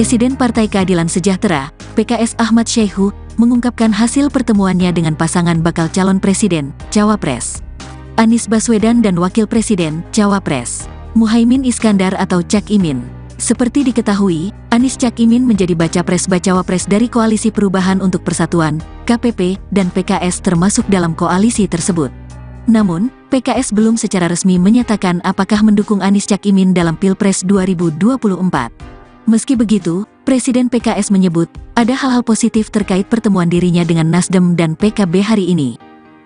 Presiden Partai Keadilan Sejahtera, PKS Ahmad Syaihu, mengungkapkan hasil pertemuannya dengan pasangan bakal calon presiden, Cawapres, Anies Baswedan dan Wakil Presiden, Cawapres, Muhaimin Iskandar atau Cak Imin. Seperti diketahui, Anies Cak Imin menjadi Baca-Pres-Bacawa-Pres dari Koalisi Perubahan untuk Persatuan, KPP, dan PKS termasuk dalam koalisi tersebut. Namun, PKS belum secara resmi menyatakan apakah mendukung Anies Cak Imin dalam Pilpres 2024. Meski begitu, Presiden PKS menyebut, ada hal-hal positif terkait pertemuan dirinya dengan Nasdem dan PKB hari ini.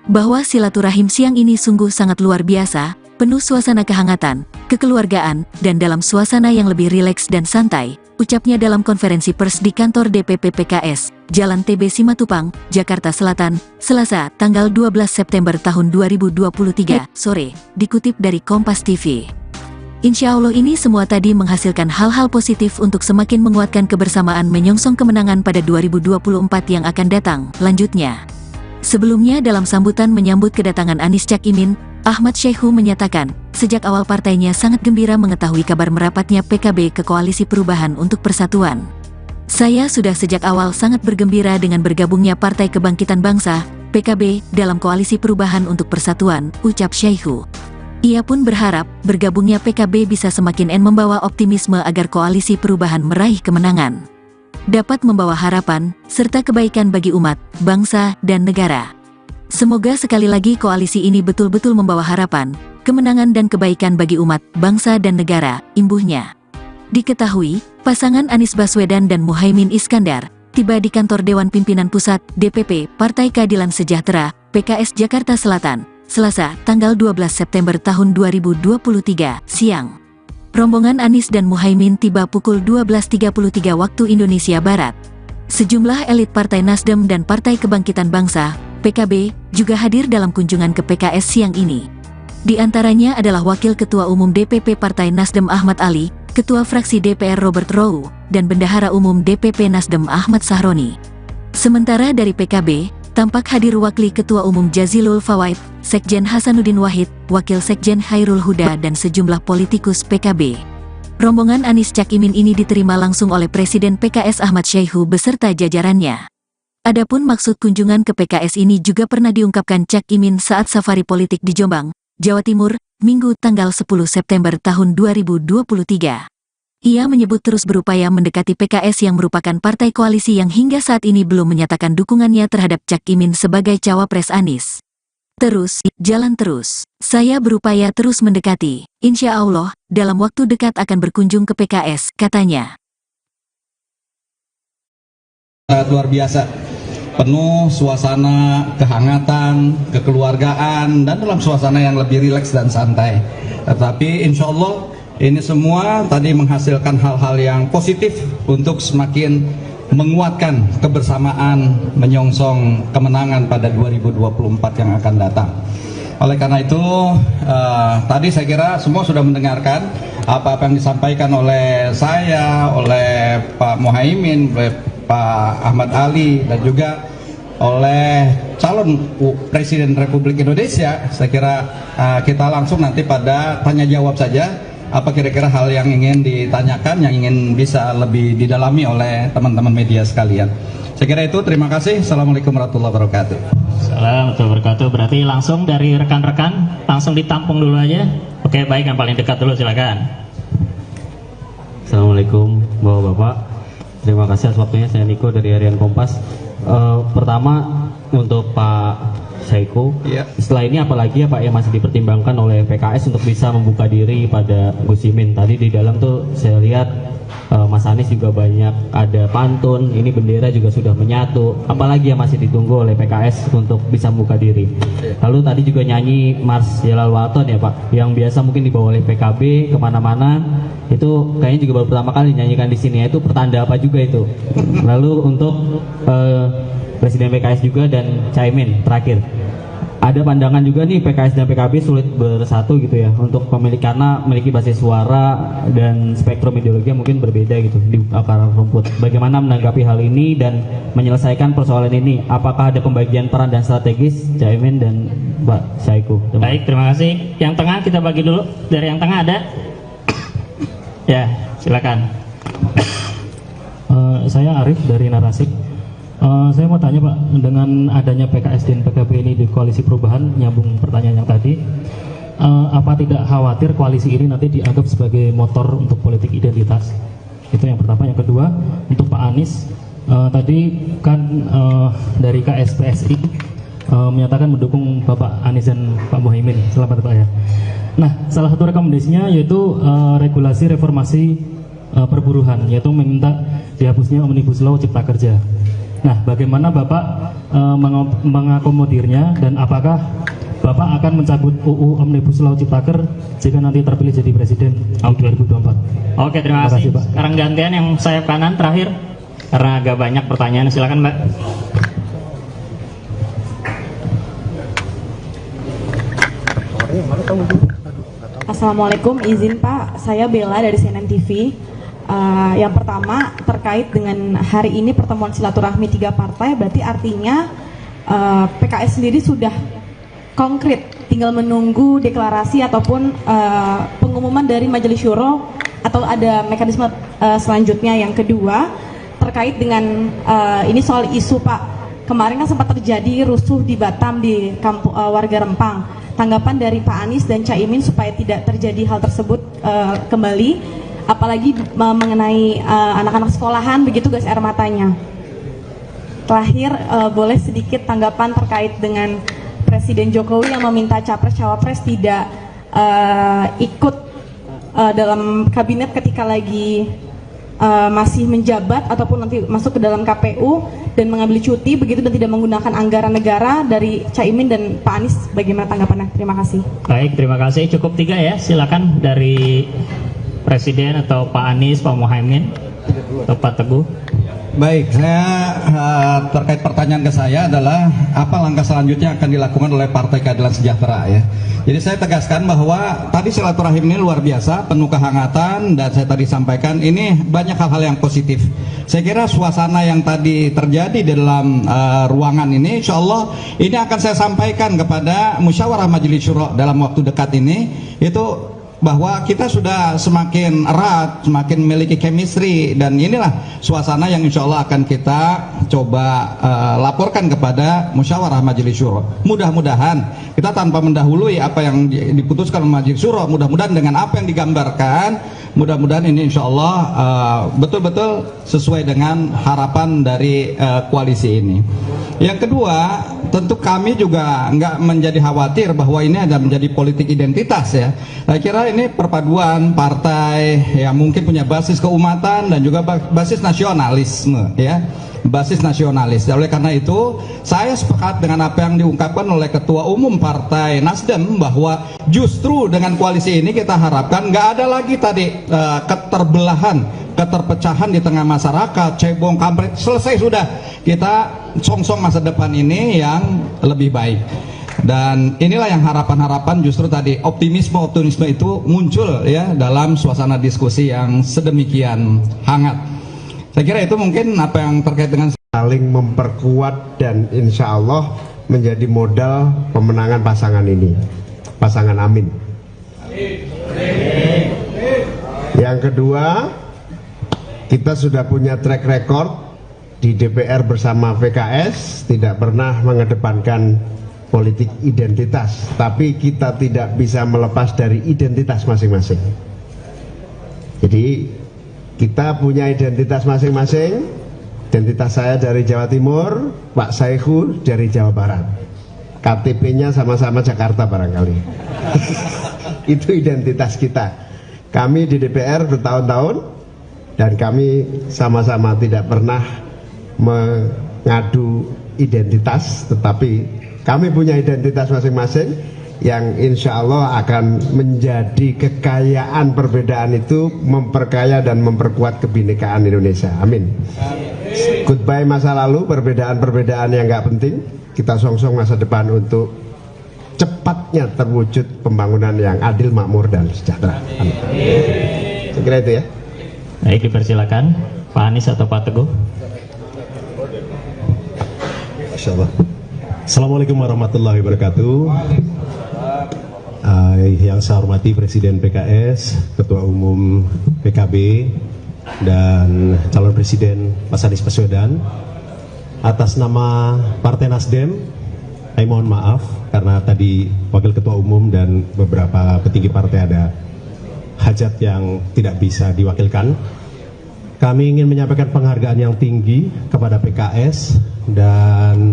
Bahwa silaturahim siang ini sungguh sangat luar biasa, penuh suasana kehangatan, kekeluargaan, dan dalam suasana yang lebih rileks dan santai, ucapnya dalam konferensi pers di kantor DPP PKS, Jalan TB Simatupang, Jakarta Selatan, Selasa, tanggal 12 September tahun 2023, sore, dikutip dari Kompas TV. Insya Allah ini semua tadi menghasilkan hal-hal positif untuk semakin menguatkan kebersamaan menyongsong kemenangan pada 2024 yang akan datang, lanjutnya. Sebelumnya dalam sambutan menyambut kedatangan Anies Cak Imin, Ahmad Syaihu menyatakan, sejak awal partainya sangat gembira mengetahui kabar merapatnya PKB ke Koalisi Perubahan untuk Persatuan. Saya sudah sejak awal sangat bergembira dengan bergabungnya Partai Kebangkitan Bangsa, PKB, dalam Koalisi Perubahan untuk Persatuan, ucap Syaihu. Ia pun berharap, bergabungnya PKB bisa semakin membawa optimisme agar Koalisi Perubahan meraih kemenangan. Dapat membawa harapan, serta kebaikan bagi umat, bangsa, dan negara. Semoga sekali lagi koalisi ini betul-betul membawa harapan, kemenangan dan kebaikan bagi umat, bangsa dan negara, imbuhnya. Diketahui, pasangan Anies Baswedan dan Muhaimin Iskandar tiba di kantor Dewan Pimpinan Pusat, DPP, Partai Keadilan Sejahtera, PKS Jakarta Selatan, Selasa, tanggal 12 September tahun 2023, siang. Rombongan Anies dan Muhaimin tiba pukul 12.33 waktu Indonesia Barat. Sejumlah elit Partai Nasdem dan Partai Kebangkitan Bangsa, PKB, juga hadir dalam kunjungan ke PKS siang ini. Di antaranya adalah Wakil Ketua Umum DPP Partai Nasdem Ahmad Ali, Ketua Fraksi DPR Robert Rowe, dan Bendahara Umum DPP Nasdem Ahmad Sahroni. Sementara dari PKB, tampak hadir Wakil Ketua Umum Jazilul Fawait, Sekjen Hasanuddin Wahid, Wakil Sekjen Hairul Huda dan sejumlah politikus PKB. Rombongan Anies Cak Imin ini diterima langsung oleh Presiden PKS Ahmad Syaihu beserta jajarannya. Adapun maksud kunjungan ke PKS ini juga pernah diungkapkan Cak Imin saat safari politik di Jombang, Jawa Timur, Minggu tanggal 10 September tahun 2023. Ia menyebut terus berupaya mendekati PKS yang merupakan partai koalisi yang hingga saat ini belum menyatakan dukungannya terhadap Cak Imin sebagai Cawapres Anies. Terus, jalan terus. Saya berupaya terus mendekati. Insya Allah, dalam waktu dekat akan berkunjung ke PKS, katanya. Luar biasa. Penuh suasana kehangatan, kekeluargaan, dan dalam suasana yang lebih rileks dan santai. Tetapi insya Allah ini semua tadi menghasilkan hal-hal yang positif untuk semakin menguatkan kebersamaan menyongsong kemenangan pada 2024 yang akan datang. Oleh karena itu, tadi saya kira semua sudah mendengarkan apa-apa yang disampaikan oleh saya, oleh Pak Muhaimin, oleh Pak Ahmad Ali, dan juga oleh calon Presiden Republik Indonesia. Saya kira kita langsung nanti pada tanya jawab saja. Apa kira-kira hal yang ingin ditanyakan, yang ingin bisa lebih didalami oleh teman-teman media sekalian. Saya kira itu, terima kasih. Assalamualaikum warahmatullahi wabarakatuh. Assalamualaikum warahmatullahi wabarakatuh. Berarti langsung dari rekan-rekan, langsung ditampung dulu aja. Oke, baik, yang paling dekat dulu, silakan. Assalamualaikum Bapak-Bapak. Terima kasih atas waktunya, saya Niko dari Harian Kompas. Pertama untuk Pak Syaihu, setelah ini apalagi ya Pak yang masih dipertimbangkan oleh PKS untuk bisa membuka diri pada Gus Imin? Tadi di dalam tuh saya lihat Mas Anies juga banyak ada pantun, ini bendera juga sudah menyatu. Apalagi yang masih ditunggu oleh PKS untuk bisa membuka diri? Lalu tadi juga nyanyi Mars Jalal Waton ya Pak, yang biasa mungkin dibawa oleh PKB kemana-mana, itu kayaknya juga baru pertama kali nyanyikan di sini. Itu pertanda apa juga itu? Lalu untuk Presiden PKS juga dan Caimin terakhir, ada pandangan juga nih PKS dan PKB sulit bersatu gitu ya untuk karena memiliki basis suara dan spektrum ideologi yang mungkin berbeda gitu di akar rumput. Bagaimana menanggapi hal ini dan menyelesaikan persoalan ini? Apakah ada pembagian peran dan strategis Caimin dan Pak Syaihu? Baik, terima kasih. Yang tengah kita bagi dulu. Dari yang tengah ada? Ya, silakan. Pak, saya Arif dari Narasik. Saya mau tanya Pak, dengan adanya PKS dan PKB ini di koalisi perubahan, nyambung pertanyaan yang tadi, apa tidak khawatir koalisi ini nanti dianggap sebagai motor untuk politik identitas? Itu yang pertama. Yang kedua, untuk Pak Anies, tadi kan dari KSPSI menyatakan mendukung Bapak Anies dan Pak Muhaimin. Selamat Pak ya. Nah, salah satu rekomendasinya yaitu regulasi reformasi perburuhan, yaitu meminta dihapusnya Omnibus Law Cipta Kerja. Nah, bagaimana Bapak mengakomodirnya, dan apakah Bapak akan mencabut UU Omnibus Law Cipta Kerja jika nanti terpilih jadi presiden tahun 2024? Oke, terima kasih. Pak. Sekarang gantian yang sayap kanan terakhir, karena agak banyak pertanyaan. Silakan Mbak. Assalamualaikum, izin Pak, saya Bella dari CNN TV. Yang pertama terkait dengan hari ini pertemuan silaturahmi 3 partai, berarti artinya PKS sendiri sudah konkret, tinggal menunggu deklarasi ataupun pengumuman dari Majelis Syuro atau ada mekanisme selanjutnya. Yang kedua terkait dengan ini soal isu Pak, kemarin kan sempat terjadi rusuh di Batam di kampung warga Rempang. Tanggapan dari Pak Anies dan Caimin supaya tidak terjadi hal tersebut kembali, apalagi mengenai anak-anak sekolahan begitu gas air matanya. Terakhir, boleh sedikit tanggapan terkait dengan Presiden Jokowi yang meminta capres-cawapres tidak ikut dalam kabinet ketika lagi masih menjabat ataupun nanti masuk ke dalam KPU dan mengambil cuti begitu, dan tidak menggunakan anggaran negara dari Caimin dan Pak Anies. Bagaimana tanggapannya? Terima kasih. Baik, terima kasih. Cukup 3 ya. Silakan dari Presiden atau Pak Anies, Pak Muhaimin, atau Pak Teguh. Baik, saya terkait pertanyaan ke saya adalah apa langkah selanjutnya akan dilakukan oleh Partai Keadilan Sejahtera ya. Jadi saya tegaskan bahwa tadi silaturahim ini luar biasa, penuh kehangatan, dan saya tadi sampaikan ini banyak hal-hal yang positif. Saya kira suasana yang tadi terjadi di dalam ruangan ini, insya Allah ini akan saya sampaikan kepada Musyawarah Majelis Syuro dalam waktu dekat ini, itu bahwa kita sudah semakin erat, semakin memiliki chemistry, dan inilah suasana yang insya Allah akan kita coba laporkan kepada Musyawarah Majelis Syuro. Mudah-mudahan kita tanpa mendahului apa yang diputuskan Majelis Syuro, mudah-mudahan dengan apa yang digambarkan, mudah-mudahan ini insya Allah betul-betul sesuai dengan harapan dari koalisi ini. Yang kedua, tentu kami juga nggak menjadi khawatir bahwa ini ada menjadi politik identitas ya. Saya kira ini perpaduan partai yang mungkin punya basis keumatan dan juga basis nasionalisme ya, basis nasionalis. Oleh karena itu saya sepakat dengan apa yang diungkapkan oleh Ketua Umum Partai Nasdem bahwa justru dengan koalisi ini kita harapkan nggak ada lagi tadi keterbelahan, keterpecahan di tengah masyarakat, cebong kampret, selesai sudah. Kita songsong masa depan ini yang lebih baik. Dan inilah yang harapan-harapan justru tadi optimisme itu muncul ya dalam suasana diskusi yang sedemikian hangat. Saya kira itu mungkin apa yang terkait dengan saling memperkuat dan insya Allah menjadi modal pemenangan pasangan ini, pasangan Amin. Yang kedua, kita sudah punya track record di DPR bersama PKS, tidak pernah mengedepankan politik identitas, tapi kita tidak bisa melepas dari identitas masing-masing. Jadi kita punya identitas masing-masing. Identitas saya dari Jawa Timur, Pak Saihu dari Jawa Barat. KTP-nya sama-sama Jakarta barangkali. Itu identitas kita. Kami di DPR bertahun-tahun dan kami sama-sama tidak pernah mengadu identitas, tetapi kami punya identitas masing-masing yang insya Allah akan menjadi kekayaan. Perbedaan itu memperkaya dan memperkuat kebinekaan Indonesia. Amin. Goodbye masa lalu, perbedaan-perbedaan yang nggak penting. Kita songsong masa depan untuk cepatnya terwujud pembangunan yang adil, makmur, dan sejahtera. Amin. Saya kira itu ya. Baik, dipersilakan Pak Anies atau Pak Teguh. Assalamualaikum warahmatullahi wabarakatuh. Yang saya hormati Presiden PKS, Ketua Umum PKB, dan calon presiden Mas Anies Baswedan. Atas nama Partai Nasdem, saya mohon maaf karena tadi Wakil Ketua Umum dan beberapa petinggi partai ada hajat yang tidak bisa diwakilkan. Kami ingin menyampaikan penghargaan yang tinggi kepada PKS dan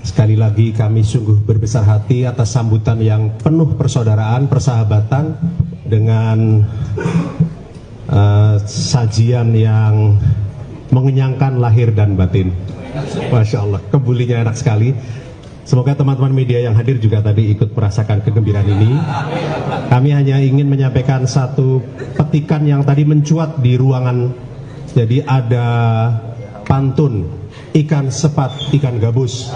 sekali lagi kami sungguh berbesar hati atas sambutan yang penuh persaudaraan, persahabatan dengan sajian yang mengenyangkan lahir dan batin. Masya Allah, kebulinya enak sekali. Semoga teman-teman media yang hadir juga tadi ikut merasakan kegembiraan ini. Kami hanya ingin menyampaikan satu petikan yang tadi mencuat di ruangan. Jadi ada pantun, ikan sepat, ikan gabus.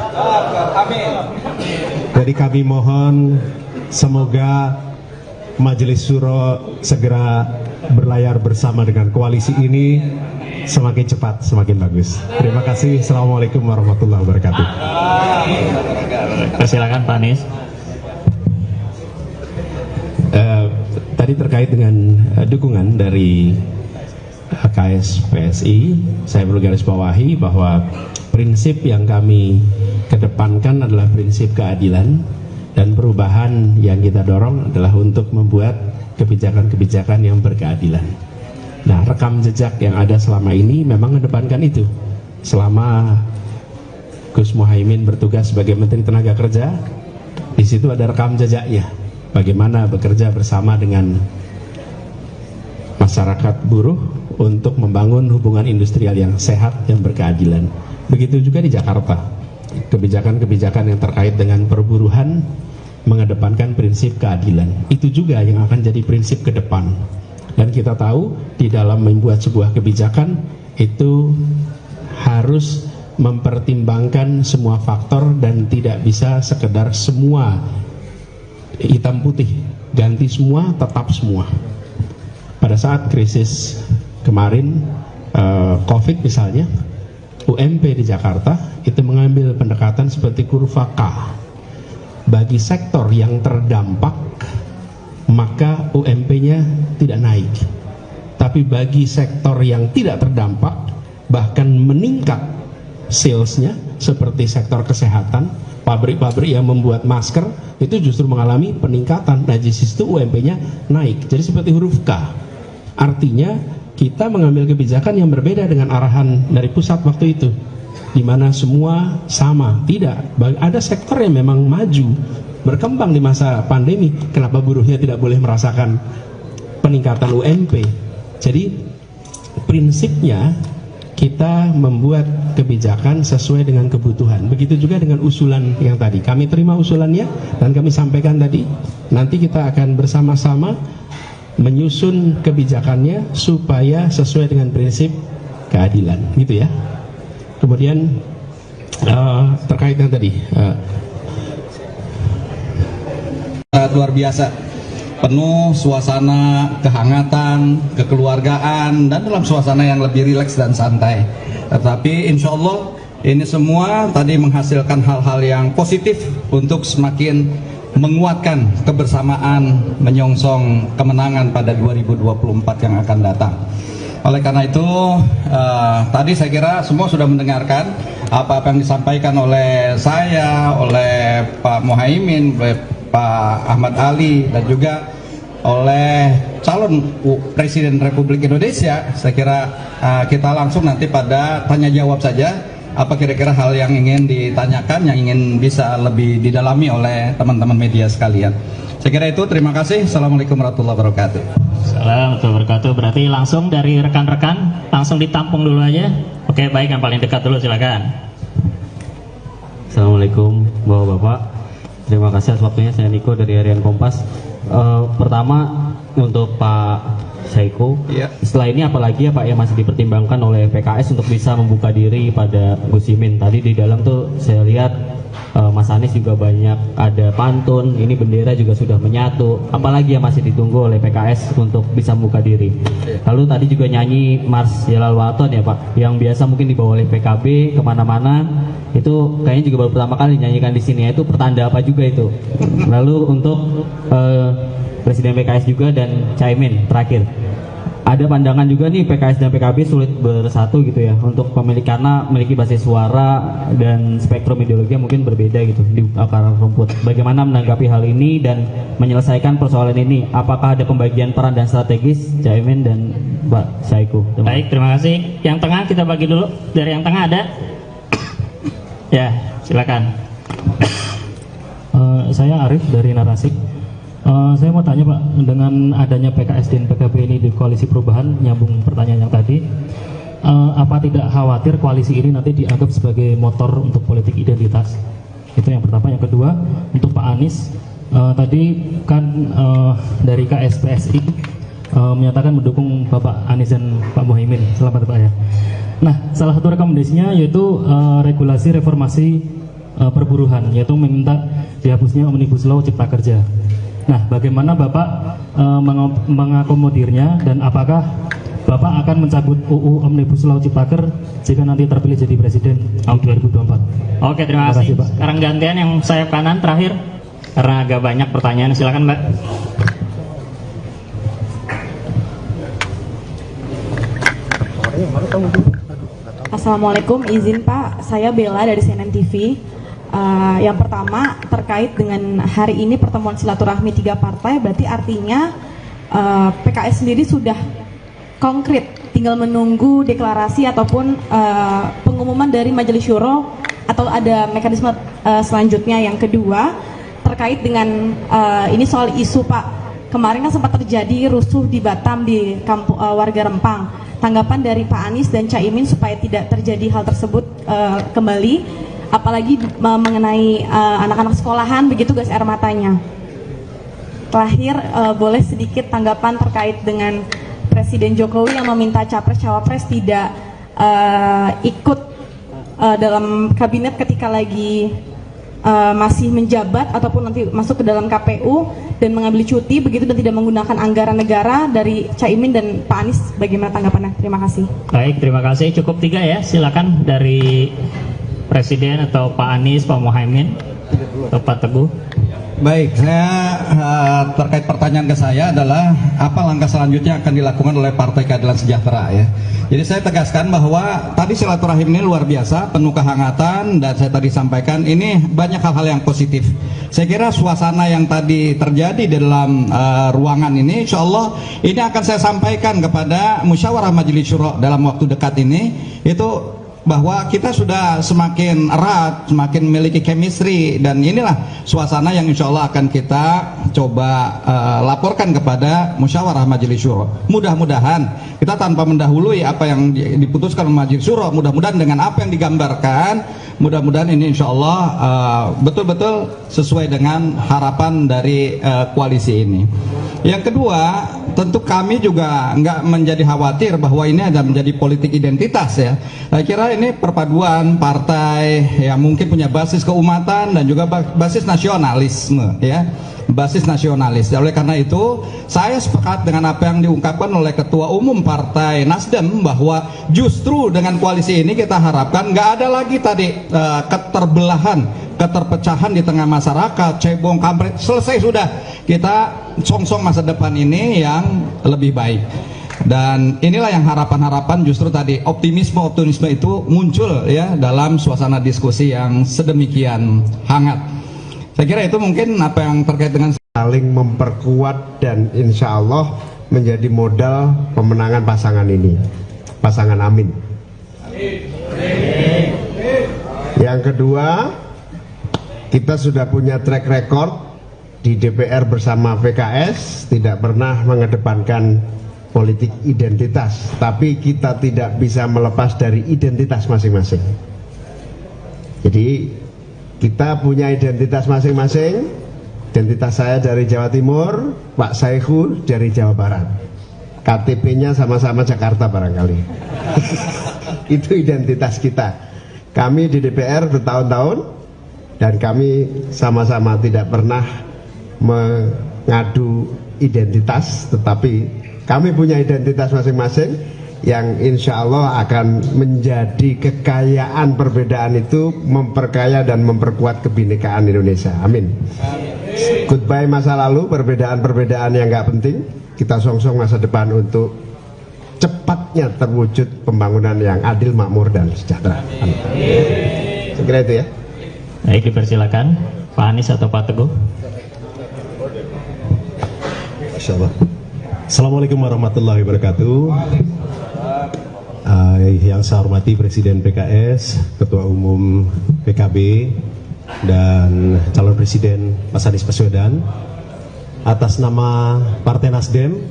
Jadi kami mohon semoga Majelis Syuro segera berlayar bersama dengan koalisi ini, semakin cepat semakin bagus. Terima kasih. Assalamualaikum warahmatullahi wabarakatuh. Silakan Pak Anies. Tadi terkait dengan dukungan dari KS PSI, saya perlu garis bawahi bahwa prinsip yang kami kedepankan adalah prinsip keadilan, dan perubahan yang kita dorong adalah untuk membuat kebijakan-kebijakan yang berkeadilan. Nah, rekam jejak yang ada selama ini memang mengedepankan itu. Selama Gus Muhaimin bertugas sebagai Menteri Tenaga Kerja, di situ ada rekam jejaknya. Bagaimana bekerja bersama dengan masyarakat buruh untuk membangun hubungan industrial yang sehat, yang berkeadilan. Begitu juga di Jakarta. Kebijakan-kebijakan yang terkait dengan perburuhan mengedepankan prinsip keadilan. Itu juga yang akan jadi prinsip ke depan. Dan kita tahu di dalam membuat sebuah kebijakan itu harus mempertimbangkan semua faktor dan tidak bisa sekedar semua hitam putih, ganti semua, tetap semua. Pada saat krisis kemarin COVID misalnya, UMP di Jakarta itu mengambil pendekatan seperti kurva K. Bagi sektor yang terdampak, maka UMP-nya tidak naik. Tapi bagi sektor yang tidak terdampak, bahkan meningkat salesnya, seperti sektor kesehatan, pabrik-pabrik yang membuat masker, itu justru mengalami peningkatan. Nah, di situ UMP-nya naik. Jadi seperti huruf K. Artinya kita mengambil kebijakan yang berbeda dengan arahan dari pusat waktu itu, di mana semua sama. Tidak, ada sektor yang memang maju, berkembang di masa pandemi. Kenapa buruhnya tidak boleh merasakan peningkatan UMP? Jadi prinsipnya kita membuat kebijakan sesuai dengan kebutuhan. Begitu juga dengan usulan yang tadi. Kami terima usulannya dan kami sampaikan tadi. Nanti kita akan bersama-sama menyusun kebijakannya supaya sesuai dengan prinsip keadilan, gitu ya. Kemudian terkait dengan tadi luar biasa, penuh suasana kehangatan, kekeluargaan, dan dalam suasana yang lebih rileks dan santai. Tetapi insya Allah ini semua tadi menghasilkan hal-hal yang positif untuk semakin menguatkan kebersamaan menyongsong kemenangan pada 2024 yang akan datang. Oleh karena itu tadi saya kira semua sudah mendengarkan apa-apa yang disampaikan oleh saya, oleh Pak Muhaimin, oleh Pak Ahmad Ali, dan juga oleh calon Presiden Republik Indonesia. Saya kira kita langsung nanti pada tanya jawab saja. Apa kira-kira hal yang ingin ditanyakan, yang ingin bisa lebih didalami oleh teman-teman media sekalian. Saya kira itu, terima kasih. Assalamualaikum warahmatullahi wabarakatuh. Assalamualaikum warahmatullahi wabarakatuh. Berarti langsung dari rekan-rekan, langsung ditampung dulu aja. Oke, baik, yang paling dekat dulu, silakan. Assalamualaikum Bapak-Bapak. Terima kasih atas waktunya. Saya Niko dari Harian Kompas. Pertama untuk Pak Saiku, setelah ini apalagi ya Pak yang masih dipertimbangkan oleh PKS untuk bisa membuka diri pada Gus Imin. Tadi di dalam tuh saya lihat Mas Anies juga banyak ada pantun, ini bendera juga sudah menyatu. Apalagi yang masih ditunggu oleh PKS untuk bisa membuka diri. Lalu tadi juga nyanyi Mars Jalal Waton ya Pak, yang biasa mungkin dibawa oleh PKB kemana-mana. Itu kayaknya juga baru pertama kali dinyanyikan di sini. Itu pertanda apa juga itu? Lalu untuk Presiden PKS juga dan Caimin terakhir, ada pandangan juga nih PKS dan PKB sulit bersatu gitu ya untuk karena memiliki basis suara dan spektrum ideologi yang mungkin berbeda gitu di akar rumput. Bagaimana menanggapi hal ini dan menyelesaikan persoalan ini? Apakah ada pembagian peran dan strategis Caimin dan Pak Saiku? Baik, terima kasih. Yang tengah kita bagi dulu. Dari yang tengah ada? Ya, silakan. Saya Arif dari Narasik. Saya mau tanya Pak, dengan adanya PKS dan PKB ini di koalisi perubahan, nyambung pertanyaan yang tadi, apa tidak khawatir koalisi ini nanti dianggap sebagai motor untuk politik identitas? Itu yang pertama. Yang kedua, untuk Pak Anies, tadi kan dari KSPSI menyatakan mendukung Bapak Anies dan Pak Muhaimin. Selamat Pak ya. Nah, salah satu rekomendasinya yaitu regulasi reformasi perburuhan, yaitu meminta dihapusnya Omnibus Law Cipta Kerja. Nah, bagaimana Bapak mengakomodirnya dan apakah Bapak akan mencabut UU Omnibus Law Ciptaker jika nanti terpilih jadi presiden tahun 2024? Oke, terima kasih. Pak. Sekarang gantian yang sayap kanan terakhir karena agak banyak pertanyaan. Silakan Mbak. Assalamualaikum, izin Pak, saya Bella dari CNN TV. Yang pertama terkait dengan hari ini pertemuan silaturahmi 3 partai, berarti artinya PKS sendiri sudah konkret, tinggal menunggu deklarasi ataupun pengumuman dari Majelis Syuro atau ada mekanisme selanjutnya. Yang kedua terkait dengan ini soal isu Pak, kemarin kan sempat terjadi rusuh di Batam di kampung warga Rempang. Tanggapan dari Pak Anies dan Caimin supaya tidak terjadi hal tersebut kembali, apalagi mengenai anak-anak sekolahan begitu gas air matanya. Terakhir, boleh sedikit tanggapan terkait dengan Presiden Jokowi yang meminta capres-cawapres tidak ikut dalam kabinet ketika lagi masih menjabat ataupun nanti masuk ke dalam KPU dan mengambil cuti begitu dan tidak menggunakan anggaran negara. Dari Caimin dan Pak Anies, bagaimana tanggapannya? Terima kasih. Baik, terima kasih. Cukup 3 ya. Silakan dari Presiden atau Pak Anies, Pak Muhaimin, atau Pak Teguh. Baik, saya terkait pertanyaan ke saya adalah apa langkah selanjutnya akan dilakukan oleh Partai Keadilan Sejahtera ya. Jadi saya tegaskan bahwa tadi silaturahim ini luar biasa, penuh kehangatan, dan saya tadi sampaikan ini banyak hal-hal yang positif. Saya kira suasana yang tadi terjadi di dalam ruangan ini, insya Allah ini akan saya sampaikan kepada Musyawarah Majelis Syuro dalam waktu dekat ini, itu bahwa kita sudah semakin erat, semakin memiliki chemistry, dan inilah suasana yang insya Allah akan kita coba laporkan kepada Musyawarah Majelis Syuro. Mudah-mudahan kita tanpa mendahului apa yang diputuskan oleh Majelis Syuro, mudah-mudahan dengan apa yang digambarkan, mudah-mudahan ini insya Allah betul-betul sesuai dengan harapan dari koalisi ini. Yang kedua, tentu kami juga nggak menjadi khawatir bahwa ini ada menjadi politik identitas ya. Saya kira ini perpaduan partai yang mungkin punya basis keumatan dan juga basis nasionalisme ya, basis nasionalis. Oleh karena itu saya sepakat dengan apa yang diungkapkan oleh Ketua Umum Partai Nasdem bahwa justru dengan koalisi ini kita harapkan nggak ada lagi tadi keterbelahan, keterpecahan di tengah masyarakat, cebong kampret, selesai sudah. Kita song-song masa depan ini yang lebih baik. Dan inilah yang harapan-harapan justru tadi optimisme itu muncul ya dalam suasana diskusi yang sedemikian hangat. Saya kira itu mungkin apa yang terkait dengan saling memperkuat dan insya Allah menjadi modal pemenangan pasangan ini, pasangan Amin. Yang kedua, kita sudah punya track record di DPR bersama PKS, tidak pernah mengedepankan politik identitas, tapi kita tidak bisa melepas dari identitas masing-masing. Jadi kita punya identitas masing-masing. Identitas saya dari Jawa Timur, Pak Saiku dari Jawa Barat. KTP-nya sama-sama Jakarta barangkali. Itu identitas kita. Kami di DPR bertahun-tahun dan kami sama-sama tidak pernah mengadu identitas, tetapi kami punya identitas masing-masing yang insya Allah akan menjadi kekayaan. Perbedaan itu memperkaya dan memperkuat kebinekaan Indonesia. Amin. Goodbye masa lalu, perbedaan-perbedaan yang nggak penting. Kita song-song masa depan untuk secepatnya terwujud pembangunan yang adil, makmur, dan sejahtera. Saya kira itu ya. Baik, dipersilakan Pak Anies atau Pak Teguh. Insyaallah. Assalamualaikum warahmatullahi wabarakatuh. Yang saya hormati Presiden PKS, Ketua Umum PKB, dan calon Presiden Mas Anies Baswedan. Atas nama Partai Nasdem,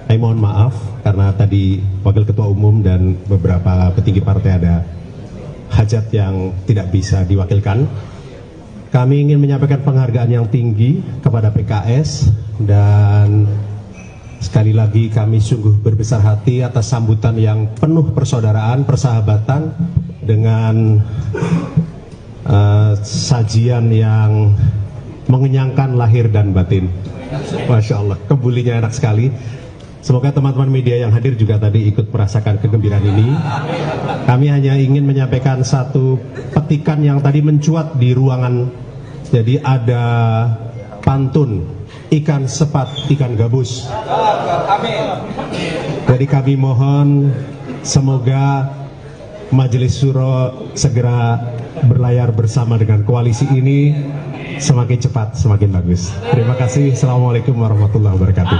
saya mohon maaf karena tadi Wakil Ketua Umum dan beberapa petinggi partai ada hajat yang tidak bisa diwakilkan. Kami ingin menyampaikan penghargaan yang tinggi kepada PKS, dan sekali lagi kami sungguh berbesar hati atas sambutan yang penuh persaudaraan, persahabatan, dengan sajian yang mengenyangkan lahir dan batin. Masya Allah, kebulinya enak sekali. Semoga teman-teman media yang hadir juga tadi ikut merasakan kegembiraan ini. Kami hanya ingin menyampaikan satu petikan yang tadi mencuat di ruangan. Jadi ada pantun, ikan sepat, ikan gabus. Jadi kami mohon semoga Majelis Syuro segera berlayar bersama dengan koalisi ini, semakin cepat semakin bagus. Terima kasih. Assalamualaikum warahmatullahi wabarakatuh.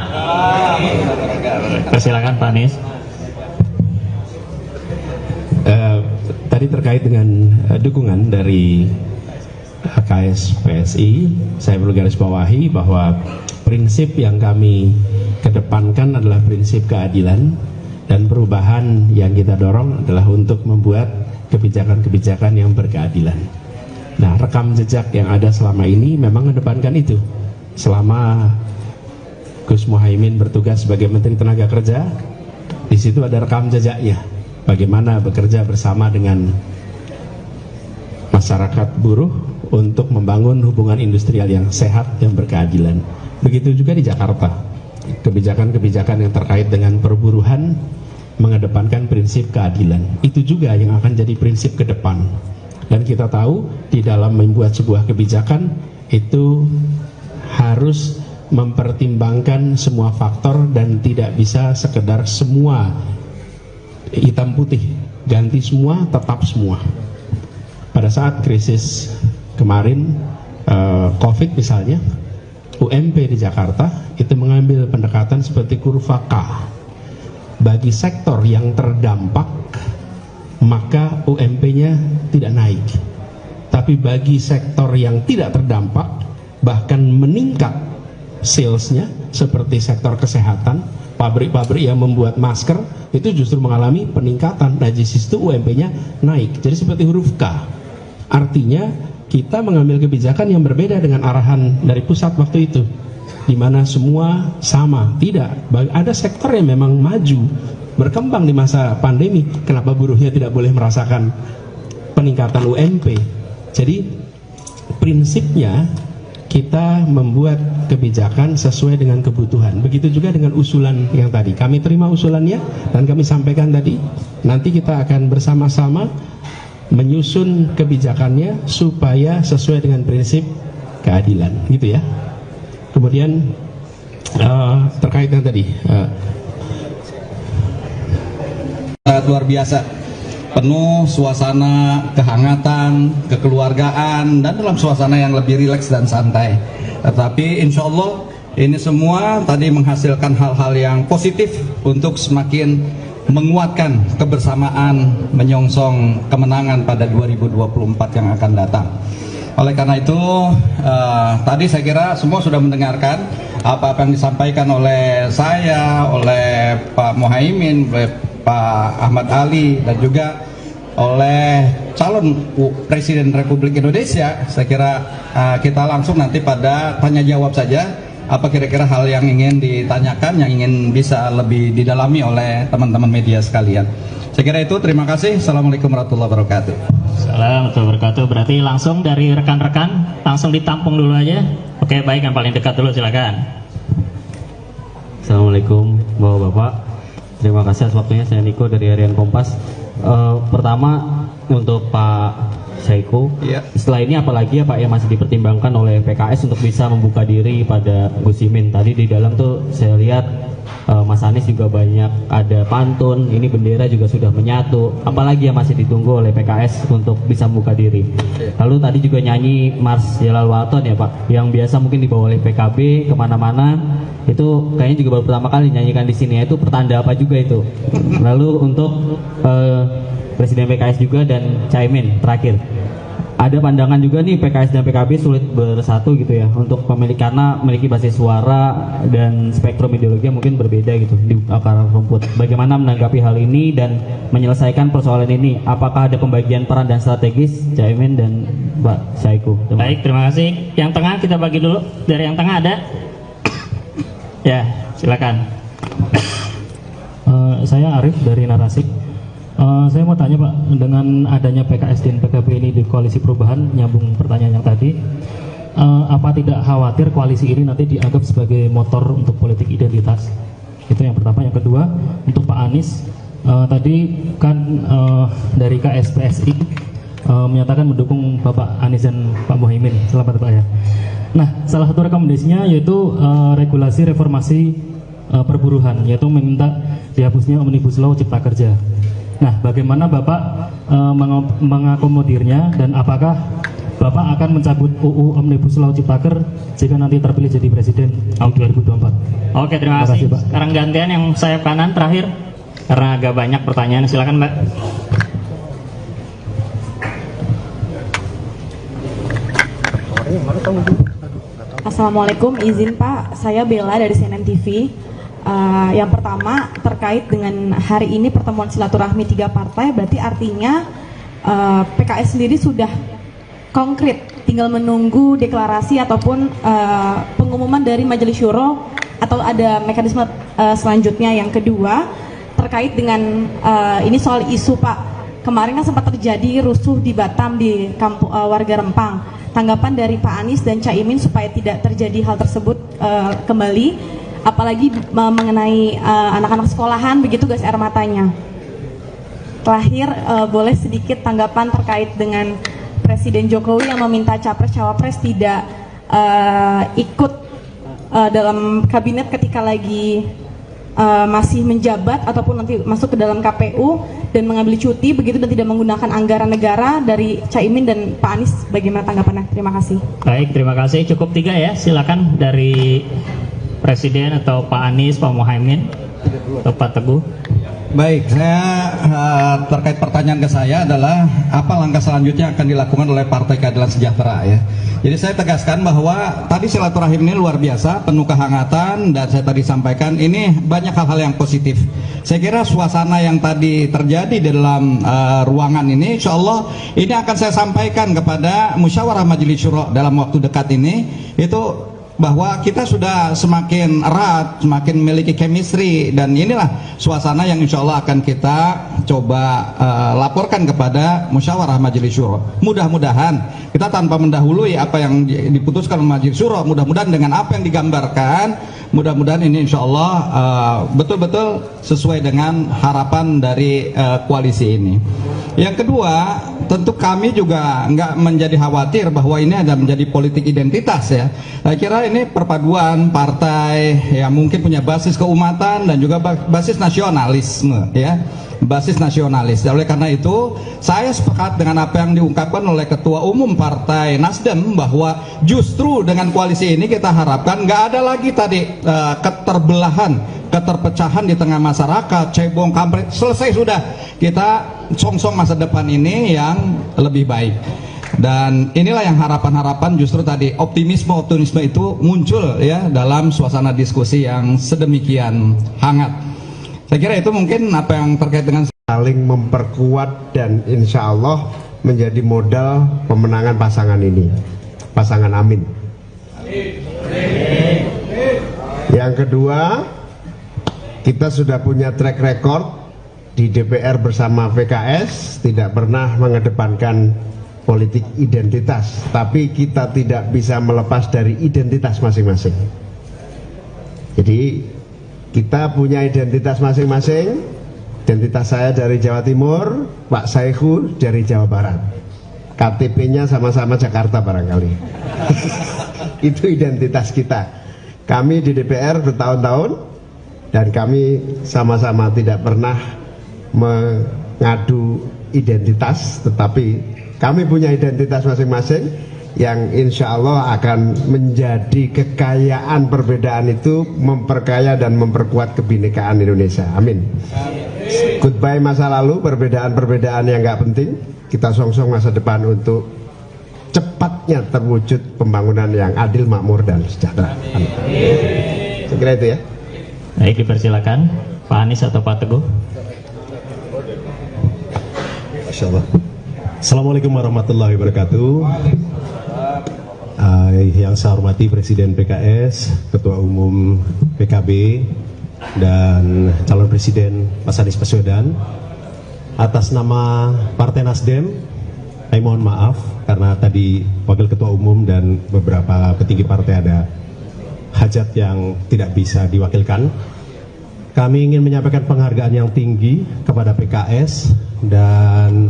Persilakan Pak Anies. Tadi terkait dengan dukungan dari HKS PSI, saya perlu garis bawahi bahwa prinsip yang kami kedepankan adalah prinsip keadilan, dan perubahan yang kita dorong adalah untuk membuat kebijakan-kebijakan yang berkeadilan. Nah, rekam jejak yang ada selama ini memang mengedepankan itu. Selama Gus Muhaimin bertugas sebagai Menteri Tenaga Kerja, di situ ada rekam jejaknya. Bagaimana bekerja bersama dengan masyarakat buruh untuk membangun hubungan industrial yang sehat, yang berkeadilan. Begitu juga di Jakarta. Kebijakan-kebijakan yang terkait dengan perburuhan mengedepankan prinsip keadilan. Itu juga yang akan jadi prinsip ke depan. Dan kita tahu di dalam membuat sebuah kebijakan itu harus mempertimbangkan semua faktor dan tidak bisa sekedar semua hitam putih, ganti semua, tetap semua. Pada saat krisis kemarin COVID misalnya, UMP di Jakarta itu mengambil pendekatan seperti kurva K. Bagi sektor yang terdampak, maka UMP-nya tidak naik. Tapi bagi sektor yang tidak terdampak, bahkan meningkat salesnya, seperti sektor kesehatan, pabrik-pabrik yang membuat masker, itu justru mengalami peningkatan. Nah, di situ UMP-nya naik. Jadi seperti huruf K. Artinya kita mengambil kebijakan yang berbeda dengan arahan dari pusat waktu itu, di mana semua sama. Tidak, ada sektor yang memang maju, berkembang di masa pandemi. Kenapa buruhnya tidak boleh merasakan peningkatan UMP? Jadi prinsipnya kita membuat kebijakan sesuai dengan kebutuhan. Begitu juga dengan usulan yang tadi. Kami terima usulannya dan kami sampaikan tadi. Nanti kita akan bersama-sama menyusun kebijakannya supaya sesuai dengan prinsip keadilan, gitu ya. Kemudian terkait yang tadi sangat luar biasa, penuh suasana kehangatan, kekeluargaan, dan dalam suasana yang lebih rileks dan santai. Tetapi insya Allah ini semua tadi menghasilkan hal-hal yang positif untuk semakin menguatkan kebersamaan menyongsong kemenangan pada 2024 yang akan datang. Oleh karena itu tadi saya kira semua sudah mendengarkan apa-apa yang disampaikan oleh saya, oleh Pak Muhaimin, oleh Pak Ahmad Ali, dan juga oleh calon Presiden Republik Indonesia. Saya kira kita langsung nanti pada tanya jawab saja. Apa kira-kira hal yang ingin ditanyakan, yang ingin bisa lebih didalami oleh teman-teman media sekalian. Saya kira itu, terima kasih. Assalamualaikum warahmatullahi wabarakatuh. Assalamualaikum warahmatullahi wabarakatuh. Berarti langsung dari rekan-rekan, langsung ditampung dulu aja. Oke, baik, yang paling dekat dulu, silakan. Assalamualaikum Bapak-Bapak. Terima kasih atas waktunya. Saya Niko dari Harian Kompas. Pertama untuk Pak Saiku. Setelah ini apalagi ya Pak yang masih dipertimbangkan oleh PKS untuk bisa membuka diri pada Gus Imin? Tadi di dalam tuh saya lihat Mas Anies juga banyak ada pantun, ini bendera juga sudah menyatu. Apalagi yang masih ditunggu oleh PKS untuk bisa membuka diri? Lalu tadi juga nyanyi Mars Jalal Waton ya Pak, yang biasa mungkin dibawa oleh PKB kemana-mana, itu kayaknya juga baru pertama kali nyanyikan di sini. Itu pertanda apa juga itu? Lalu untuk Presiden PKS juga dan Caimin terakhir, ada pandangan juga nih PKS dan PKB sulit bersatu gitu ya untuk karena memiliki basis suara dan spektrum ideologi yang mungkin berbeda gitu di akar rumput. Bagaimana menanggapi hal ini dan menyelesaikan persoalan ini? Apakah ada pembagian peran dan strategis Caimin dan Pak Saiku? Baik, terima kasih. Yang tengah kita bagi dulu. Dari yang tengah ada? Ya, silakan. Saya Arif dari Narasik. Saya mau tanya Pak, dengan adanya PKS dan PKB ini di koalisi perubahan, nyambung pertanyaan yang tadi, apa tidak khawatir koalisi ini nanti dianggap sebagai motor untuk politik identitas? Itu yang pertama. Yang kedua, untuk Pak Anies, tadi kan dari KSPSI menyatakan mendukung Bapak Anies dan Pak Muhaimin. Selamat Pak ya. Nah, salah satu rekomendasinya yaitu regulasi reformasi perburuhan, yaitu meminta dihapusnya Omnibus Law Cipta Kerja. Nah, bagaimana Bapak mengakomodirnya, dan apakah Bapak akan mencabut UU Omnibus Law Ciptaker jika nanti terpilih jadi presiden tahun 2024? Oke, terima kasih Pak. Sekarang gantian yang sayap kanan terakhir, karena agak banyak pertanyaan. Silakan Mbak. Assalamualaikum, izin Pak, saya Bella dari CNN TV. Yang pertama terkait dengan hari ini pertemuan silaturahmi 3 partai, berarti artinya PKS sendiri sudah konkret, tinggal menunggu deklarasi ataupun pengumuman dari Majelis Syuro atau ada mekanisme selanjutnya. Yang kedua terkait dengan ini soal isu Pak, kemarin kan sempat terjadi rusuh di Batam di kampung warga Rempang. Tanggapan dari Pak Anies dan Caimin supaya tidak terjadi hal tersebut kembali, apalagi mengenai anak-anak sekolahan begitu gas air matanya. Terakhir, boleh sedikit tanggapan terkait dengan Presiden Jokowi yang meminta capres-cawapres tidak ikut dalam kabinet ketika lagi masih menjabat ataupun nanti masuk ke dalam KPU dan mengambil cuti begitu dan tidak menggunakan anggaran negara. Dari Caimin dan Pak Anies, bagaimana tanggapannya? Terima kasih. Baik, terima kasih. Cukup 3 ya. Silakan dari Presiden atau Pak Anies, Pak Muhaimin, atau Pak Teguh. Baik, saya terkait pertanyaan ke saya adalah apa langkah selanjutnya akan dilakukan oleh Partai Keadilan Sejahtera ya. Jadi saya tegaskan bahwa tadi silaturahim ini luar biasa, penuh kehangatan, dan saya tadi sampaikan ini banyak hal-hal yang positif. Saya kira suasana yang tadi terjadi di dalam ruangan ini, insya Allah ini akan saya sampaikan kepada Musyawarah Majelis Syuro dalam waktu dekat ini, itu bahwa kita sudah semakin erat, semakin memiliki chemistry, dan inilah suasana yang insya Allah akan kita coba laporkan kepada Musyawarah Majelis Syuro. Mudah-mudahan kita tanpa mendahului apa yang diputuskan oleh Majelis Syuro, mudah-mudahan dengan apa yang digambarkan, mudah-mudahan ini insya Allah betul-betul sesuai dengan harapan dari koalisi ini. Yang kedua, tentu kami juga nggak menjadi khawatir bahwa ini ada menjadi politik identitas ya. Saya kira ini perpaduan partai yang mungkin punya basis keumatan dan juga basis nasionalisme ya, basis nasionalis. Oleh karena itu saya sepakat dengan apa yang diungkapkan oleh Ketua Umum Partai Nasdem bahwa justru dengan koalisi ini kita harapkan nggak ada lagi tadi keterbelahan, keterpecahan di tengah masyarakat, cebong kampret, selesai sudah. Kita song-song masa depan ini yang lebih baik. Dan inilah yang harapan-harapan justru tadi optimisme itu muncul ya dalam suasana diskusi yang sedemikian hangat. Saya kira itu mungkin apa yang terkait dengan saling memperkuat dan insya Allah menjadi modal pemenangan pasangan ini, pasangan Amin. Yang kedua, kita sudah punya track record di DPR bersama PKS, tidak pernah mengedepankan politik identitas, tapi kita tidak bisa melepas dari identitas masing-masing. Jadi kita punya identitas masing-masing. Identitas saya dari Jawa Timur, Pak Saiku dari Jawa Barat. KTP-nya sama-sama Jakarta barangkali. Itu identitas kita. Kami di DPR bertahun-tahun dan kami sama-sama tidak pernah mengadu identitas, tetapi kami punya identitas masing-masing yang insya Allah akan menjadi kekayaan. Perbedaan itu memperkaya dan memperkuat kebinekaan Indonesia. Amin. Goodbye masa lalu, perbedaan-perbedaan yang nggak penting. Kita songsong masa depan untuk cepatnya terwujud pembangunan yang adil, makmur, dan sejahtera. Amin. Saya kira itu ya. Baik, dipersilakan Pak Anies atau Pak Teguh. Masya Allah. Assalamualaikum warahmatullahi wabarakatuh. Yang saya hormati Presiden PKS, Ketua Umum PKB, dan calon Presiden Mas Anies Baswedan. Atas nama Partai Nasdem, saya mohon maaf karena tadi Wakil Ketua Umum dan beberapa petinggi partai ada hajat yang tidak bisa diwakilkan. Kami ingin menyampaikan penghargaan yang tinggi kepada PKS dan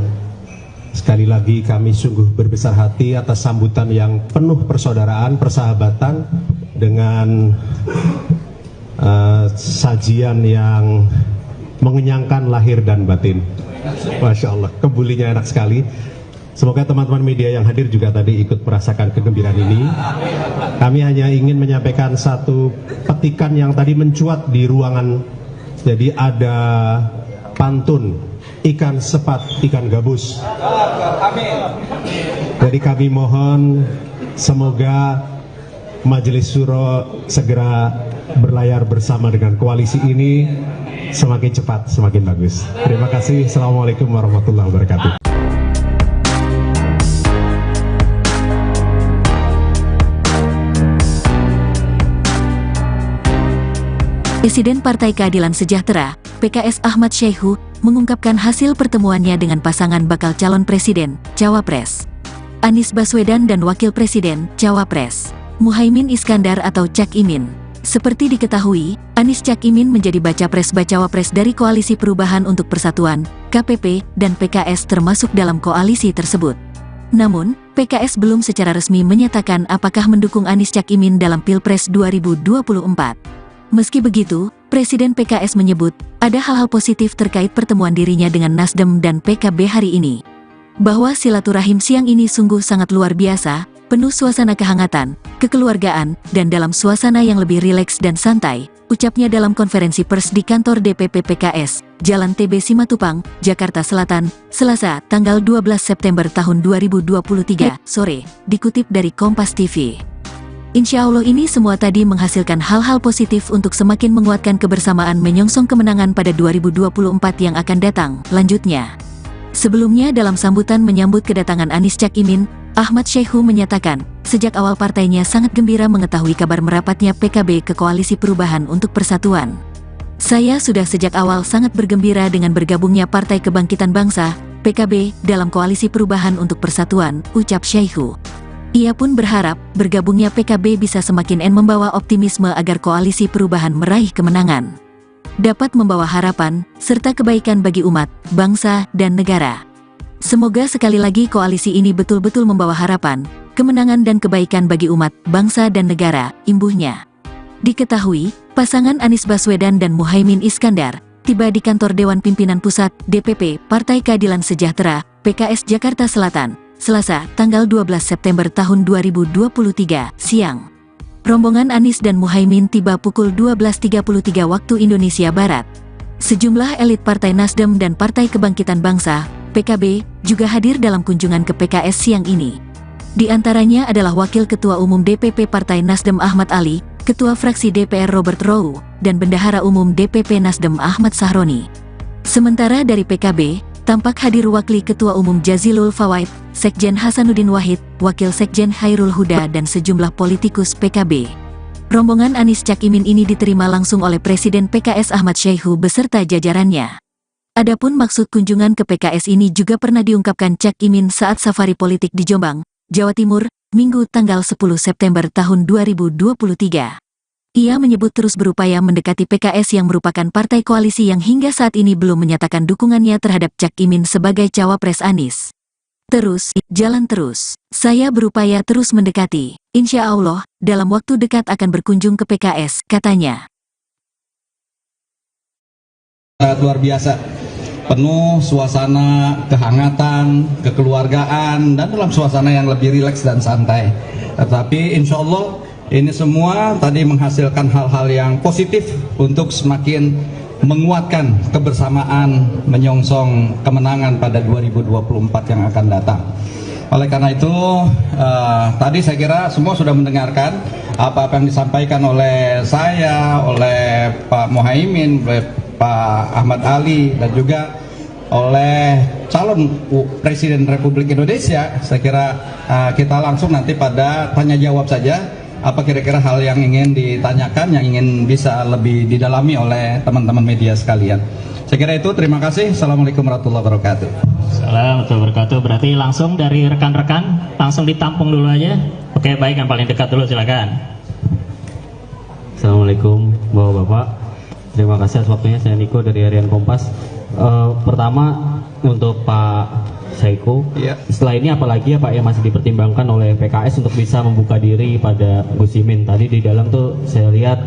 sekali lagi kami sungguh berbesar hati atas sambutan yang penuh persaudaraan, persahabatan dengan sajian yang mengenyangkan lahir dan batin. Masya Allah, kebulinya enak sekali. Semoga teman-teman media yang hadir juga tadi ikut merasakan kegembiraan ini. Kami hanya ingin menyampaikan satu petikan yang tadi mencuat di ruangan. Jadi ada pantun, ikan sepat, ikan gabus. Jadi kami mohon semoga Majelis Syuro segera berlayar bersama dengan koalisi ini, semakin cepat semakin bagus. Terima kasih. Assalamualaikum warahmatullahi wabarakatuh. Presiden Partai Keadilan Sejahtera, PKS Ahmad Syaihu, mengungkapkan hasil pertemuannya dengan pasangan bakal calon presiden, Cawapres, Anies Baswedan dan Wakil Presiden, Cawapres, Muhaimin Iskandar atau Cak Imin. Seperti diketahui, Anies Cak Imin menjadi baca pres dari Koalisi Perubahan untuk Persatuan, KPP, dan PKS termasuk dalam koalisi tersebut. Namun, PKS belum secara resmi menyatakan apakah mendukung Anies Cak Imin dalam Pilpres 2024. Meski begitu, Presiden PKS menyebut ada hal-hal positif terkait pertemuan dirinya dengan Nasdem dan PKB hari ini. Bahwa silaturahim siang ini sungguh sangat luar biasa, penuh suasana kehangatan, kekeluargaan, dan dalam suasana yang lebih rileks dan santai, ucapnya dalam konferensi pers di kantor DPP PKS, Jalan TB Simatupang, Jakarta Selatan, Selasa, tanggal 12 September tahun 2023, sore, dikutip dari Kompas TV. Insya Allah ini semua tadi menghasilkan hal-hal positif untuk semakin menguatkan kebersamaan menyongsong kemenangan pada 2024 yang akan datang, lanjutnya. Sebelumnya dalam sambutan menyambut kedatangan Anies Cak Imin, Ahmad Syaihu menyatakan, sejak awal partainya sangat gembira mengetahui kabar merapatnya PKB ke Koalisi Perubahan untuk Persatuan. Saya sudah sejak awal sangat bergembira dengan bergabungnya Partai Kebangkitan Bangsa, PKB, dalam Koalisi Perubahan untuk Persatuan, ucap Syaihu. Ia pun berharap bergabungnya PKB bisa semakin membawa optimisme agar Koalisi Perubahan meraih kemenangan, dapat membawa harapan serta kebaikan bagi umat, bangsa, dan negara. Semoga sekali lagi koalisi ini betul-betul membawa harapan, kemenangan dan kebaikan bagi umat, bangsa, dan negara, imbuhnya. Diketahui, pasangan Anies Baswedan dan Muhaimin Iskandar tiba di kantor Dewan Pimpinan Pusat DPP Partai Keadilan Sejahtera PKS Jakarta Selatan, Selasa, tanggal 12 September tahun 2023, siang. Rombongan Anies dan Muhaimin tiba pukul 12.33 waktu Indonesia Barat. Sejumlah elit Partai Nasdem dan Partai Kebangkitan Bangsa, PKB, juga hadir dalam kunjungan ke PKS siang ini. Di antaranya adalah Wakil Ketua Umum DPP Partai Nasdem Ahmad Ali, Ketua Fraksi DPR Robert Rowe, dan Bendahara Umum DPP Nasdem Ahmad Sahroni. Sementara dari PKB, tampak hadir Wakil Ketua Umum Jazilul Fawait, Sekjen Hasanuddin Wahid, Wakil Sekjen Hairul Huda, dan sejumlah politikus PKB. Rombongan Anies Cak Imin ini diterima langsung oleh Presiden PKS Ahmad Syaihu beserta jajarannya. Adapun maksud kunjungan ke PKS ini juga pernah diungkapkan Cak Imin saat safari politik di Jombang, Jawa Timur, Minggu tanggal 10 September tahun 2023. Ia menyebut terus berupaya mendekati PKS yang merupakan partai koalisi yang hingga saat ini belum menyatakan dukungannya terhadap Cak Imin sebagai Cawapres Anies. Terus, jalan terus. Saya berupaya terus mendekati. Insya Allah, dalam waktu dekat akan berkunjung ke PKS, katanya. Luar biasa, penuh suasana kehangatan, kekeluargaan, dan dalam suasana yang lebih rileks dan santai. Tetapi insya Allah ini semua tadi menghasilkan hal-hal yang positif untuk semakin menguatkan kebersamaan menyongsong kemenangan pada 2024 yang akan datang. Oleh karena itu, tadi saya kira semua sudah mendengarkan apa-apa yang disampaikan oleh saya, oleh Pak Muhaimin, oleh Pak Ahmad Ali, dan juga oleh calon Presiden Republik Indonesia. Saya kira kita langsung nanti pada tanya jawab saja. Apa kira-kira hal yang ingin ditanyakan, yang ingin bisa lebih didalami oleh teman-teman media sekalian. Saya kira itu, terima kasih. Assalamualaikum warahmatullahi wabarakatuh. Assalamualaikum warahmatullahi wabarakatuh. Berarti langsung dari rekan-rekan, langsung ditampung dulu aja. Oke, baik, yang paling dekat dulu, silakan. Assalamualaikum Bapak-Bapak. Terima kasih atas waktunya, saya Niko dari Harian Kompas. Pertama untuk Pak Saiku, setelah ini apalagi ya Pak yang masih dipertimbangkan oleh PKS untuk bisa membuka diri pada Gus Imin. Tadi di dalam tuh saya lihat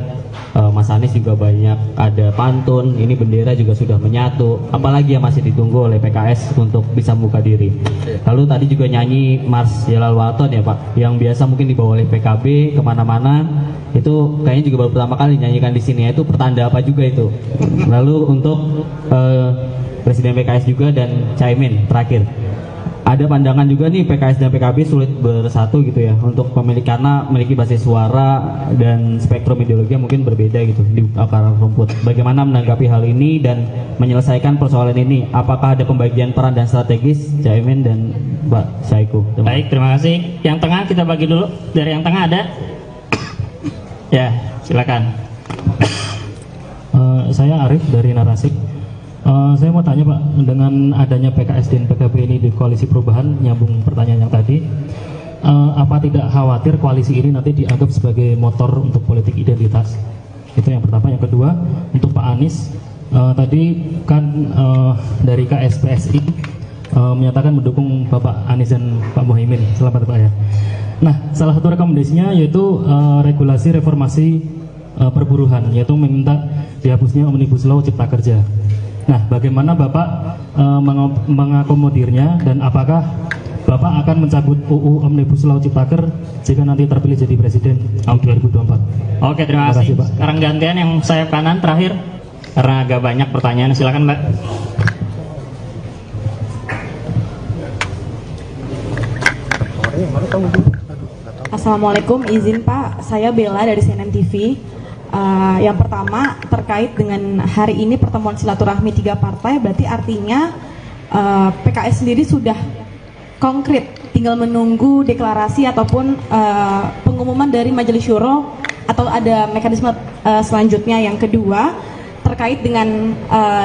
Mas Anies juga banyak ada pantun, ini bendera juga sudah menyatu. Apalagi yang masih ditunggu oleh PKS untuk bisa membuka diri. Lalu tadi juga nyanyi Mars Jalal Waton ya Pak, yang biasa mungkin dibawa oleh PKB kemana-mana. Itu kayaknya juga baru pertama kali nyanyikan di sini. Itu pertanda apa juga itu? Lalu untuk Presiden PKS juga dan Caimin terakhir, ada pandangan juga nih PKS dan PKB sulit bersatu gitu ya untuk karena memiliki basis suara dan spektrum ideologi yang mungkin berbeda gitu di akar rumput. Bagaimana menanggapi hal ini dan menyelesaikan persoalan ini? Apakah ada pembagian peran dan strategis Caimin dan Pak Saiku? Baik, terima kasih. Yang tengah kita bagi dulu. Dari yang tengah ada? Ya, silakan. Saya Arif dari Narasik. Saya mau tanya Pak, dengan adanya PKS dan PKB ini di koalisi perubahan, nyambung pertanyaan yang tadi, apa tidak khawatir koalisi ini nanti dianggap sebagai motor untuk politik identitas? Itu yang pertama. Yang kedua, untuk Pak Anies, tadi kan dari KSPSI menyatakan mendukung Bapak Anies dan Pak Muhaimin. Selamat Pak ya. Nah, salah satu rekomendasinya yaitu regulasi reformasi perburuhan, yaitu meminta dihapusnya Omnibus Law Cipta Kerja. Nah, bagaimana Bapak mengakomodirnya, dan apakah Bapak akan mencabut UU Omnibus Law Ciptaker jika nanti terpilih jadi Presiden tahun 2024? Oke, terima kasih Pak. Sekarang gantian yang sayap kanan terakhir, karena agak banyak pertanyaan. Silakan Mbak. Assalamualaikum, izin Pak, saya Bella dari CNN TV. Yang pertama terkait dengan hari ini pertemuan silaturahmi 3 partai, berarti artinya PKS sendiri sudah konkret, tinggal menunggu deklarasi ataupun pengumuman dari Majelis Syuro atau ada mekanisme selanjutnya. Yang kedua terkait dengan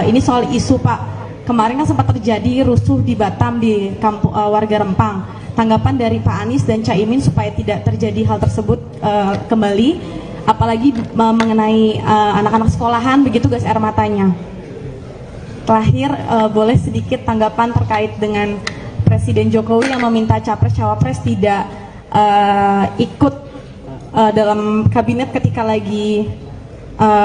ini soal isu Pak, kemarin kan sempat terjadi rusuh di Batam di kampung warga Rempang. Tanggapan dari Pak Anies dan Caimin supaya tidak terjadi hal tersebut kembali, apalagi mengenai anak-anak sekolahan begitu gas air matanya. Terakhir, boleh sedikit tanggapan terkait dengan Presiden Jokowi yang meminta capres-cawapres tidak ikut dalam kabinet ketika lagi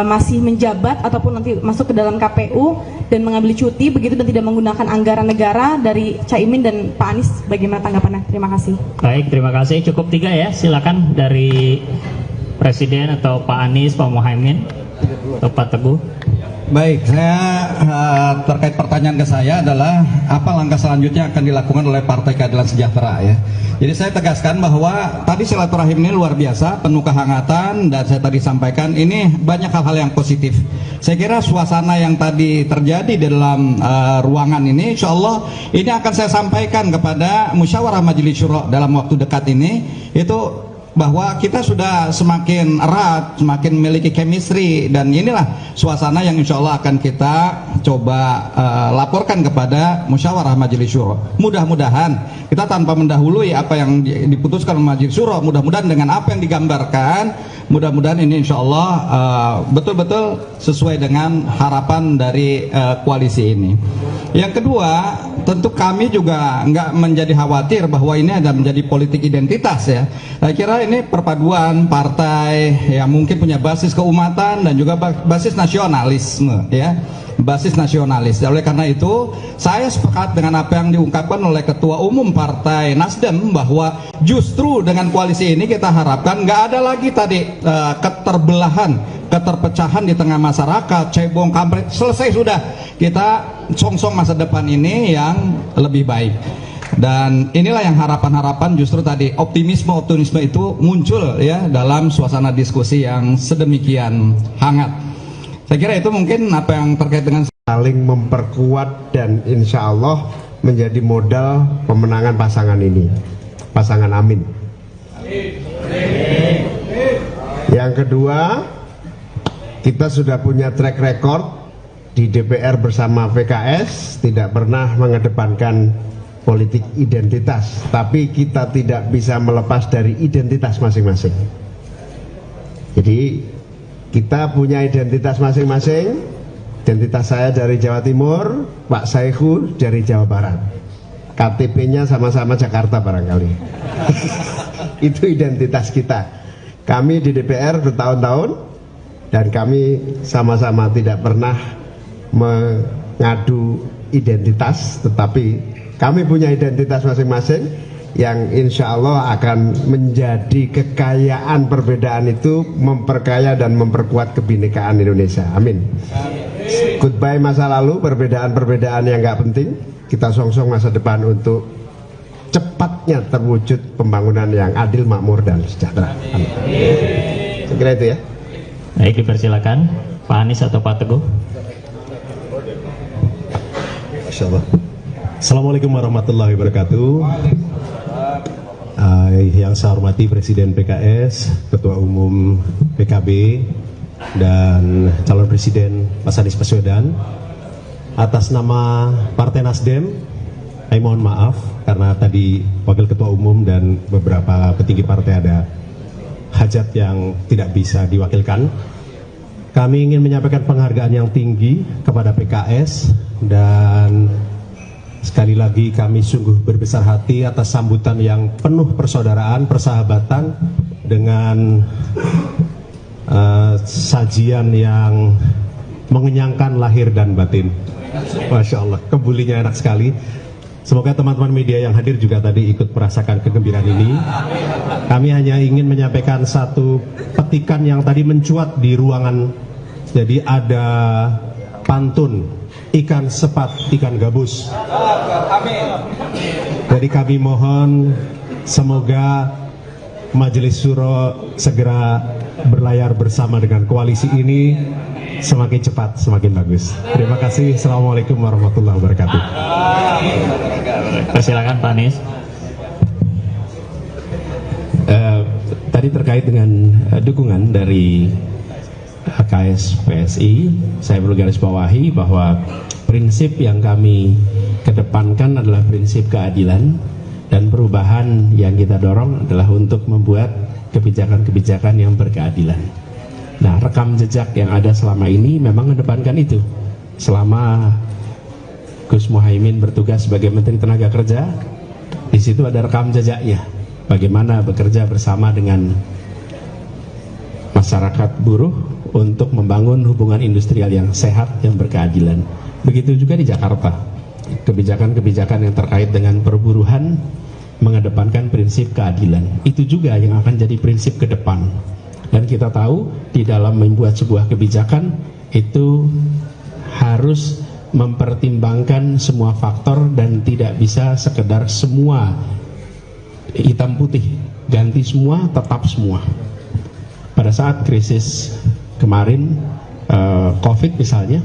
masih menjabat ataupun nanti masuk ke dalam KPU dan mengambil cuti begitu, dan tidak menggunakan anggaran negara. Dari Caimin dan Pak Anies, bagaimana tanggapannya? Terima kasih. Baik, terima kasih. Cukup 3 ya, silakan dari Presiden atau Pak Anies, Pak Muhaimin, atau Pak Teguh. Baik, saya terkait pertanyaan ke saya adalah apa langkah selanjutnya akan dilakukan oleh Partai Keadilan Sejahtera ya. Jadi saya tegaskan bahwa tadi silaturahim ini luar biasa, penuh kehangatan, dan saya tadi sampaikan ini banyak hal-hal yang positif. Saya kira suasana yang tadi terjadi di dalam ruangan ini, insya Allah ini akan saya sampaikan kepada Musyawarah Majelis Syuro dalam waktu dekat ini, itu bahwa kita sudah semakin erat, semakin memiliki chemistry, dan inilah suasana yang insya Allah akan kita coba laporkan kepada Musyawarah Majelis Syuro. Mudah-mudahan kita tanpa mendahului apa yang diputuskan Majelis Syuro, mudah-mudahan dengan apa yang digambarkan mudah-mudahan ini insya Allah betul-betul sesuai dengan harapan dari koalisi ini. Yang kedua, tentu kami juga nggak menjadi khawatir bahwa ini ada menjadi politik identitas ya. Saya kira ini perpaduan partai yang mungkin punya basis keumatan dan juga basis nasionalisme ya. Basis nasionalis. Oleh karena itu, saya sepakat dengan apa yang diungkapkan oleh Ketua Umum Partai Nasdem bahwa justru dengan koalisi ini kita harapkan nggak ada lagi tadi keterbelahan, keterpecahan di tengah masyarakat, cebong kampret, selesai sudah. Kita song-song masa depan ini yang lebih baik. Dan inilah yang harapan-harapan justru tadi optimisme itu muncul ya dalam suasana diskusi yang sedemikian hangat. Saya kira itu mungkin apa yang terkait dengan saling memperkuat dan insya Allah menjadi modal pemenangan pasangan ini, pasangan Amin. Yang kedua, kita sudah punya track record di DPR bersama PKS, tidak pernah mengedepankan politik identitas, tapi kita tidak bisa melepas dari identitas masing-masing. Jadi kita punya identitas masing-masing. Identitas saya dari Jawa Timur, Pak Saihu dari Jawa Barat. KTP-nya sama-sama Jakarta barangkali. Itu identitas kita. Kami di DPR bertahun-tahun dan kami sama-sama tidak pernah mengadu identitas, tetapi kami punya identitas masing-masing yang insya Allah akan menjadi kekayaan. Perbedaan itu memperkaya dan memperkuat kebinekaan Indonesia. Amin. Goodbye masa lalu, perbedaan-perbedaan yang nggak penting. Kita song-song masa depan untuk cepatnya terwujud pembangunan yang adil, makmur, dan sejahtera. Amin. Saya kira itu ya. Baik, dipersilakan Pak Anies atau Pak Teguh. Masya Allah. Assalamualaikum warahmatullahi wabarakatuh. Yang saya hormati Presiden PKS, Ketua Umum PKB, dan calon Presiden Mas Anies Baswedan. Atas nama Partai Nasdem, saya mohon maaf karena tadi Wakil Ketua Umum dan beberapa petinggi partai ada hajat yang tidak bisa diwakilkan. Kami ingin menyampaikan penghargaan yang tinggi kepada PKS dan sekali lagi kami sungguh berbesar hati atas sambutan yang penuh persaudaraan, persahabatan dengan sajian yang mengenyangkan lahir dan batin. Masya Allah, kebulinya enak sekali. Semoga teman-teman media yang hadir juga tadi ikut merasakan kegembiraan ini. Kami hanya ingin menyampaikan satu petikan yang tadi mencuat di ruangan. Jadi ada pantun, ikan sepat, ikan gabus. Jadi kami mohon semoga Majelis Syuro segera berlayar bersama dengan koalisi ini, semakin cepat semakin bagus. Terima kasih. Assalamualaikum warahmatullahi wabarakatuh. Persilakan Pak Anies. Tadi terkait dengan dukungan dari HKS PSI, saya perlu garis bawahi bahwa prinsip yang kami kedepankan adalah prinsip keadilan, dan perubahan yang kita dorong adalah untuk membuat kebijakan-kebijakan yang berkeadilan. Nah, rekam jejak yang ada selama ini memang mengedepankan itu. Selama Gus Muhaimin bertugas sebagai Menteri Tenaga Kerja, di situ ada rekam jejaknya. Bagaimana bekerja bersama dengan masyarakat buruh untuk membangun hubungan industrial yang sehat, yang berkeadilan. Begitu juga di Jakarta. Kebijakan-kebijakan yang terkait dengan perburuhan mengedepankan prinsip keadilan. Itu juga yang akan jadi prinsip ke depan. Dan kita tahu di dalam membuat sebuah kebijakan itu harus mempertimbangkan semua faktor dan tidak bisa sekedar semua hitam putih, ganti semua, tetap semua. Pada saat krisis kemarin COVID misalnya,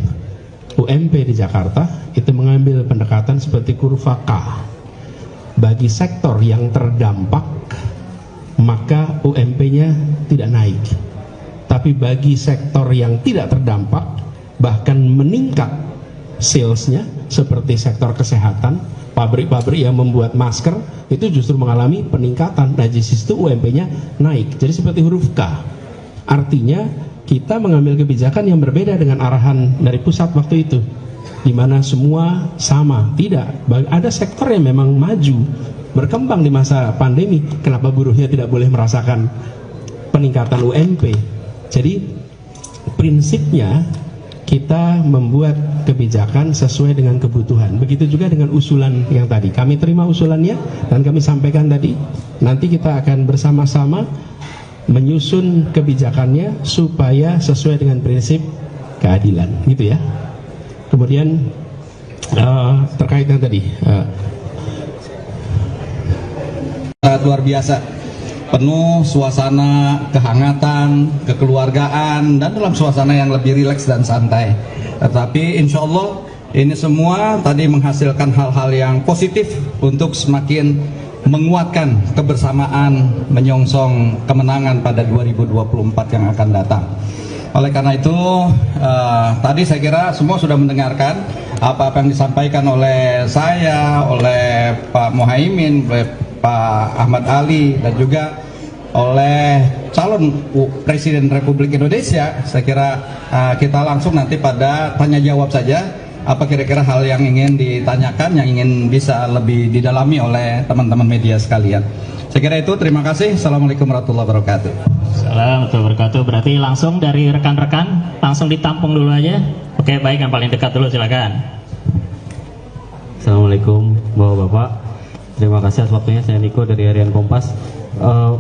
UMP di Jakarta itu mengambil pendekatan seperti kurva K. Bagi sektor yang terdampak, maka UMP-nya tidak naik. Tapi bagi sektor yang tidak terdampak, bahkan meningkat salesnya, seperti sektor kesehatan, pabrik-pabrik yang membuat masker, itu justru mengalami peningkatan. Nah, di situ UMP-nya naik. Jadi seperti huruf K. Artinya kita mengambil kebijakan yang berbeda dengan arahan dari pusat waktu itu, di mana semua sama. Tidak, ada sektor yang memang maju, berkembang di masa pandemi. Kenapa buruhnya tidak boleh merasakan peningkatan UMP? Jadi prinsipnya kita membuat kebijakan sesuai dengan kebutuhan. Begitu juga dengan usulan yang tadi. Kami terima usulannya dan kami sampaikan tadi. Nanti kita akan bersama-sama menyusun kebijakannya supaya sesuai dengan prinsip keadilan, gitu ya. Kemudian terkait yang tadi, sangat luar biasa, penuh suasana kehangatan, kekeluargaan, dan dalam suasana yang lebih rileks dan santai. Tetapi insya Allah ini semua tadi menghasilkan hal-hal yang positif untuk semakin menguatkan kebersamaan menyongsong kemenangan pada 2024 yang akan datang. Oleh karena itu tadi saya kira semua sudah mendengarkan apa-apa yang disampaikan oleh saya, oleh Pak Muhaimin, oleh Pak Ahmad Ali, dan juga oleh calon Presiden Republik Indonesia. Saya kira kita langsung nanti pada tanya jawab saja. Apa kira-kira hal yang ingin ditanyakan, yang ingin bisa lebih didalami oleh teman-teman media sekalian. Saya kira itu, terima kasih. Assalamualaikum warahmatullahi wabarakatuh. Assalamualaikum warahmatullahi wabarakatuh. Berarti langsung dari rekan-rekan, langsung ditampung dulu aja. Oke, baik, yang paling dekat dulu, silakan. Assalamualaikum Bapak-Bapak. Terima kasih atas waktunya. Saya Niko dari Harian Kompas.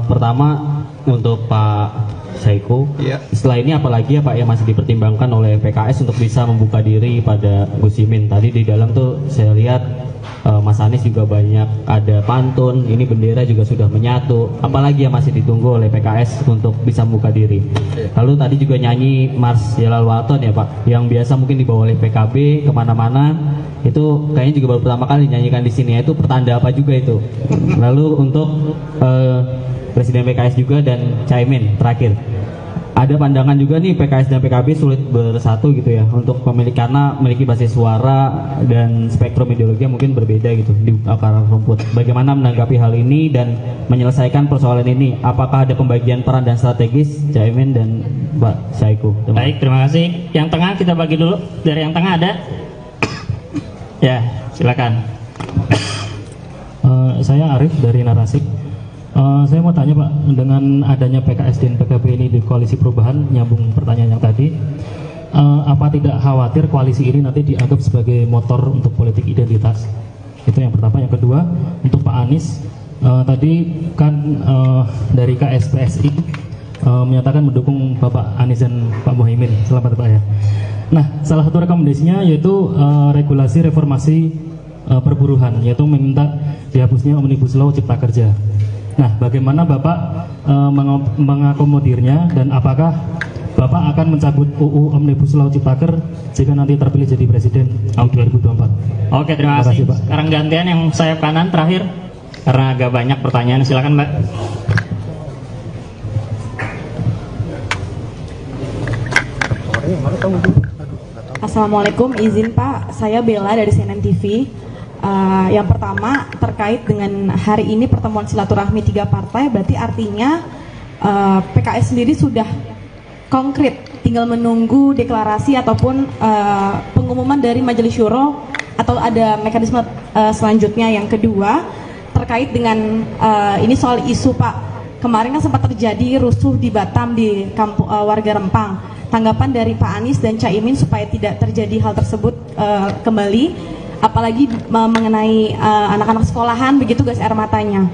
Pertama untuk Pak Saiku, setelah ini apalagi ya Pak yang masih dipertimbangkan oleh PKS untuk bisa membuka diri pada Gus Imin? Tadi di dalam tuh saya lihat Mas Anies juga banyak ada pantun, ini bendera juga sudah menyatu. Apalagi yang masih ditunggu oleh PKS untuk bisa membuka diri? Lalu tadi juga nyanyi Mars Jalal Waton ya Pak, yang biasa mungkin dibawa oleh PKB kemana-mana, itu kayaknya juga baru pertama kali nyanyikan di sini. Itu pertanda apa juga itu? Lalu untuk Presiden PKS juga dan Caimin terakhir, ada pandangan juga nih PKS dan PKB sulit bersatu gitu ya untuk karena memiliki basis suara dan spektrum ideologi yang mungkin berbeda gitu di akar rumput. Bagaimana menanggapi hal ini dan menyelesaikan persoalan ini? Apakah ada pembagian peran dan strategis Caimin dan Pak Saiku? Baik, terima kasih. Yang tengah kita bagi dulu. Dari yang tengah ada? Ya, silakan. Saya Arif dari Narasik. Saya mau tanya Pak, dengan adanya PKS dan PKB ini di koalisi perubahan, nyambung pertanyaan yang tadi, apa tidak khawatir koalisi ini nanti dianggap sebagai motor untuk politik identitas? Itu yang pertama. Yang kedua, untuk Pak Anies, tadi kan dari KSPSI menyatakan mendukung Bapak Anies dan Pak Muhaimin. Selamat Pak ya. Nah, salah satu rekomendasinya yaitu regulasi reformasi perburuhan, yaitu meminta dihapusnya Omnibus Law Cipta Kerja. Nah, bagaimana Bapak mengakomodirnya, dan apakah Bapak akan mencabut UU Omnibus Law Ciptaker jika nanti terpilih jadi presiden tahun 2024? Oke, terima kasih. Sekarang gantian yang sayap kanan terakhir, karena agak banyak pertanyaan. Silakan Mbak. Assalamualaikum, izin Pak, saya Bella dari CNN TV. Yang pertama terkait dengan hari ini pertemuan silaturahmi 3 partai, berarti artinya PKS sendiri sudah konkret, tinggal menunggu deklarasi ataupun pengumuman dari Majelis Syuro, atau ada mekanisme selanjutnya. Yang kedua terkait dengan ini soal isu Pak, kemarin kan sempat terjadi rusuh di Batam di kampung warga Rempang. Tanggapan dari Pak Anies dan Caimin supaya tidak terjadi hal tersebut kembali, apalagi mengenai anak-anak sekolahan begitu gas air matanya.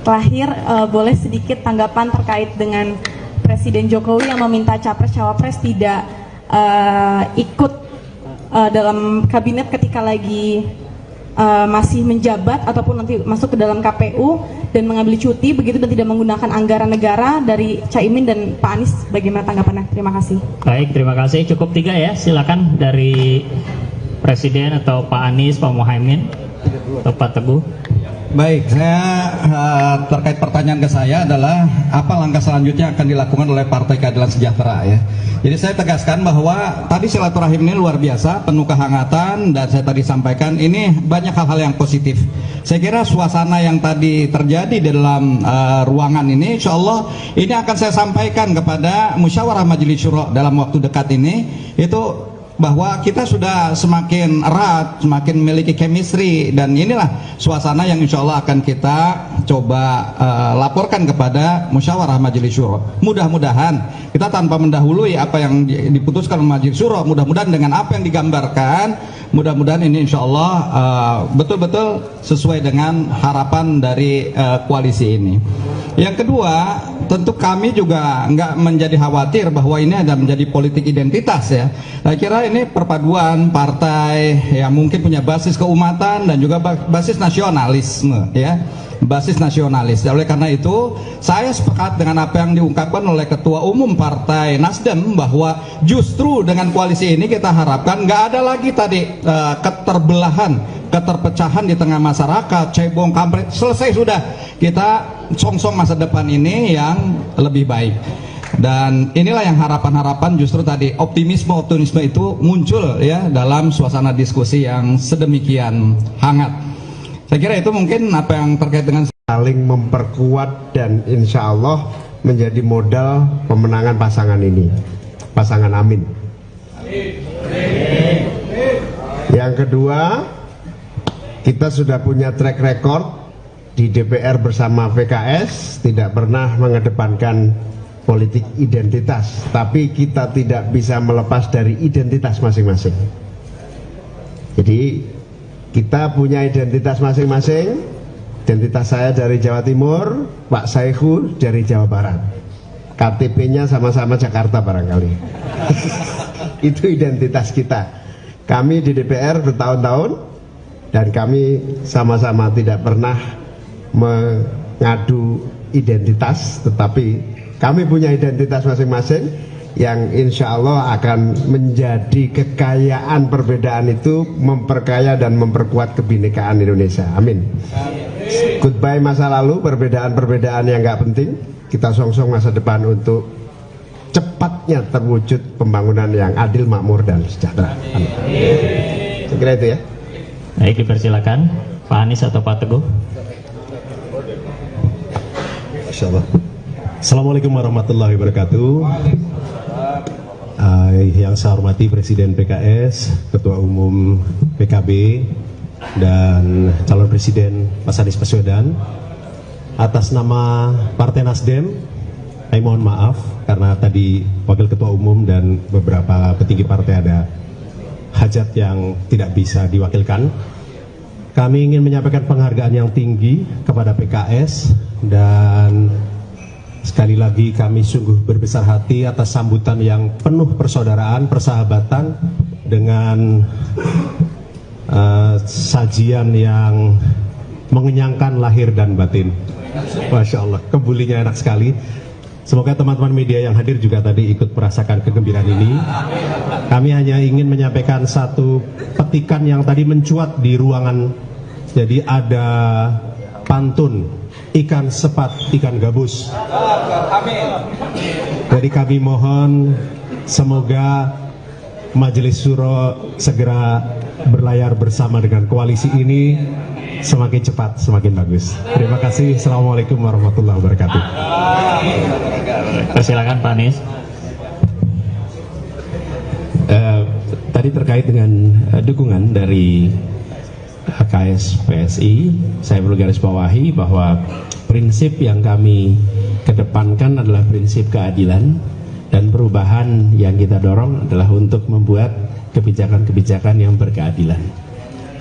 Terakhir, boleh sedikit tanggapan terkait dengan Presiden Jokowi yang meminta capres-cawapres tidak ikut dalam kabinet ketika lagi masih menjabat ataupun nanti masuk ke dalam KPU dan mengambil cuti begitu, dan tidak menggunakan anggaran negara dari Caimin dan Pak Anies. Bagaimana tanggapannya? Terima kasih. Baik, terima kasih. Cukup 3 ya. Silakan dari Presiden atau Pak Anies, Pak Muhaimin, atau Pak Teguh. Baik, saya terkait pertanyaan ke saya adalah apa langkah selanjutnya akan dilakukan oleh Partai Keadilan Sejahtera ya. Jadi saya tegaskan bahwa tadi silaturahim ini luar biasa, penuh kehangatan, dan saya tadi sampaikan ini banyak hal-hal yang positif. Saya kira suasana yang tadi terjadi di dalam ruangan ini, insya Allah ini akan saya sampaikan kepada Musyawarah Majelis Syuro dalam waktu dekat ini, itu bahwa kita sudah semakin erat, semakin memiliki chemistry, dan inilah suasana yang insya Allah akan kita coba laporkan kepada Musyawarah Majelis Syuro. Mudah-mudahan kita tanpa mendahului apa yang diputuskan oleh Majelis Syuro, mudah-mudahan dengan apa yang digambarkan, mudah-mudahan ini insya Allah betul-betul sesuai dengan harapan dari koalisi ini. Yang kedua, tentu kami juga nggak menjadi khawatir bahwa ini ada menjadi politik identitas ya. Saya kira ini perpaduan partai yang mungkin punya basis keumatan dan juga basis nasionalisme ya, basis nasionalis. Oleh karena itu saya sepakat dengan apa yang diungkapkan oleh Ketua Umum Partai Nasdem bahwa justru dengan koalisi ini kita harapkan nggak ada lagi tadi keterbelahan, keterpecahan di tengah masyarakat, cebong kampret, selesai sudah. Kita song-song masa depan ini yang lebih baik. Dan inilah yang harapan-harapan justru tadi optimisme itu muncul ya dalam suasana diskusi yang sedemikian hangat. Saya kira itu mungkin apa yang terkait dengan saling memperkuat dan insya Allah menjadi modal pemenangan pasangan ini, pasangan Amin. Yang kedua, kita sudah punya track record di DPR bersama PKS, tidak pernah mengedepankan politik identitas, tapi kita tidak bisa melepas dari identitas masing-masing. Jadi kita punya identitas masing-masing. Identitas saya dari Jawa Timur, Pak Saihu dari Jawa Barat, KTP-nya sama-sama Jakarta barangkali. Itu identitas kita. Kami di DPR bertahun-tahun dan kami sama-sama tidak pernah mengadu identitas, tetapi kami punya identitas masing-masing yang insya Allah akan menjadi kekayaan. Perbedaan itu memperkaya dan memperkuat kebinekaan Indonesia. Amin. Goodbye masa lalu, perbedaan-perbedaan yang nggak penting. Kita song-song masa depan untuk cepatnya terwujud pembangunan yang adil, makmur, dan sejahtera. Amin. Saya kira itu ya. Baik, dipersilakan Pak Anies atau Pak Teguh. Insyaallah. Assalamualaikum warahmatullahi wabarakatuh. Yang saya hormati Presiden PKS, Ketua Umum PKB, dan calon Presiden Mas Anies Baswedan. Atas nama Partai Nasdem, saya mohon maaf karena tadi Wakil Ketua Umum dan beberapa petinggi partai ada hajat yang tidak bisa diwakilkan. Kami ingin menyampaikan penghargaan yang tinggi kepada PKS, dan sekali lagi kami sungguh berbesar hati atas sambutan yang penuh persaudaraan, persahabatan, dengan sajian yang mengenyangkan lahir dan batin. Masya Allah, kebulinya enak sekali. Semoga teman-teman media yang hadir juga tadi ikut merasakan kegembiraan ini. Kami hanya ingin menyampaikan satu petikan yang tadi mencuat di ruangan. Jadi ada pantun, ikan sepat, ikan gabus. Jadi kami mohon semoga Majelis Syuro segera berlayar bersama dengan koalisi ini, semakin cepat semakin bagus. Terima kasih. Assalamualaikum warahmatullahi wabarakatuh. Silakan Pak Anies. Tadi terkait dengan dukungan dari HKS PSI, saya perlu garis bawahi bahwa prinsip yang kami kedepankan adalah prinsip keadilan, dan perubahan yang kita dorong adalah untuk membuat kebijakan-kebijakan yang berkeadilan.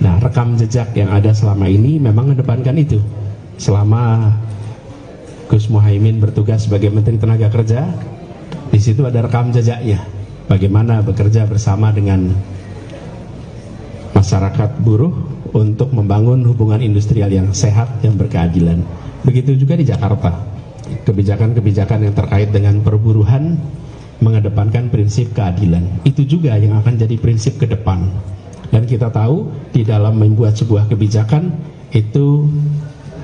Nah, rekam jejak yang ada selama ini memang mengedepankan itu. Selama Gus Muhaimin bertugas sebagai Menteri Tenaga Kerja, di situ ada rekam jejaknya. Bagaimana bekerja bersama dengan masyarakat buruh untuk membangun hubungan industrial yang sehat, yang berkeadilan. Begitu juga di Jakarta. Kebijakan-kebijakan yang terkait dengan perburuhan mengedepankan prinsip keadilan. Itu juga yang akan jadi prinsip ke depan. Dan kita tahu di dalam membuat sebuah kebijakan itu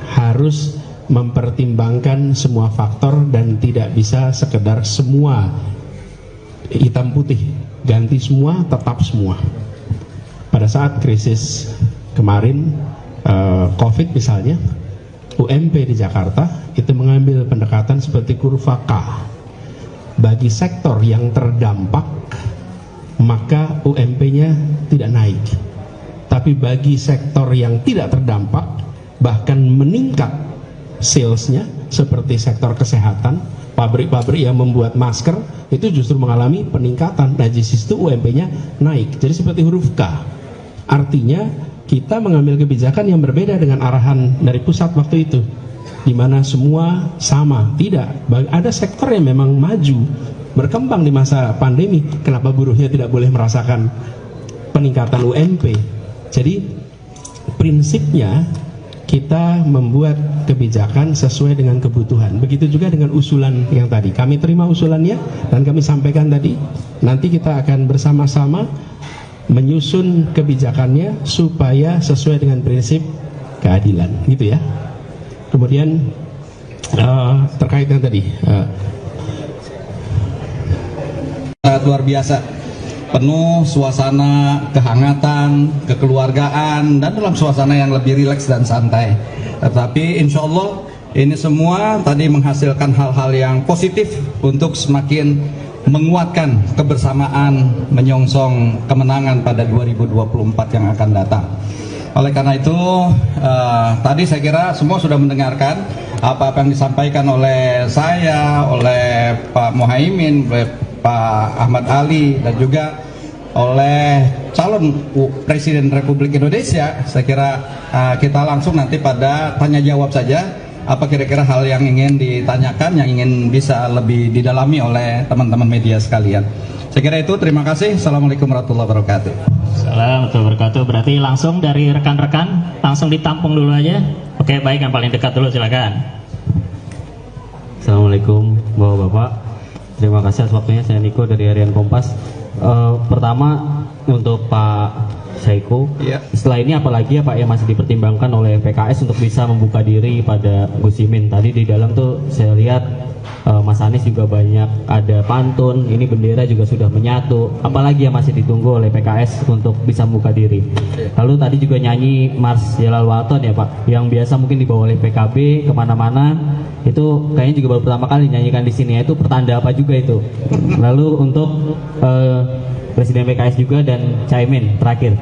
harus mempertimbangkan semua faktor dan tidak bisa sekedar semua hitam putih, ganti semua, tetap semua. Pada saat krisis kemarin COVID misalnya, UMP di Jakarta itu mengambil pendekatan seperti kurva K. Bagi sektor yang terdampak, maka UMP-nya tidak naik. Tapi bagi sektor yang tidak terdampak, bahkan meningkat salesnya, seperti sektor kesehatan, pabrik-pabrik yang membuat masker, itu justru mengalami peningkatan. Nah, di situ UMP-nya naik. Jadi seperti huruf K. Artinya, kita mengambil kebijakan yang berbeda dengan arahan dari pusat waktu itu, di mana semua sama. Tidak, ada sektor yang memang maju, berkembang di masa pandemi. Kenapa buruhnya tidak boleh merasakan peningkatan UMP? Jadi prinsipnya kita membuat kebijakan sesuai dengan kebutuhan. Begitu juga dengan usulan yang tadi. Kami terima usulannya dan kami sampaikan tadi. Nanti kita akan bersama-sama menyusun kebijakannya supaya sesuai dengan prinsip keadilan, gitu ya. Kemudian terkait yang tadi sangat luar biasa, penuh suasana kehangatan, kekeluargaan, dan dalam suasana yang lebih rileks dan santai. Tetapi insya Allah ini semua tadi menghasilkan hal-hal yang positif untuk semakin menguatkan kebersamaan menyongsong kemenangan pada 2024 yang akan datang. Oleh karena itu tadi saya kira semua sudah mendengarkan apa-apa yang disampaikan oleh saya, oleh Pak Muhaimin, oleh Pak Ahmad Ali, dan juga oleh calon Presiden Republik Indonesia. Saya kira kita langsung nanti pada tanya jawab saja. Apa kira-kira hal yang ingin ditanyakan, yang ingin bisa lebih didalami oleh teman-teman media sekalian. Saya kira itu, terima kasih. Assalamualaikum warahmatullahi wabarakatuh. Assalamualaikum warahmatullahi wabarakatuh. Berarti langsung dari rekan-rekan, langsung ditampung dulu aja. Oke, baik, yang paling dekat dulu, silakan. Assalamualaikum Bapak-Bapak. Terima kasih atas waktunya. Saya Niko dari Harian Kompas. Pertama untuk Pak Saiku, setelah ini apalagi ya Pak yang masih dipertimbangkan oleh PKS untuk bisa membuka diri pada Gus Imin. Tadi di dalam tuh saya lihat Mas Anies juga banyak ada pantun, ini bendera juga sudah menyatu. Apalagi yang masih ditunggu oleh PKS untuk bisa membuka diri. Lalu tadi juga nyanyi Mars Jalal Waton ya Pak, yang biasa mungkin dibawa oleh PKB kemana-mana. Itu kayaknya juga baru pertama kali nyanyikan di sini. Itu pertanda apa juga itu? Lalu untuk Presiden PKS juga dan Caimin terakhir,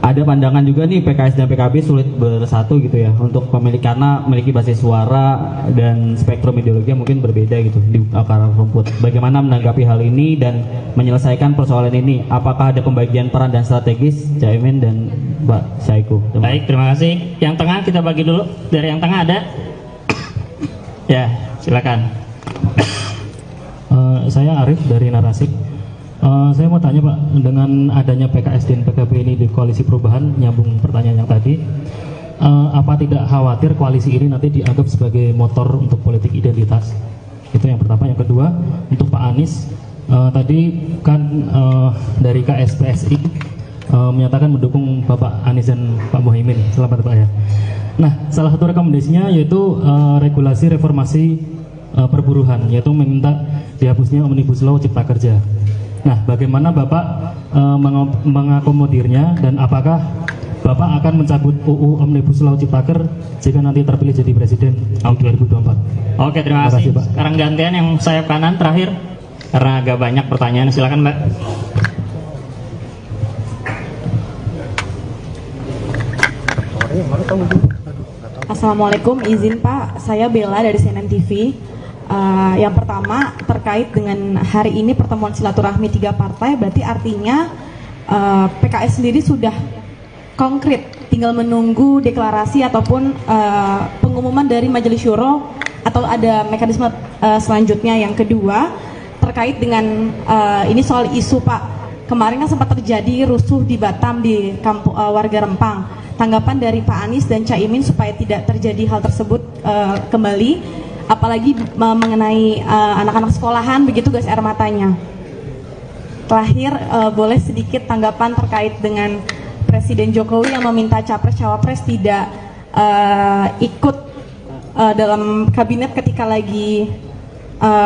ada pandangan juga nih PKS dan PKB sulit bersatu gitu ya untuk karena memiliki basis suara dan spektrum ideologi yang mungkin berbeda gitu di akar rumput. Bagaimana menanggapi hal ini dan menyelesaikan persoalan ini? Apakah ada pembagian peran dan strategis Caimin dan Mbak Saiku? Baik, terima kasih. Yang tengah kita bagi dulu. Dari yang tengah ada? Ya, silakan. Saya Arif dari Narasik. Saya mau tanya Pak, dengan adanya PKS dan PKB ini di koalisi perubahan, nyambung pertanyaan yang tadi, apa tidak khawatir koalisi ini nanti dianggap sebagai motor untuk politik identitas? Itu yang pertama. Yang kedua, untuk Pak Anies, tadi kan dari KSPSI menyatakan mendukung Bapak Anies dan Pak Muhaimin. Selamat Pak ya. Nah, salah satu rekomendasinya yaitu regulasi reformasi perburuhan, yaitu meminta dihapusnya Omnibus Law Cipta Kerja. Nah, bagaimana Bapak mengakomodirnya dan apakah Bapak akan mencabut UU Omnibus Law Ciptaker jika nanti terpilih jadi presiden tahun 2024? Oke, terima kasih Pak. Sekarang gantian yang sayap kanan terakhir karena agak banyak pertanyaan. Silakan Mbak. Assalamualaikum, izin Pak, saya Bella dari CNN TV. Yang pertama terkait dengan hari ini pertemuan silaturahmi 3 partai, berarti artinya PKS sendiri sudah konkret, tinggal menunggu deklarasi ataupun pengumuman dari Majelis Syuro atau ada mekanisme selanjutnya. Yang kedua terkait dengan ini soal isu Pak, kemarin kan sempat terjadi rusuh di Batam di kampung warga Rempang. Tanggapan dari Pak Anies dan Caimin supaya tidak terjadi hal tersebut kembali, apalagi mengenai anak-anak sekolahan begitu gas air matanya. Terakhir, boleh sedikit tanggapan terkait dengan Presiden Jokowi yang meminta capres-cawapres tidak ikut dalam kabinet ketika lagi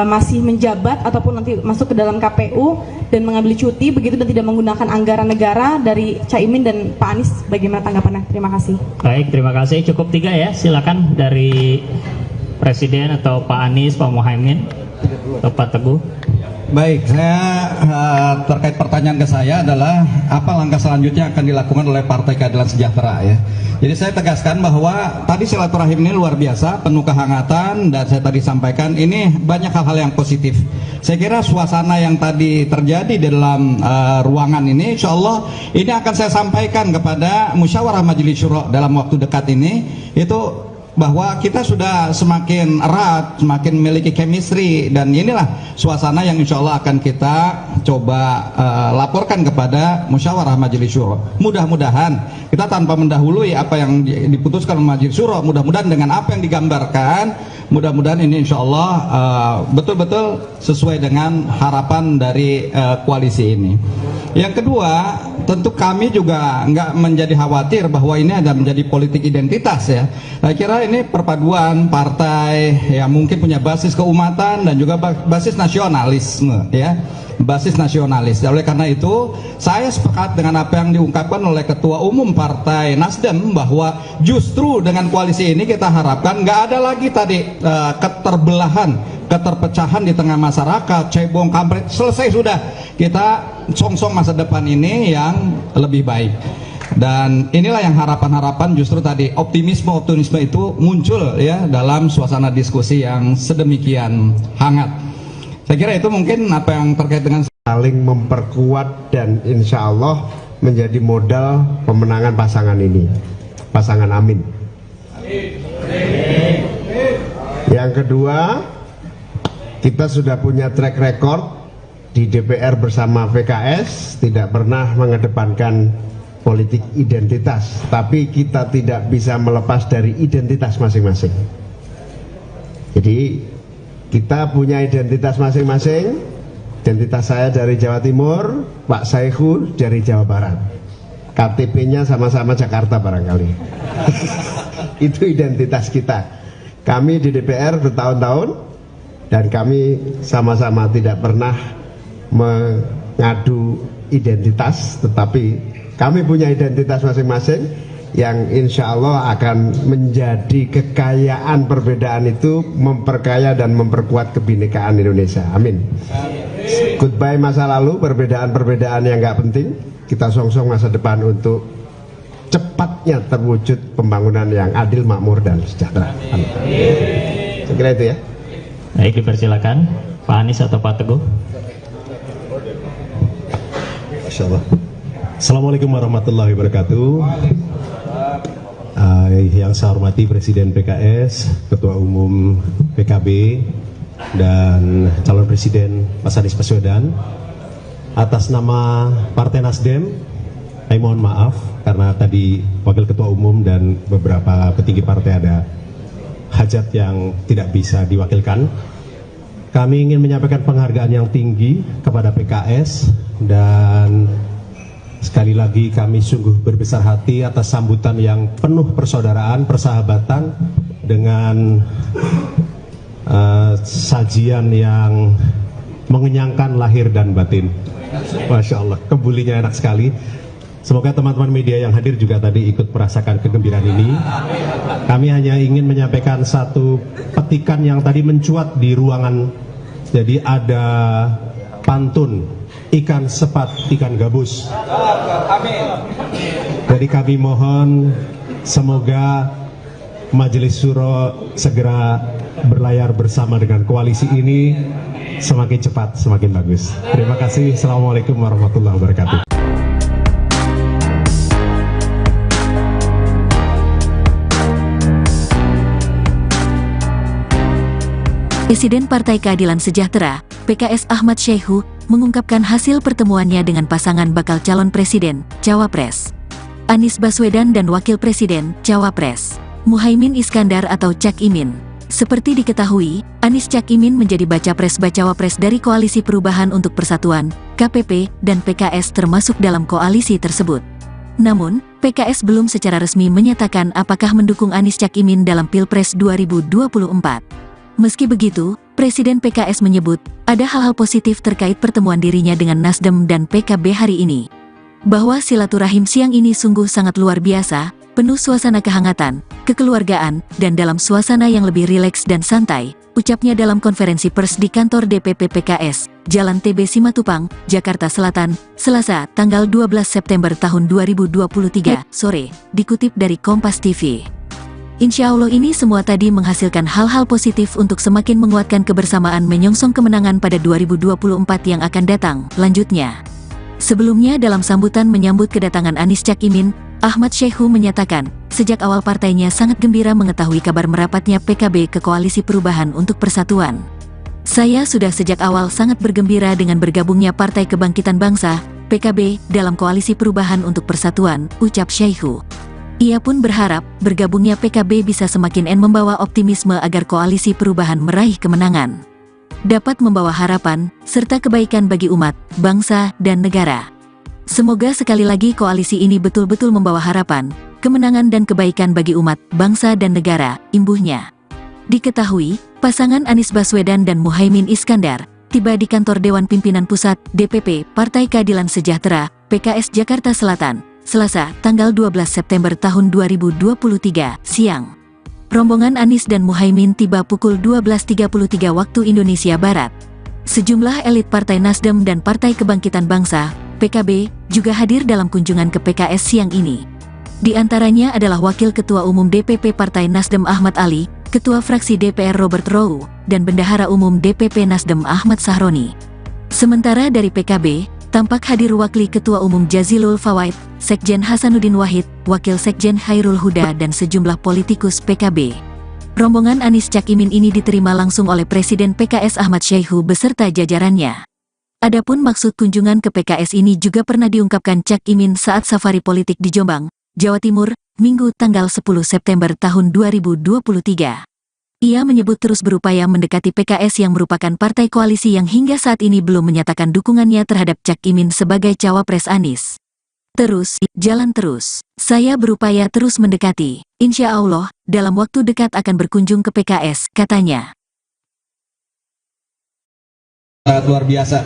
masih menjabat ataupun nanti masuk ke dalam KPU dan mengambil cuti begitu dan tidak menggunakan anggaran negara dari Caimin dan Pak Anies, bagaimana tanggapannya? Terima kasih. Baik, terima kasih. Cukup 3 ya, silakan dari Presiden atau Pak Anies, Pak Muhaimin atau Pak Teguh. Baik, saya terkait pertanyaan ke saya adalah apa langkah selanjutnya akan dilakukan oleh Partai Keadilan Sejahtera ya. Jadi saya tegaskan bahwa tadi silaturahim ini luar biasa, penuh kehangatan, dan saya tadi sampaikan ini banyak hal-hal yang positif. Saya kira suasana yang tadi terjadi di dalam ruangan ini, insya Allah ini akan saya sampaikan kepada Musyawarah Majelis Syuro dalam waktu dekat ini, itu bahwa kita sudah semakin erat, semakin memiliki chemistry, dan inilah suasana yang insya Allah akan kita coba laporkan kepada Musyawarah Majelis Syuro. Mudah-mudahan kita tanpa mendahului apa yang diputuskan Majelis Syuro, mudah-mudahan dengan apa yang digambarkan, mudah-mudahan ini insya Allah betul-betul sesuai dengan harapan dari koalisi ini. Yang kedua, tentu kami juga nggak menjadi khawatir bahwa ini ada menjadi politik identitas ya. Saya kira ini perpaduan partai yang mungkin punya basis keumatan dan juga basis nasionalisme ya, basis nasionalis. Oleh karena itu saya sepakat dengan apa yang diungkapkan oleh Ketua Umum Partai Nasdem bahwa justru dengan koalisi ini kita harapkan nggak ada lagi tadi keterbelahan, keterpecahan di tengah masyarakat, cebong kampret, selesai sudah. Kita song-song masa depan ini yang lebih baik. Dan inilah yang harapan-harapan justru tadi optimisme itu muncul ya dalam suasana diskusi yang sedemikian hangat. Saya kira itu mungkin apa yang terkait dengan saling memperkuat dan insya Allah menjadi modal pemenangan pasangan ini, pasangan Amin. Yang kedua, kita sudah punya track record di DPR bersama PKS, tidak pernah mengedepankan politik identitas, tapi kita tidak bisa melepas dari identitas masing-masing. Jadi kita punya identitas masing-masing. Identitas saya dari Jawa Timur, Pak Saihu dari Jawa Barat, KTP-nya sama-sama Jakarta barangkali. Itu identitas kita. Kami di DPR bertahun-tahun dan kami sama-sama tidak pernah mengadu identitas, tetapi kami punya identitas masing-masing yang insya Allah akan menjadi kekayaan. Perbedaan itu memperkaya dan memperkuat kebinekaan Indonesia. Amin. Goodbye masa lalu, perbedaan-perbedaan yang nggak penting. Kita song-song masa depan untuk cepatnya terwujud pembangunan yang adil, makmur, dan sejahtera. Amin. Saya kira itu ya. Baik, dipersilakan Pak Anies atau Pak Teguh. Assalamualaikum warahmatullahi wabarakatuh. Yang saya hormati Presiden PKS, Ketua Umum PKB, dan calon Presiden Mas Anies Baswedan. Atas nama Partai Nasdem, saya mohon maaf karena tadi Wakil Ketua Umum dan beberapa petinggi partai ada hajat yang tidak bisa diwakilkan. Kami ingin menyampaikan penghargaan yang tinggi kepada PKS, dan sekali lagi kami sungguh berbesar hati atas sambutan yang penuh persaudaraan, persahabatan, dengan sajian yang mengenyangkan lahir dan batin. Masya Allah, kebulinya enak sekali. Semoga teman-teman media yang hadir juga tadi ikut merasakan kegembiraan ini. Kami hanya ingin menyampaikan satu petikan yang tadi mencuat di ruangan. Jadi ada pantun, ikan sepat, ikan gabus. Jadi kami mohon semoga Majelis Syuro segera berlayar bersama dengan koalisi ini, semakin cepat semakin bagus. Terima kasih. Assalamualaikum warahmatullahi wabarakatuh. Presiden Partai Keadilan Sejahtera, PKS Ahmad Syaihu, mengungkapkan hasil pertemuannya dengan pasangan bakal calon presiden, Cawapres, Anies Baswedan dan Wakil Presiden, Cawapres, Muhaimin Iskandar atau Cak Imin. Seperti diketahui, Anies Cak Imin menjadi baca pres-bacawapres dari Koalisi Perubahan untuk Persatuan, KPP, dan PKS termasuk dalam koalisi tersebut. Namun, PKS belum secara resmi menyatakan apakah mendukung Anies Cak Imin dalam Pilpres 2024. Meski begitu, Presiden PKS menyebut ada hal-hal positif terkait pertemuan dirinya dengan Nasdem dan PKB hari ini. Bahwa silaturahim siang ini sungguh sangat luar biasa, penuh suasana kehangatan, kekeluargaan, dan dalam suasana yang lebih rileks dan santai, ucapnya dalam konferensi pers di kantor DPP PKS, Jalan TB Simatupang, Jakarta Selatan, Selasa, tanggal 12 September tahun 2023, sore, dikutip dari Kompas TV. Insya Allah ini semua tadi menghasilkan hal-hal positif untuk semakin menguatkan kebersamaan menyongsong kemenangan pada 2024 yang akan datang, lanjutnya. Sebelumnya dalam sambutan menyambut kedatangan Anies Cak Imin, Ahmad Syaihu menyatakan, sejak awal partainya sangat gembira mengetahui kabar merapatnya PKB ke Koalisi Perubahan untuk Persatuan. Saya sudah sejak awal sangat bergembira dengan bergabungnya Partai Kebangkitan Bangsa, PKB, dalam Koalisi Perubahan untuk Persatuan, ucap Syaihu. Ia pun berharap, bergabungnya PKB bisa semakin membawa optimisme agar Koalisi Perubahan meraih kemenangan. Dapat membawa harapan, serta kebaikan bagi umat, bangsa, dan negara. Semoga sekali lagi koalisi ini betul-betul membawa harapan, kemenangan dan kebaikan bagi umat, bangsa dan negara, imbuhnya. Diketahui, pasangan Anies Baswedan dan Muhaimin Iskandar tiba di kantor Dewan Pimpinan Pusat, DPP, Partai Keadilan Sejahtera, PKS Jakarta Selatan, Selasa, tanggal 12 September tahun 2023, siang. Rombongan Anies dan Muhaimin tiba pukul 12.33 waktu Indonesia Barat. Sejumlah elit Partai Nasdem dan Partai Kebangkitan Bangsa, PKB, juga hadir dalam kunjungan ke PKS siang ini. Di antaranya adalah Wakil Ketua Umum DPP Partai Nasdem Ahmad Ali, Ketua Fraksi DPR Robert Rowe, dan Bendahara Umum DPP Nasdem Ahmad Sahroni. Sementara dari PKB, tampak hadir Wakil Ketua Umum Jazilul Fawait, Sekjen Hasanuddin Wahid, Wakil Sekjen Hairul Huda dan sejumlah politikus PKB. Rombongan Anies Cak Imin ini diterima langsung oleh Presiden PKS Ahmad Syaihu beserta jajarannya. Adapun maksud kunjungan ke PKS ini juga pernah diungkapkan Cak Imin saat safari politik di Jombang, Jawa Timur, Minggu tanggal 10 September tahun 2023. Ia menyebut terus berupaya mendekati PKS yang merupakan partai koalisi yang hingga saat ini belum menyatakan dukungannya terhadap Cak Imin sebagai cawapres Anies. Terus, jalan terus. Saya berupaya terus mendekati. Insya Allah, dalam waktu dekat akan berkunjung ke PKS, katanya. Sangat luar biasa.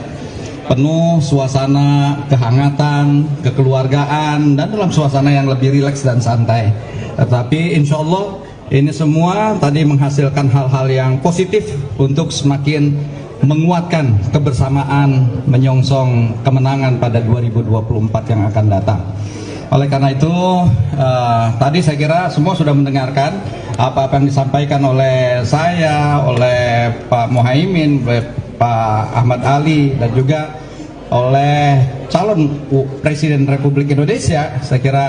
Penuh suasana kehangatan, kekeluargaan, dan dalam suasana yang lebih rileks dan santai. Tetapi insya Allah, ini semua tadi menghasilkan hal-hal yang positif untuk semakin menguatkan kebersamaan menyongsong kemenangan pada 2024 yang akan datang. Oleh karena itu, tadi saya kira semua sudah mendengarkan apa-apa yang disampaikan oleh saya, oleh Pak Muhaimin, oleh Pak Ahmad Ali, dan juga oleh calon Presiden Republik Indonesia. Saya kira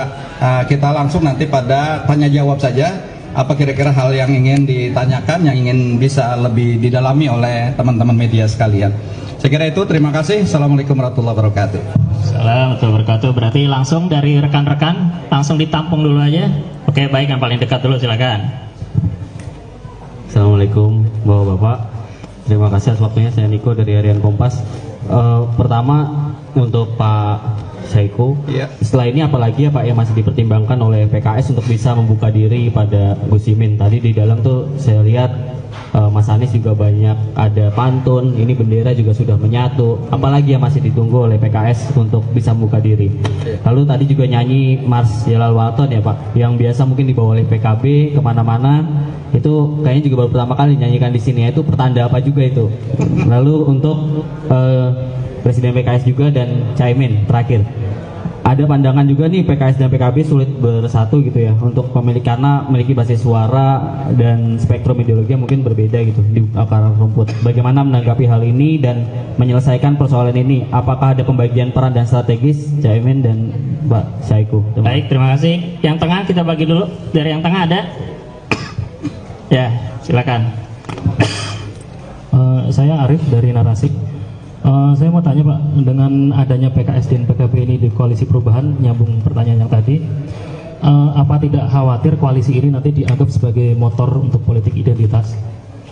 kita langsung nanti pada tanya jawab saja. Apa kira-kira hal yang ingin ditanyakan, yang ingin bisa lebih didalami oleh teman-teman media sekalian. Saya kira itu, terima kasih. Assalamualaikum warahmatullahi wabarakatuh. Assalamualaikum warahmatullahi wabarakatuh. Berarti langsung dari rekan-rekan, langsung ditampung dulu aja. Oke, baik, yang paling dekat dulu, silakan. Assalamualaikum Bapak-Bapak. Terima kasih atas waktunya, saya Niko dari Harian Kompas. Pertama, untuk Pak Syaihu, setelah ini apalagi ya Pak yang masih dipertimbangkan oleh PKS untuk bisa membuka diri pada Gus Imin? Tadi di dalam tuh saya lihat Mas Anies juga banyak ada pantun, ini bendera juga sudah menyatu. Apalagi yang masih ditunggu oleh PKS untuk bisa membuka diri? Lalu tadi juga nyanyi Mars Jalal Waton ya Pak, yang biasa mungkin dibawa oleh PKB kemana-mana, itu kayaknya juga baru pertama kali nyanyikan di sini. Itu pertanda apa juga itu? Lalu untuk Presiden PKS juga dan Caimin terakhir, ada pandangan juga nih PKS dan PKB sulit bersatu gitu ya untuk karena memiliki basis suara dan spektrum ideologi yang mungkin berbeda gitu di akar rumput. Bagaimana menanggapi hal ini dan menyelesaikan persoalan ini? Apakah ada pembagian peran dan strategis Caimin dan Pak Syaihu? Baik, terima kasih. Yang tengah kita bagi dulu. Dari yang tengah ada? Ya, silakan. Saya Arif dari Narasik. Saya mau tanya Pak, dengan adanya PKS dan PKB ini di Koalisi Perubahan, nyambung pertanyaan yang tadi, apa tidak khawatir koalisi ini nanti dianggap sebagai motor untuk politik identitas?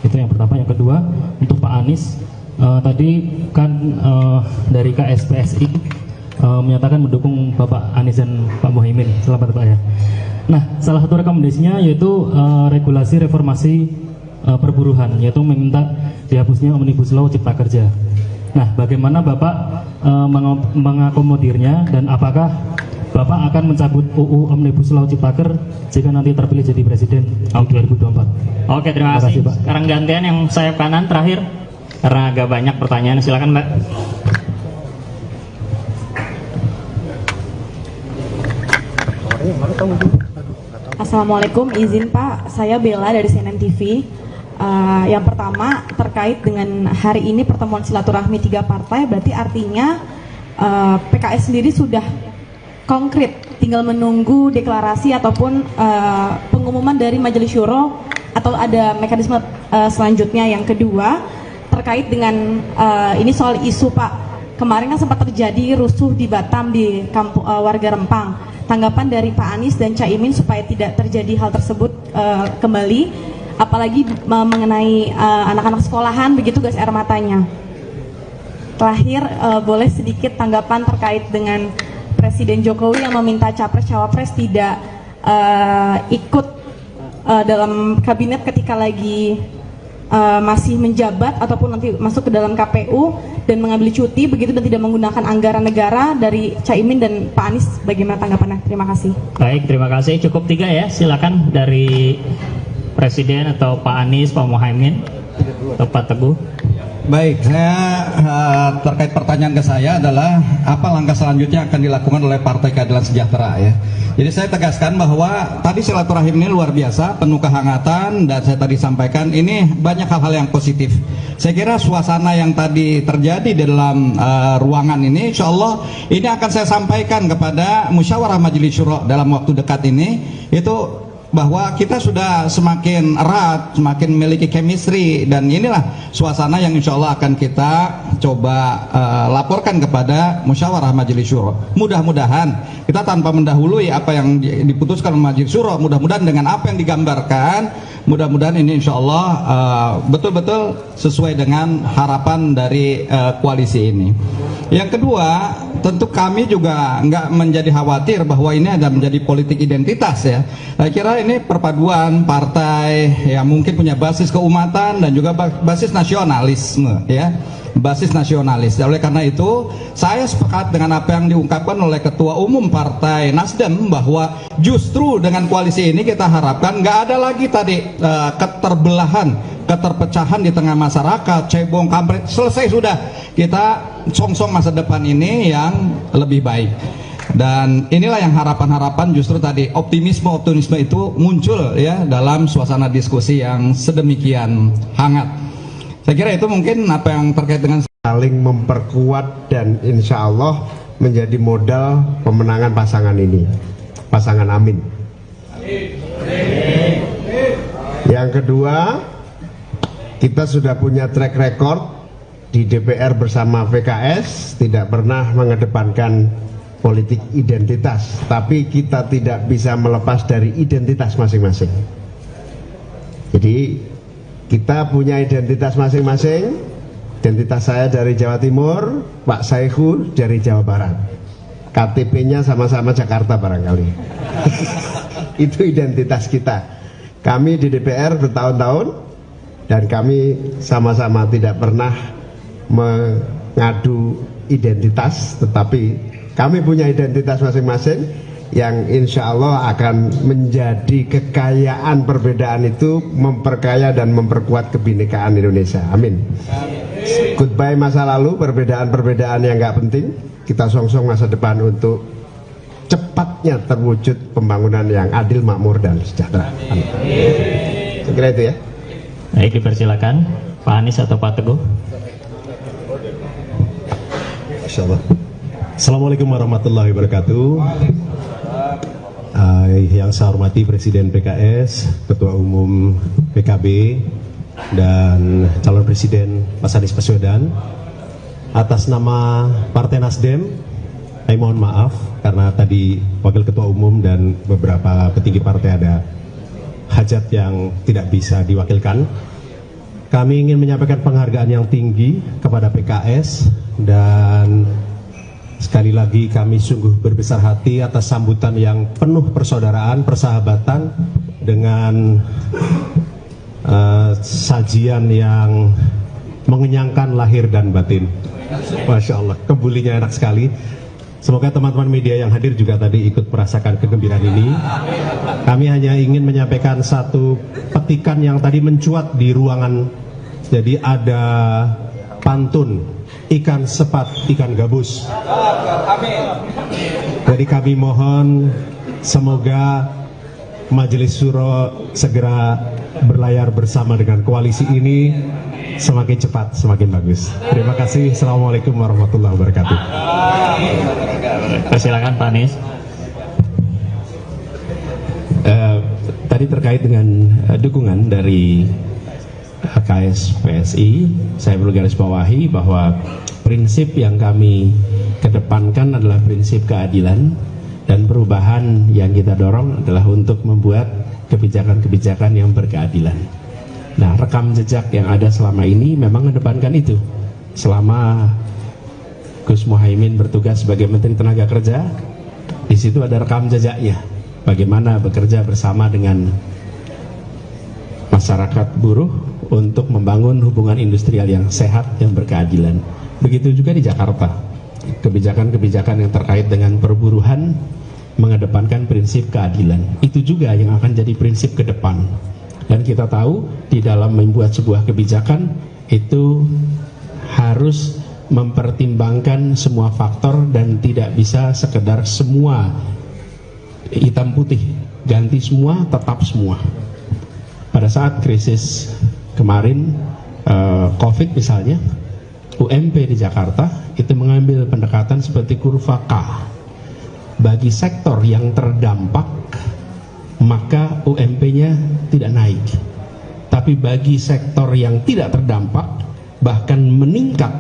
Itu yang pertama. Yang kedua, untuk Pak Anies, tadi kan dari KSPSI menyatakan mendukung Bapak Anies dan Pak Muhaimin. Selamat Pak ya. Nah, salah satu rekomendasinya yaitu regulasi reformasi perburuhan, yaitu meminta dihapusnya Omnibus Law Cipta Kerja. Nah, bagaimana Bapak mengakomodirnya dan apakah Bapak akan mencabut UU Omnibus Law Ciptaker jika nanti terpilih jadi presiden tahun 2024? Oke, terima kasih. Pak. Sekarang gantian yang sayap kanan terakhir karena agak banyak pertanyaan. Silakan Mbak. Assalamualaikum, izin Pak, saya Bella dari CNN TV. Yang pertama terkait dengan hari ini pertemuan silaturahmi 3 partai, berarti artinya PKS sendiri sudah konkret, tinggal menunggu deklarasi ataupun pengumuman dari Majelis Syuro atau ada mekanisme selanjutnya. Yang kedua terkait dengan ini soal isu Pak, kemarin kan sempat terjadi rusuh di Batam di kampung warga Rempang. Tanggapan dari Pak Anies dan Caimin supaya tidak terjadi hal tersebut kembali, apalagi mengenai anak-anak sekolahan begitu gas air matanya. Terakhir boleh sedikit tanggapan terkait dengan Presiden Jokowi yang meminta capres-cawapres tidak ikut dalam kabinet ketika lagi masih menjabat ataupun nanti masuk ke dalam KPU dan mengambil cuti begitu dan tidak menggunakan anggaran negara dari Caimin dan Pak Anies. Bagaimana tanggapannya? Terima kasih. Baik, terima kasih. Cukup 3 ya. Silakan dari Presiden atau Pak Anies, Pak Muhaimin atau Pak Teguh. Baik, saya terkait pertanyaan ke saya adalah apa langkah selanjutnya akan dilakukan oleh Partai Keadilan Sejahtera ya. Jadi saya tegaskan bahwa tadi silaturahim ini luar biasa, penuh kehangatan, dan saya tadi sampaikan ini banyak hal-hal yang positif. Saya kira suasana yang tadi terjadi di dalam ruangan ini, insya Allah ini akan saya sampaikan kepada Musyawarah Majelis Syuro dalam waktu dekat ini, itu bahwa kita sudah semakin erat, semakin memiliki chemistry, dan inilah suasana yang insya Allah akan kita coba laporkan kepada Musyawarah Majelis Syuro. Mudah-mudahan kita tanpa mendahului apa yang diputuskan Majelis Syuro, mudah-mudahan dengan apa yang digambarkan, mudah-mudahan ini insya Allah betul-betul sesuai dengan harapan dari koalisi ini. Yang kedua, tentu kami juga nggak menjadi khawatir bahwa ini ada menjadi politik identitas ya. Saya kira ini perpaduan partai yang mungkin punya basis keumatan dan juga basis nasionalisme ya, basis nasionalis. Oleh karena itu saya sepakat dengan apa yang diungkapkan oleh Ketua Umum Partai Nasdem bahwa justru dengan koalisi ini kita harapkan nggak ada lagi tadi keterbelahan, keterpecahan di tengah masyarakat, cebong kampret, selesai sudah. Kita song-song masa depan ini yang lebih baik. Dan inilah yang harapan-harapan justru tadi optimisme itu muncul ya dalam suasana diskusi yang sedemikian hangat. Saya kira itu mungkin apa yang terkait dengan saling memperkuat dan insya Allah menjadi modal pemenangan pasangan ini, pasangan Amin. Yang kedua, kita sudah punya track record di DPR bersama PKS, tidak pernah mengedepankan politik identitas, tapi kita tidak bisa melepas dari identitas masing-masing. Jadi kita punya identitas masing-masing. Identitas saya dari Jawa Timur, Pak Saihu dari Jawa Barat. KTP-nya sama-sama Jakarta barangkali. Itu identitas kita. Kami di DPR bertahun-tahun dan kami sama-sama tidak pernah mengadu identitas, tetapi kami punya identitas masing-masing yang insya Allah akan menjadi kekayaan. Perbedaan itu memperkaya dan memperkuat kebinekaan Indonesia. Amin. Goodbye masa lalu, perbedaan-perbedaan yang nggak penting. Kita song-song masa depan untuk cepatnya terwujud pembangunan yang adil, makmur, dan sejahtera. Amin. Saya kira itu ya. Baik, dipersilakan Pak Anies atau Pak Teguh. Insyaallah. Assalamualaikum warahmatullahi wabarakatuh. Yang saya hormati Presiden PKS, Ketua Umum PKB, dan calon Presiden Mas Anies Baswedan. Atas nama Partai Nasdem, saya mohon maaf karena tadi Wakil Ketua Umum dan beberapa petinggi partai ada hajat yang tidak bisa diwakilkan. Kami ingin menyampaikan penghargaan yang tinggi kepada PKS dan Sekali lagi kami sungguh berbesar hati atas sambutan yang penuh persaudaraan, persahabatan dengan sajian yang mengenyangkan lahir dan batin. Masya Allah, kebulinya enak sekali. Semoga teman-teman media yang hadir juga tadi ikut merasakan kegembiraan ini. Kami hanya ingin menyampaikan satu petikan yang tadi mencuat di ruangan. Jadi ada pantun, ikan sepat, ikan gabus. Jadi kami mohon semoga Majelis Syuro segera berlayar bersama dengan koalisi ini, semakin cepat semakin bagus. Terima kasih. Assalamualaikum warahmatullahi wabarakatuh. Silakan Pak Anies. Tadi terkait dengan dukungan dari KSPSI, saya perlu garis bawahi bahwa prinsip yang kami kedepankan adalah prinsip keadilan, dan perubahan yang kita dorong adalah untuk membuat kebijakan-kebijakan yang berkeadilan. Nah, rekam jejak yang ada selama ini memang mengedepankan itu. Selama Gus Muhaimin bertugas sebagai Menteri Tenaga Kerja, di situ ada rekam jejaknya. Bagaimana bekerja bersama dengan masyarakat buruh untuk membangun hubungan industrial yang sehat, yang berkeadilan. Begitu juga di Jakarta. Kebijakan-kebijakan yang terkait dengan perburuhan mengedepankan prinsip keadilan. Itu juga yang akan jadi prinsip ke depan. Dan kita tahu di dalam membuat sebuah kebijakan itu harus mempertimbangkan semua faktor dan tidak bisa sekedar semua hitam putih, ganti semua, tetap semua. Pada saat krisis kemarin COVID misalnya, UMP di Jakarta itu mengambil pendekatan seperti kurva K. Bagi sektor yang terdampak, maka UMP-nya tidak naik. Tapi bagi sektor yang tidak terdampak, bahkan meningkat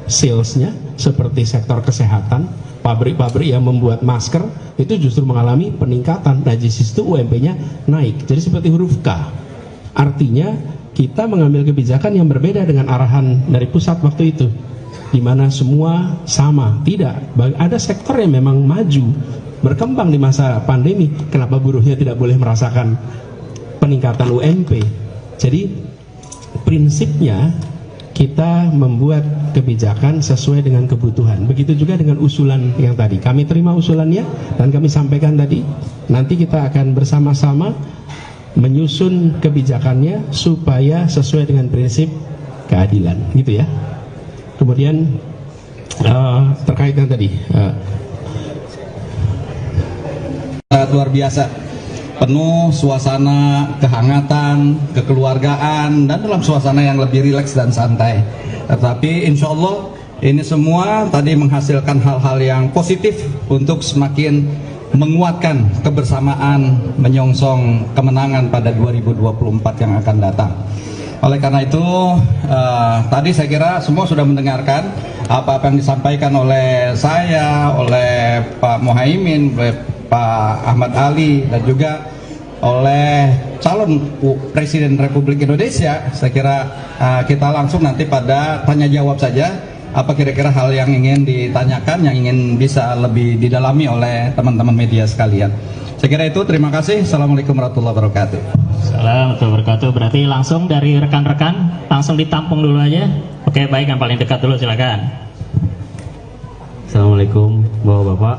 salesnya, seperti sektor kesehatan, pabrik-pabrik yang membuat masker, itu justru mengalami peningkatan. Nah, di situ UMP-nya naik. Jadi seperti huruf K. Artinya, kita mengambil kebijakan yang berbeda dengan arahan dari pusat waktu itu, di mana semua sama. Tidak, ada sektor yang memang maju, berkembang di masa pandemi. Kenapa buruhnya tidak boleh merasakan peningkatan UMP? Jadi prinsipnya kita membuat kebijakan sesuai dengan kebutuhan. Begitu juga dengan usulan yang tadi. Kami terima usulannya dan kami sampaikan tadi. Nanti kita akan bersama-sama menyusun kebijakannya supaya sesuai dengan prinsip keadilan, gitu ya. Kemudian terkait dengan tadi luar biasa, penuh suasana kehangatan, kekeluargaan, dan dalam suasana yang lebih rileks dan santai. Tetapi insya Allah ini semua tadi menghasilkan hal-hal yang positif untuk semakin menguatkan kebersamaan menyongsong kemenangan pada 2024 yang akan datang. Oleh karena itu tadi saya kira semua sudah mendengarkan apa-apa yang disampaikan oleh saya, oleh Pak Muhaimin, oleh Pak Ahmad Ali, dan juga oleh calon Presiden Republik Indonesia. Saya kira kita langsung nanti pada tanya jawab saja. Apa kira-kira hal yang ingin ditanyakan, yang ingin bisa lebih didalami oleh teman-teman media sekalian. Saya kira itu, terima kasih. Assalamualaikum warahmatullahi wabarakatuh. Assalamualaikum warahmatullahi wabarakatuh. Berarti langsung dari rekan-rekan, langsung ditampung dulu aja. Oke, baik, yang paling dekat dulu, silakan. Assalamualaikum Bapak-Bapak.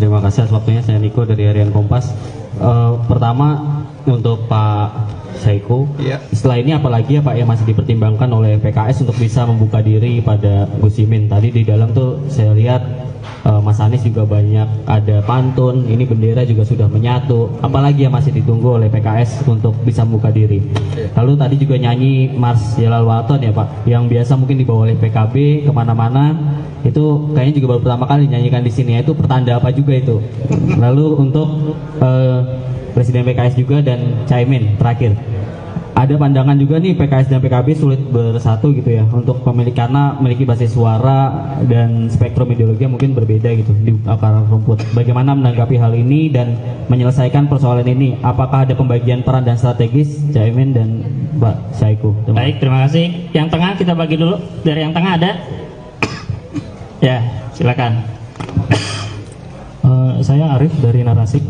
Terima kasih atas waktunya. Saya Niko dari Harian Kompas. Pertama untuk Pak Saiku, setelah ini apalagi ya Pak yang masih dipertimbangkan oleh PKS untuk bisa membuka diri pada Gus Imin? Tadi di dalam tuh saya lihat Mas Anies juga banyak ada pantun, ini bendera juga sudah menyatu. Apalagi yang masih ditunggu oleh PKS untuk bisa membuka diri? Lalu tadi juga nyanyi Mars Jalal Waton ya Pak, yang biasa mungkin dibawa oleh PKB kemana-mana, itu kayaknya juga baru pertama kali nyanyikan di sini. Itu pertanda apa juga itu? Lalu untuk Presiden PKS juga dan Caimin terakhir, ada pandangan juga nih PKS dan PKB sulit bersatu gitu ya untuk karena memiliki basis suara dan spektrum ideologi yang mungkin berbeda gitu di akar rumput. Bagaimana menanggapi hal ini dan menyelesaikan persoalan ini? Apakah ada pembagian peran dan strategis Caimin dan Pak Saiku? Baik, terima kasih. Yang tengah kita bagi dulu. Dari yang tengah ada? Ya, silakan. Saya Arif dari Narasik.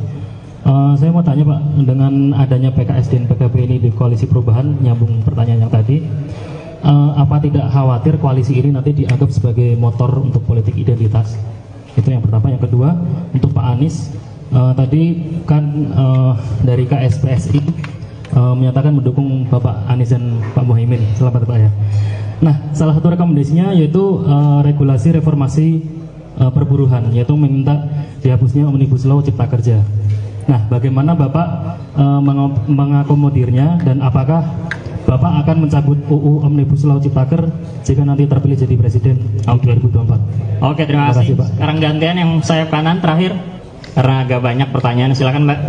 Saya mau tanya Pak, dengan adanya PKS dan PKB ini di koalisi perubahan, nyambung pertanyaan yang tadi, apa tidak khawatir koalisi ini nanti dianggap sebagai motor untuk politik identitas? Itu yang pertama. Yang kedua, untuk Pak Anies, tadi kan dari KSPSI menyatakan mendukung Bapak Anies dan Pak Muhaimin. Selamat Pak ya. Nah, salah satu rekomendasinya yaitu regulasi reformasi perburuhan, yaitu meminta dihapusnya Omnibus Law Cipta Kerja. Nah, bagaimana Bapak mengakomodirnya, dan apakah Bapak akan mencabut UU Omnibus Law Cipta Kerja jika nanti terpilih jadi presiden tahun 2024? Oke, terima kasih. Pak. Sekarang gantian yang sayap kanan terakhir, karena agak banyak pertanyaan. Silakan Mbak.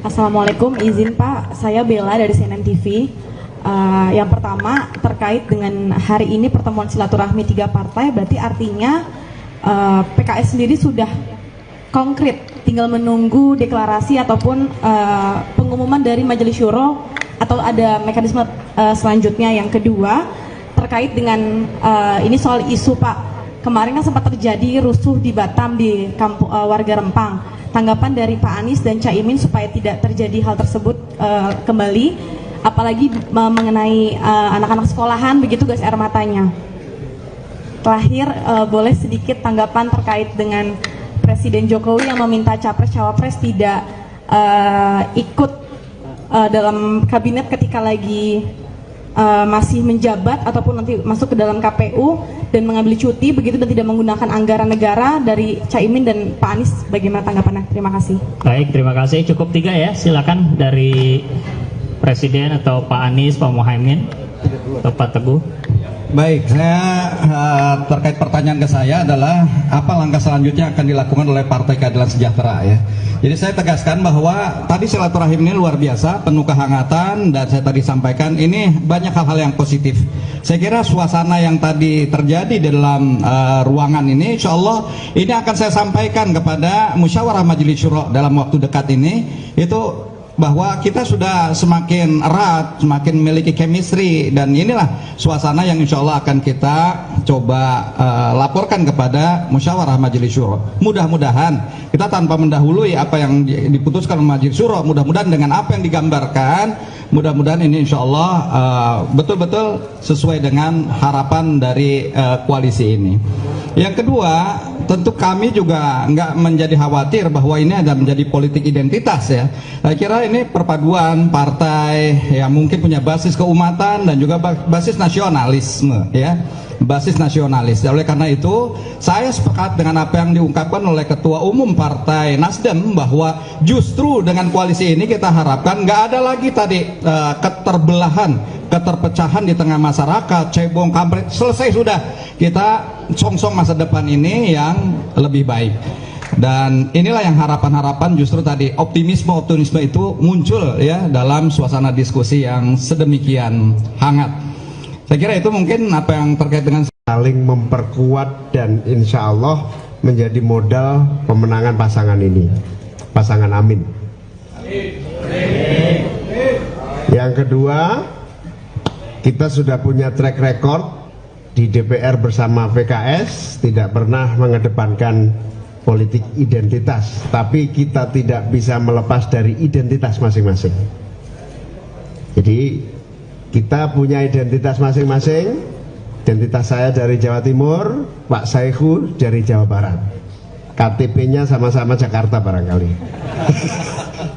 Assalamualaikum, izin Pak, saya Bella dari CNN TV. Yang pertama terkait dengan hari ini pertemuan silaturahmi 3 partai, berarti artinya PKS sendiri sudah konkret, tinggal menunggu deklarasi ataupun pengumuman dari Majelis Syuro atau ada mekanisme selanjutnya. Yang kedua terkait dengan ini soal isu Pak, kemarin kan sempat terjadi rusuh di Batam di kampung warga Rempang. Tanggapan dari Pak Anies dan Caimin supaya tidak terjadi hal tersebut kembali, apalagi mengenai anak-anak sekolahan begitu gas air matanya. Terakhir, boleh sedikit tanggapan terkait dengan Presiden Jokowi yang meminta capres-cawapres tidak ikut dalam kabinet ketika lagi masih menjabat ataupun nanti masuk ke dalam KPU dan mengambil cuti begitu dan tidak menggunakan anggaran negara. Dari Caimin dan Pak Anies, bagaimana tanggapannya? Terima kasih. Baik, terima kasih. Cukup 3 ya. Silakan dari Presiden atau Pak Anies, Pak Muhaimin, atau Pak Teguh. Baik, saya terkait pertanyaan ke saya adalah apa langkah selanjutnya akan dilakukan oleh Partai Keadilan Sejahtera ya. Jadi saya tegaskan bahwa tadi silaturahim ini luar biasa, penuh kehangatan, dan saya tadi sampaikan ini banyak hal-hal yang positif. Saya kira suasana yang tadi terjadi di dalam ruangan ini, insya Allah ini akan saya sampaikan kepada Musyawarah Majelis Syuro dalam waktu dekat ini, itu bahwa kita sudah semakin erat, semakin memiliki chemistry, dan inilah suasana yang insya Allah akan kita coba laporkan kepada Musyawarah Majelis Syuro. Mudah-mudahan kita tanpa mendahului apa yang diputuskan oleh Majelis Syuro, mudah-mudahan dengan apa yang digambarkan, mudah-mudahan ini insya Allah betul-betul sesuai dengan harapan dari koalisi ini. Yang kedua, tentu kami juga nggak menjadi khawatir bahwa ini ada menjadi politik identitas ya. Saya kira ini perpaduan partai yang mungkin punya basis keumatan dan juga basis nasionalisme ya, basis nasionalis. Oleh karena itu saya sepakat dengan apa yang diungkapkan oleh Ketua Umum Partai Nasdem bahwa justru dengan koalisi ini kita harapkan nggak ada lagi tadi keterbelahan, keterpecahan di tengah masyarakat, cebong kampret, selesai sudah. Kita song-song masa depan ini yang lebih baik. Dan inilah yang harapan-harapan justru tadi optimisme itu muncul ya dalam suasana diskusi yang sedemikian hangat. Saya kira itu mungkin apa yang terkait dengan saling memperkuat dan insya Allah menjadi modal pemenangan pasangan ini, pasangan Amin. Yang kedua, kita sudah punya track record di DPR bersama PKS, tidak pernah mengedepankan politik identitas, tapi kita tidak bisa melepas dari identitas masing-masing. Jadi kita punya identitas masing-masing. Identitas saya dari Jawa Timur, Pak Saihu dari Jawa Barat, KTP-nya sama-sama Jakarta barangkali.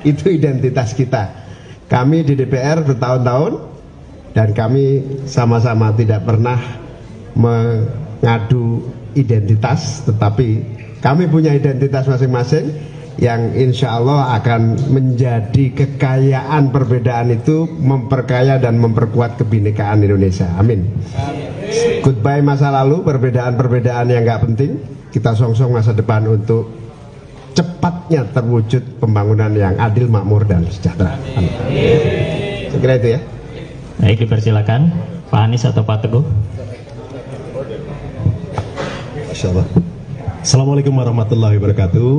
Itu identitas kita. Kami di DPR bertahun-tahun dan kami sama-sama tidak pernah mengadu identitas, tetapi kami punya identitas masing-masing yang insya Allah akan menjadi kekayaan. Perbedaan itu memperkaya dan memperkuat kebinekaan Indonesia. Amin. Goodbye masa lalu, perbedaan-perbedaan yang nggak penting. Kita song-song masa depan untuk cepatnya terwujud pembangunan yang adil, makmur, dan sejahtera. Amin. Saya kira itu ya. Baik, dipersilakan Pak Anies atau Pak Teguh. Assalamualaikum warahmatullahi wabarakatuh.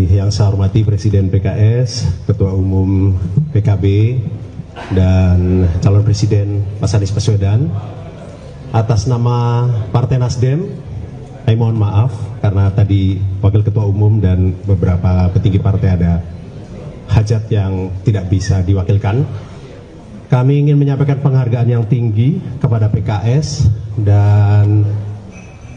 Yang saya hormati Presiden PKS, Ketua Umum PKB, dan calon presiden Mas Anies Baswedan. Atas nama Partai Nasdem, saya mohon maaf karena tadi Wakil Ketua Umum dan beberapa petinggi partai ada hajat yang tidak bisa diwakilkan. Kami ingin menyampaikan penghargaan yang tinggi kepada PKS dan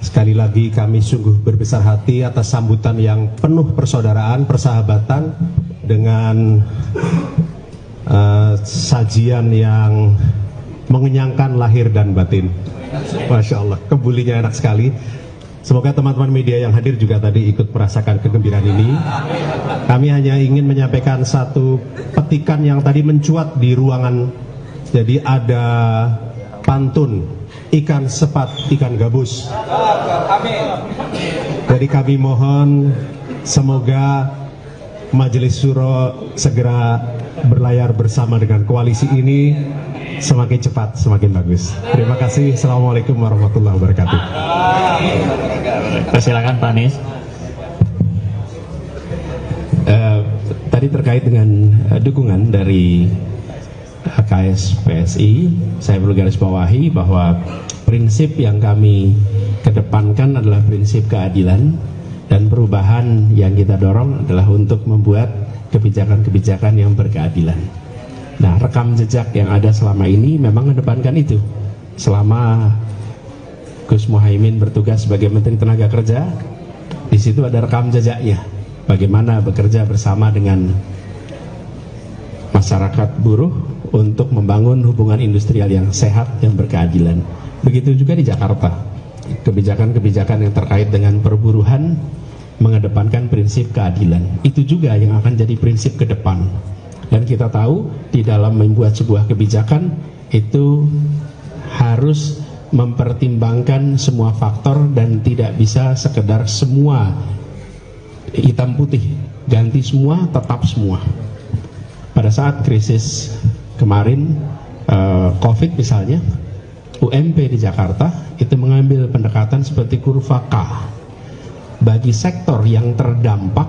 sekali lagi kami sungguh berbesar hati atas sambutan yang penuh persaudaraan, persahabatan dengan sajian yang mengenyangkan lahir dan batin. Masya Allah, kebulinya enak sekali. Semoga teman-teman media yang hadir juga tadi ikut merasakan kegembiraan ini. Kami hanya ingin menyampaikan satu petikan yang tadi mencuat di ruangan. Jadi ada pantun, ikan sepat, ikan gabus. Jadi kami mohon semoga Majelis Syuro segera berlayar bersama dengan koalisi ini, semakin cepat semakin bagus. Terima kasih. Assalamualaikum warahmatullahi wabarakatuh. Silakan Pak Anies. Tadi terkait dengan dukungan dari HKS PSI, saya perlu garis bawahi bahwa prinsip yang kami kedepankan adalah prinsip keadilan, dan perubahan yang kita dorong adalah untuk membuat kebijakan-kebijakan yang berkeadilan. Nah, rekam jejak yang ada selama ini memang mengedepankan itu. Selama Gus Muhaimin bertugas sebagai Menteri Tenaga Kerja, di situ ada rekam jejaknya. Bagaimana bekerja bersama dengan masyarakat buruh untuk membangun hubungan industrial yang sehat, yang berkeadilan. Begitu juga di Jakarta. Kebijakan-kebijakan yang terkait dengan perburuhan mengedepankan prinsip keadilan. Itu juga yang akan jadi prinsip ke depan. Dan kita tahu di dalam membuat sebuah kebijakan itu harus mempertimbangkan semua faktor dan tidak bisa sekedar semua hitam putih, ganti semua, tetap semua. Pada saat krisis kemarin COVID misalnya, UMP di Jakarta itu mengambil pendekatan seperti kurva K. Bagi sektor yang terdampak,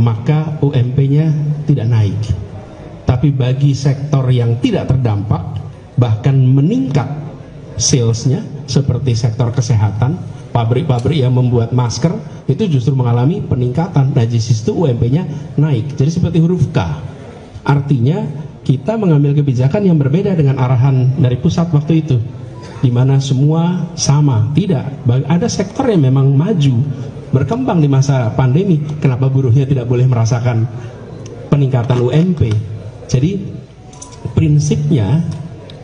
maka UMP-nya tidak naik. Tapi bagi sektor yang tidak terdampak, bahkan meningkat salesnya, seperti sektor kesehatan, pabrik-pabrik yang membuat masker, itu justru mengalami peningkatan. Nah, di situ UMP-nya naik. Jadi seperti huruf K. Artinya, kita mengambil kebijakan yang berbeda dengan arahan dari pusat waktu itu, di mana semua sama. Tidak, ada sektor yang memang maju, berkembang di masa pandemi. Kenapa buruhnya tidak boleh merasakan peningkatan UMP? Jadi prinsipnya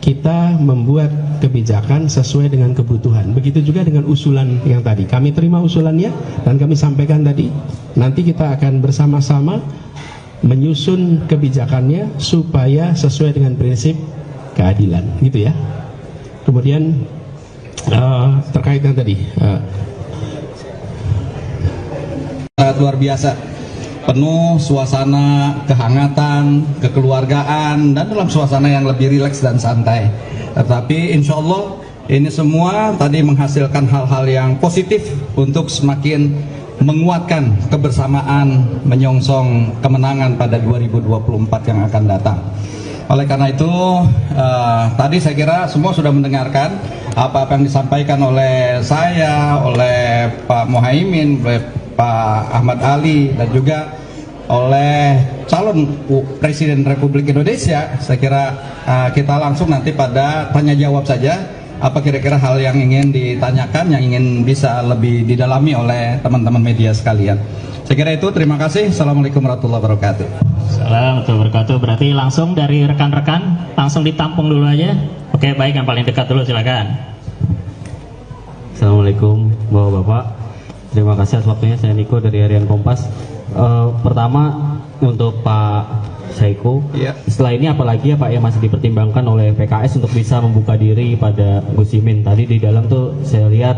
kita membuat kebijakan sesuai dengan kebutuhan. Begitu juga dengan usulan yang tadi. Kami terima usulannya dan kami sampaikan tadi. Nanti kita akan bersama-sama menyusun kebijakannya supaya sesuai dengan prinsip keadilan, gitu ya. Kemudian terkait dengan tadi sangat luar biasa, penuh suasana kehangatan, kekeluargaan, dan dalam suasana yang lebih rileks dan santai. Tetapi insya Allah ini semua tadi menghasilkan hal-hal yang positif untuk semakin menguatkan kebersamaan menyongsong kemenangan pada 2024 yang akan datang. Oleh karena itu tadi saya kira semua sudah mendengarkan apa-apa yang disampaikan oleh saya, oleh Pak Muhaimin, oleh Pak Ahmad Ali, dan juga oleh calon Presiden Republik Indonesia. Saya kira kita langsung nanti pada tanya jawab saja. Apa kira-kira hal yang ingin ditanyakan, yang ingin bisa lebih didalami oleh teman-teman media sekalian. Saya kira itu, terima kasih. Assalamualaikum warahmatullahi wabarakatuh. Assalamualaikum warahmatullahi wabarakatuh. Berarti langsung dari rekan-rekan, langsung ditampung dulu aja. Oke, baik, yang paling dekat dulu, silakan. Assalamualaikum Bapak-Bapak. Terima kasih atas waktunya. Saya Niko dari Harian Kompas. Pertama untuk Pak Saiku, setelah ini apalagi ya Pak yang masih dipertimbangkan oleh PKS untuk bisa membuka diri pada Gus Imin. Tadi di dalam tuh saya lihat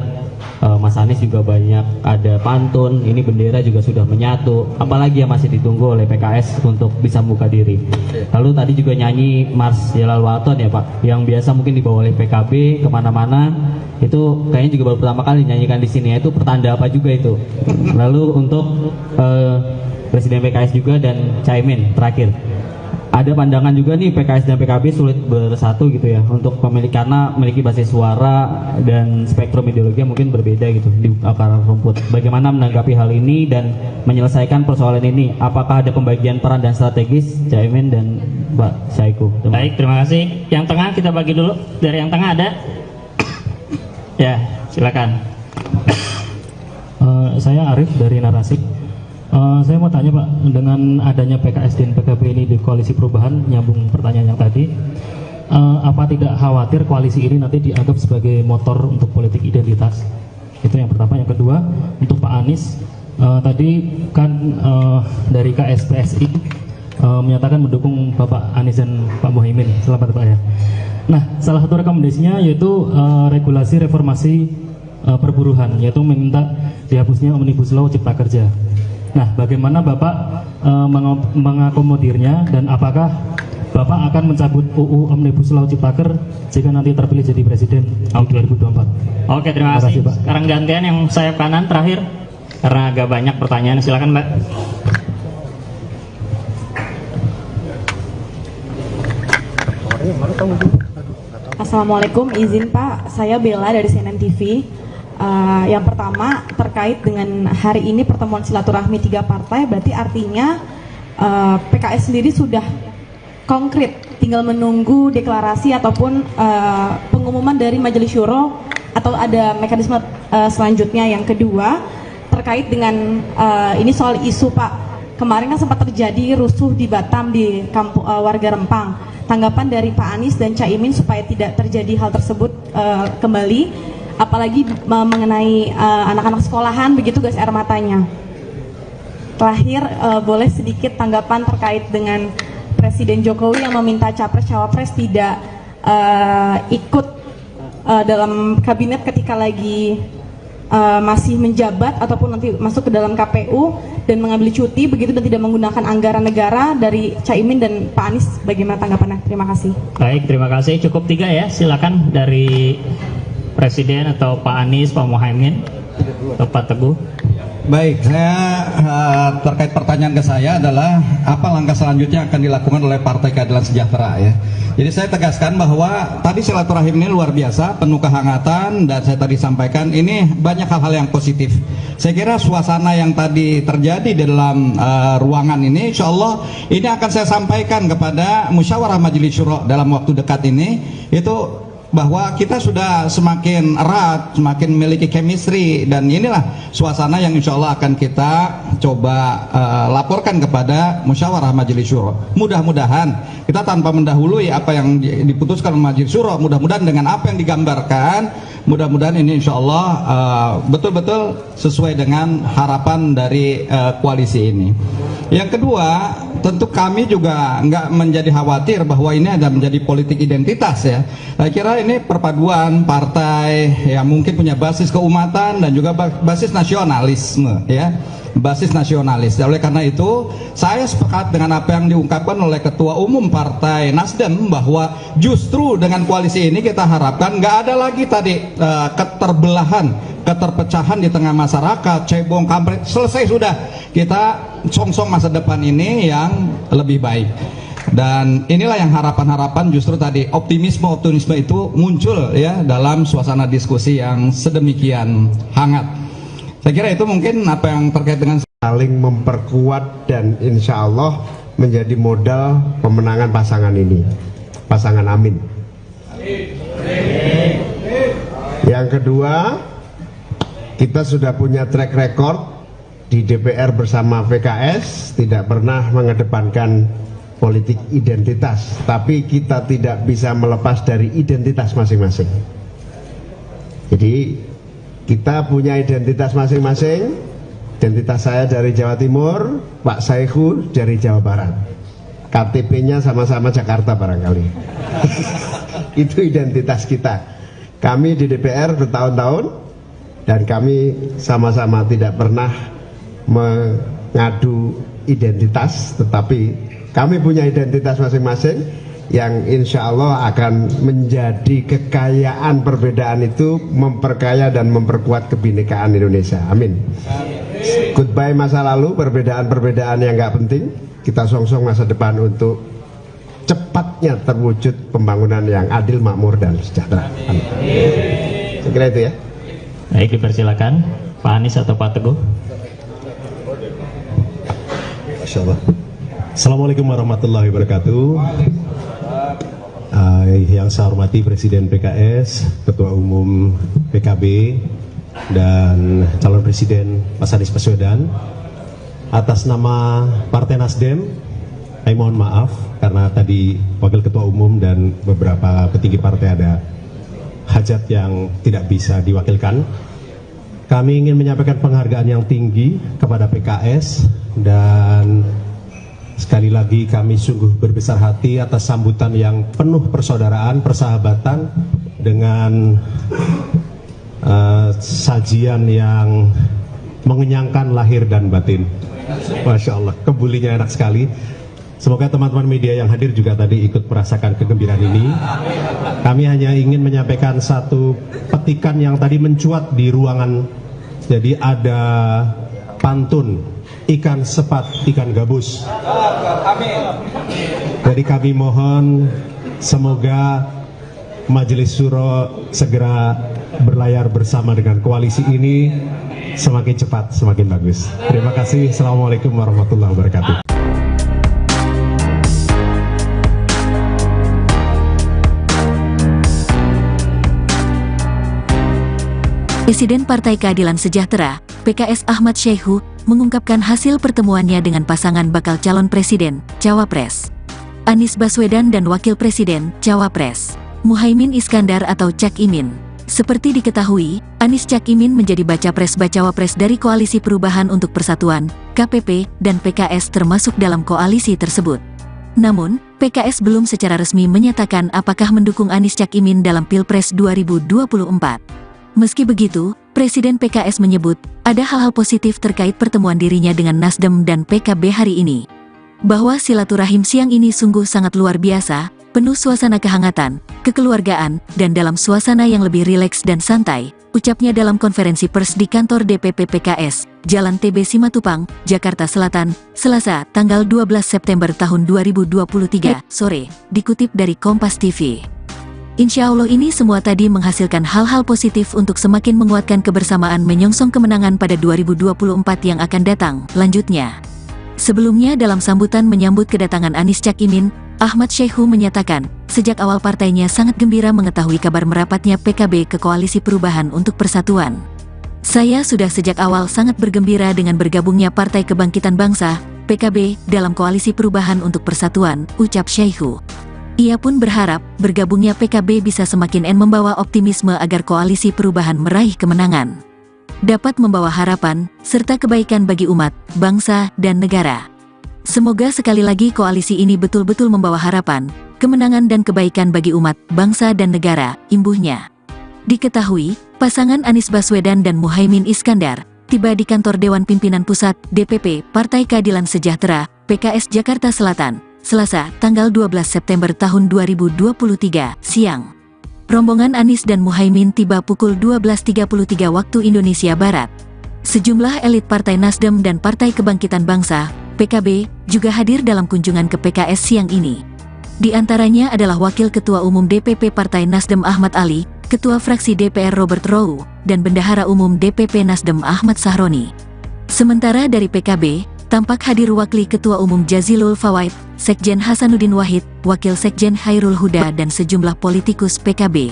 Mas Anies juga banyak ada pantun, ini bendera juga sudah menyatu. Apalagi yang masih ditunggu oleh PKS untuk bisa membuka diri. Lalu tadi juga nyanyi Mars Jalal Waton ya Pak, yang biasa mungkin dibawa oleh PKB kemana-mana. Itu kayaknya juga baru pertama kali nyanyikan di sini. Itu pertanda apa juga itu? Lalu untuk Presiden PKS juga dan Caimin terakhir, ada pandangan juga nih PKS dan PKB sulit bersatu gitu ya untuk karena memiliki basis suara dan spektrum ideologi yang mungkin berbeda gitu di akar rumput. Bagaimana menanggapi hal ini dan menyelesaikan persoalan ini? Apakah ada pembagian peran dan strategis Caimin dan Mbak Saiku? Baik, terima kasih. Yang tengah kita bagi dulu. Dari yang tengah ada? Ya, silakan. Saya Arif dari Narasik. Saya mau tanya Pak, dengan adanya PKS dan PKB ini di koalisi perubahan, nyambung pertanyaan yang tadi, apa tidak khawatir koalisi ini nanti dianggap sebagai motor untuk politik identitas? Itu yang pertama. Yang kedua, untuk Pak Anies, tadi kan dari KSPSI menyatakan mendukung Bapak Anies dan Pak Muhaimin. Selamat Pak ya. Nah, salah satu rekomendasinya yaitu regulasi reformasi perburuhan, yaitu meminta dihapusnya Omnibus Law Cipta Kerja. Nah, bagaimana Bapak mengakomodirnya dan apakah Bapak akan mencabut UU Omnibus Law Cipta Kerja jika nanti terpilih jadi presiden di 2024? Oke, terima kasih Pak. Sekarang gantian yang sayap kanan terakhir karena agak banyak pertanyaan. Silakan Mbak. Assalamualaikum, izin Pak, saya Bella dari CNN TV. Yang pertama terkait dengan hari ini pertemuan silaturahmi 3 partai, berarti artinya PKS sendiri sudah konkret, tinggal menunggu deklarasi ataupun pengumuman dari Majelis Syuro atau ada mekanisme selanjutnya. Yang kedua terkait dengan ini soal isu Pak, kemarin kan sempat terjadi rusuh di Batam di kampung warga Rempang. Tanggapan dari Pak Anies dan Caimin supaya tidak terjadi hal tersebut kembali, apalagi mengenai anak-anak sekolahan begitu gas air matanya. Terakhir, boleh sedikit tanggapan terkait dengan Presiden Jokowi yang meminta capres-cawapres tidak ikut dalam kabinet ketika lagi masih menjabat ataupun nanti masuk ke dalam KPU dan mengambil cuti begitu dan tidak menggunakan anggaran negara. Dari Caimin dan Pak Anies, bagaimana tanggapannya? Terima kasih. Baik, terima kasih. Cukup 3 ya. Silakan dari Presiden atau Pak Anies, Pak Muhaimin, atau Pak Teguh. Baik, saya terkait pertanyaan ke saya adalah apa langkah selanjutnya akan dilakukan oleh Partai Keadilan Sejahtera ya. Jadi saya tegaskan bahwa tadi silaturahim ini luar biasa, penuh kehangatan, dan saya tadi sampaikan ini banyak hal-hal yang positif. Saya kira suasana yang tadi terjadi di dalam ruangan ini, insya Allah ini akan saya sampaikan kepada Musyawarah Majelis Syuro dalam waktu dekat ini, itu bahwa kita sudah semakin erat, semakin memiliki chemistry, dan inilah suasana yang insya Allah akan kita coba laporkan kepada Musyawarah Majelis Syuro. Mudah-mudahan kita tanpa mendahului apa yang diputuskan Majelis Syuro, mudah-mudahan dengan apa yang digambarkan, mudah-mudahan ini insya Allah betul-betul sesuai dengan harapan dari koalisi ini. Yang kedua, tentu kami juga nggak menjadi khawatir bahwa ini ada menjadi politik identitas ya. Saya kira ini perpaduan partai yang mungkin punya basis keumatan dan juga basis nasionalisme ya, basis nasionalis. Oleh karena itu saya sepakat dengan apa yang diungkapkan oleh Ketua Umum Partai Nasdem bahwa justru dengan koalisi ini kita harapkan nggak ada lagi tadi keterbelahan, keterpecahan di tengah masyarakat, cebong kampret, selesai sudah. Kita song-song masa depan ini yang lebih baik. Dan inilah yang harapan-harapan justru tadi optimisme itu muncul ya dalam suasana diskusi yang sedemikian hangat. Saya kira itu mungkin apa yang terkait dengan saling memperkuat dan insya Allah menjadi modal pemenangan pasangan ini, pasangan Amin. Yang kedua, kita sudah punya track record di DPR bersama PKS, tidak pernah mengedepankan politik identitas, tapi kita tidak bisa melepas dari identitas masing-masing. Jadi kita punya identitas masing-masing. Identitas saya dari Jawa Timur, Pak Saiku dari Jawa Barat, KTP-nya sama-sama Jakarta barangkali. Itu identitas kita. Kami di DPR bertahun-tahun dan kami sama-sama tidak pernah mengadu identitas, tetapi kami punya identitas masing-masing yang insya Allah akan menjadi kekayaan. Perbedaan itu memperkaya dan memperkuat kebinekaan Indonesia. Amin. Goodbye masa lalu, perbedaan-perbedaan yang nggak penting. Kita song-song masa depan untuk cepatnya terwujud pembangunan yang adil, makmur, dan sejahtera. Amin. Saya kira itu ya. Baik, dipersilakan Pak Anies atau Pak Teguh. Masya Allah. Assalamualaikum warahmatullahi wabarakatuh. Yang saya hormati Presiden PKS, Ketua Umum PKB, dan calon Presiden Mas Anies Baswedan. Atas nama Partai Nasdem, saya mohon maaf karena tadi Wakil Ketua Umum dan beberapa petinggi partai ada hajat yang tidak bisa diwakilkan. Kami ingin menyampaikan penghargaan yang tinggi kepada PKS, dan sekali lagi kami sungguh berbesar hati atas sambutan yang penuh persaudaraan, persahabatan, dengan sajian yang mengenyangkan lahir dan batin. Masya Allah, kebulinya enak sekali. Semoga teman-teman media yang hadir juga tadi ikut merasakan kegembiraan ini. Kami hanya ingin menyampaikan satu petikan yang tadi mencuat di ruangan. Jadi ada pantun, ikan sepat, ikan gabus. Jadi kami mohon semoga Majelis Syuro segera berlayar bersama dengan koalisi ini, semakin cepat semakin bagus. Terima kasih. Assalamualaikum warahmatullahi wabarakatuh. Presiden Partai Keadilan Sejahtera, PKS Ahmad Syaihu, mengungkapkan hasil pertemuannya dengan pasangan bakal calon presiden, Cawapres, Anies Baswedan dan Wakil Presiden, Cawapres, Muhaimin Iskandar atau Cak Imin. Seperti diketahui, Anies Cak Imin menjadi baca pres dari Koalisi Perubahan untuk Persatuan, KPP, dan PKS termasuk dalam koalisi tersebut. Namun, PKS belum secara resmi menyatakan apakah mendukung Anies Cak Imin dalam Pilpres 2024. Meski begitu, Presiden PKS menyebut ada hal-hal positif terkait pertemuan dirinya dengan Nasdem dan PKB hari ini. Bahwa silaturahim siang ini sungguh sangat luar biasa, penuh suasana kehangatan, kekeluargaan, dan dalam suasana yang lebih rileks dan santai, ucapnya dalam konferensi pers di kantor DPP PKS, Jalan TB Simatupang, Jakarta Selatan, Selasa, tanggal 12 September tahun 2023, sore, dikutip dari Kompas TV. Insya Allah ini semua tadi menghasilkan hal-hal positif untuk semakin menguatkan kebersamaan menyongsong kemenangan pada 2024 yang akan datang, lanjutnya. Sebelumnya dalam sambutan menyambut kedatangan Anies Cak Imin, Ahmad Syaihu menyatakan, sejak awal partainya sangat gembira mengetahui kabar merapatnya PKB ke Koalisi Perubahan untuk Persatuan. Saya sudah sejak awal sangat bergembira dengan bergabungnya Partai Kebangkitan Bangsa, PKB, dalam Koalisi Perubahan untuk Persatuan, ucap Syaihu. Ia pun berharap bergabungnya PKB bisa semakin membawa optimisme agar Koalisi Perubahan meraih kemenangan, dapat membawa harapan serta kebaikan bagi umat, bangsa, dan negara. Semoga sekali lagi koalisi ini betul-betul membawa harapan, kemenangan dan kebaikan bagi umat, bangsa, dan negara, imbuhnya. Diketahui, pasangan Anies Baswedan dan Muhaimin Iskandar tiba di kantor Dewan Pimpinan Pusat DPP Partai Keadilan Sejahtera, PKS Jakarta Selatan, Selasa, tanggal 12 September tahun 2023, siang. Rombongan Anies dan Muhaimin tiba pukul 12.33 waktu Indonesia Barat. Sejumlah elit Partai Nasdem dan Partai Kebangkitan Bangsa, PKB, juga hadir dalam kunjungan ke PKS siang ini. Di antaranya adalah Wakil Ketua Umum DPP Partai Nasdem Ahmad Ali, Ketua Fraksi DPR Robert Rowu, dan Bendahara Umum DPP Nasdem Ahmad Sahroni. Sementara dari PKB, tampak hadir Wakil Ketua Umum Jazilul Fawait, Sekjen Hasanuddin Wahid, Wakil Sekjen Hairul Huda, dan sejumlah politikus PKB.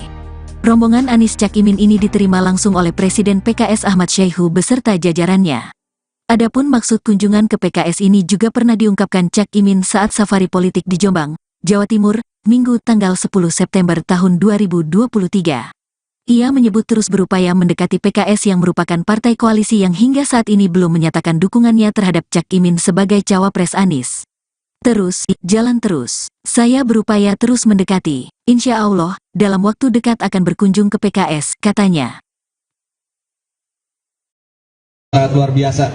Rombongan Anies Cak Imin ini diterima langsung oleh Presiden PKS Ahmad Syaihu beserta jajarannya. Adapun maksud kunjungan ke PKS ini juga pernah diungkapkan Cak Imin saat safari politik di Jombang, Jawa Timur, Minggu tanggal 10 September tahun 2023. Ia menyebut terus berupaya mendekati PKS yang merupakan partai koalisi yang hingga saat ini belum menyatakan dukungannya terhadap Cak Imin sebagai Cawapres Anies. Terus, jalan terus. Saya berupaya terus mendekati. Insya Allah, dalam waktu dekat akan berkunjung ke PKS, katanya. Sangat luar biasa.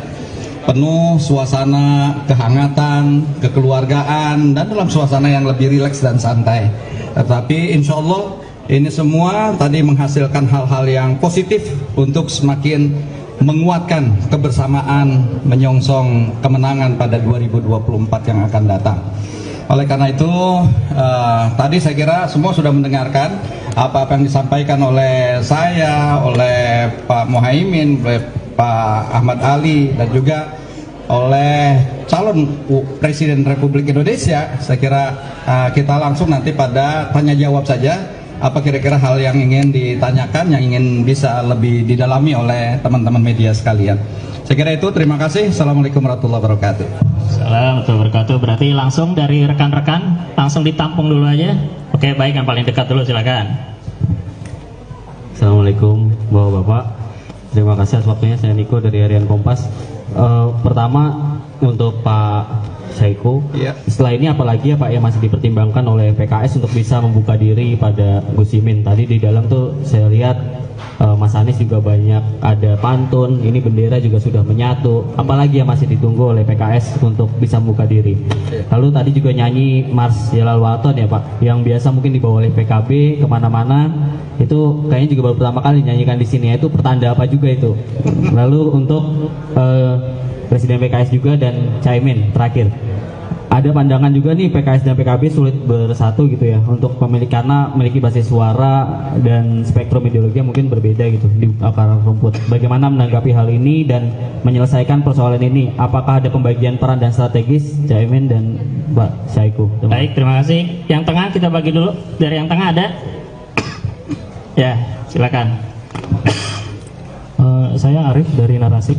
Penuh suasana kehangatan, kekeluargaan, dan dalam suasana yang lebih rileks dan santai. Tetapi insya Allah, ini semua tadi menghasilkan hal-hal yang positif untuk semakin menguatkan kebersamaan menyongsong kemenangan pada 2024 yang akan datang. Oleh karena itu tadi saya kira semua sudah mendengarkan apa-apa yang disampaikan oleh saya, oleh Pak Muhaimin, oleh Pak Ahmad Ali, dan juga oleh calon Presiden Republik Indonesia. Saya kira kita langsung nanti pada tanya jawab saja. Apa kira-kira hal yang ingin ditanyakan, yang ingin bisa lebih didalami oleh teman-teman media sekalian. Saya kira itu, terima kasih. Assalamualaikum warahmatullahi wabarakatuh. Assalamualaikum warahmatullahi wabarakatuh. Berarti langsung dari rekan-rekan, langsung ditampung dulu aja. Oke, baik, yang paling dekat dulu, silakan. Assalamualaikum Bapak-Bapak. Terima kasih atas waktunya, saya Niko dari Harian Kompas. Pertama untuk Pak Saiku, setelah ini apalagi ya Pak yang masih dipertimbangkan oleh PKS untuk bisa membuka diri pada Gus Imin. Tadi di dalam tuh saya lihat Mas Anies juga banyak ada pantun, ini bendera juga sudah menyatu. Apalagi yang masih ditunggu oleh PKS untuk bisa membuka diri. Lalu tadi juga nyanyi Mars Jalal Waton ya Pak, yang biasa mungkin dibawa oleh PKB kemana-mana. Itu kayaknya juga baru pertama kali nyanyikan di sini. Itu pertanda apa juga itu? Lalu untuk Presiden PKS juga dan Caimin terakhir, ada pandangan juga nih PKS dan PKB sulit bersatu gitu ya untuk karena memiliki basis suara dan spektrum ideologi yang mungkin berbeda gitu di akar rumput. Bagaimana menanggapi hal ini dan menyelesaikan persoalan ini? Apakah ada pembagian peran dan strategis Caimin dan Pak Saiku? Baik, terima kasih. Yang tengah kita bagi dulu. Dari yang tengah ada? Ya, silakan. Saya Arif dari Narasik.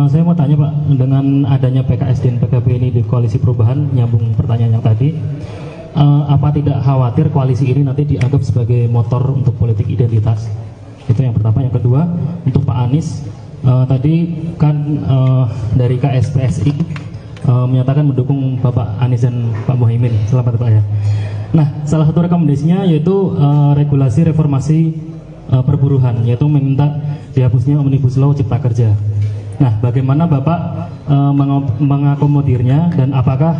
Saya mau tanya Pak, dengan adanya PKS dan PKB ini di koalisi perubahan, nyambung pertanyaan yang tadi, apa tidak khawatir koalisi ini nanti dianggap sebagai motor untuk politik identitas? Itu yang pertama. Yang kedua, untuk Pak Anies, tadi kan dari KSPSI menyatakan mendukung Bapak Anies dan Pak Muhaimin. Selamat Pak ya. Nah, salah satu rekomendasinya yaitu regulasi reformasi perburuhan, yaitu meminta dihapusnya Omnibus Law Cipta Kerja. Nah, bagaimana Bapak mengakomodirnya, dan apakah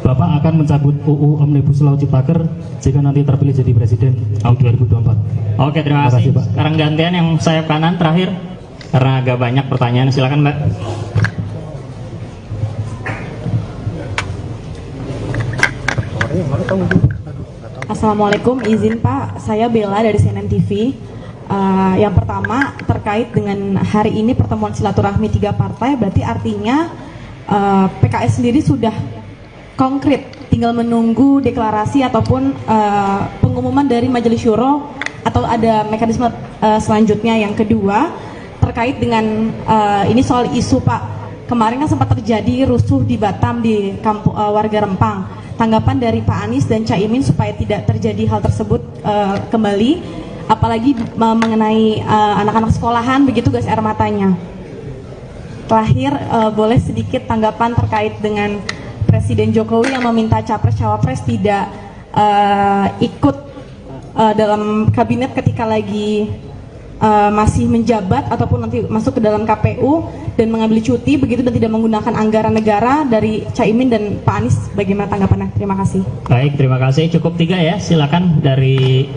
Bapak akan mencabut UU Omnibus Law Ciptaker jika nanti terpilih jadi Presiden tahun 2024? Oke, terima kasih. Pak. Sekarang gantian yang sayap kanan terakhir, karena agak banyak pertanyaan. Silakan Mbak. Assalamualaikum, izin Pak, saya Bella dari CNN TV. Yang pertama terkait dengan hari ini pertemuan silaturahmi 3 partai, berarti artinya PKS sendiri sudah konkret, tinggal menunggu deklarasi ataupun pengumuman dari Majelis Syuro atau ada mekanisme selanjutnya. Yang kedua terkait dengan ini soal isu Pak, kemarin kan sempat terjadi rusuh di Batam di kampung warga Rempang. Tanggapan dari Pak Anies dan Caimin supaya tidak terjadi hal tersebut kembali, apalagi mengenai anak-anak sekolahan begitu gas air matanya. Terakhir, boleh sedikit tanggapan terkait dengan Presiden Jokowi yang meminta capres-cawapres tidak ikut dalam kabinet ketika lagi masih menjabat ataupun nanti masuk ke dalam KPU dan mengambil cuti begitu dan tidak menggunakan anggaran negara dari Caimin dan Pak Anies. Bagaimana tanggapannya? Terima kasih. Baik, terima kasih. Cukup 3 ya. Silakan dari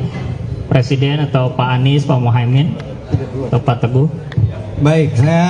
Presiden atau Pak Anies, Pak Muhaimin, atau Pak Teguh. Baik, saya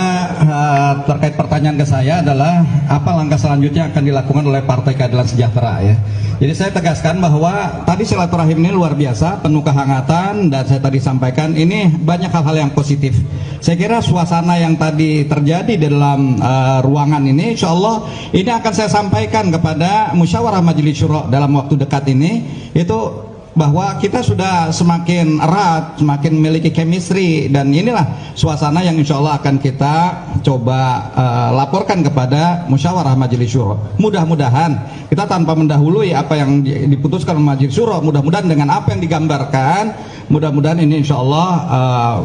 terkait pertanyaan ke saya adalah apa langkah selanjutnya akan dilakukan oleh Partai Keadilan Sejahtera ya. Jadi saya tegaskan bahwa tadi silaturahim ini luar biasa, penuh kehangatan, dan saya tadi sampaikan ini banyak hal-hal yang positif. Saya kira suasana yang tadi terjadi di dalam ruangan ini, insya Allah ini akan saya sampaikan kepada Musyawarah Majelis Syuro dalam waktu dekat ini, itu bahwa kita sudah semakin erat, semakin memiliki chemistry, dan inilah suasana yang insya Allah akan kita coba laporkan kepada Musyawarah Majelis Syuro. Mudah-mudahan kita tanpa mendahului apa yang diputuskan oleh Majelis Syuro, mudah-mudahan dengan apa yang digambarkan, mudah-mudahan ini insya Allah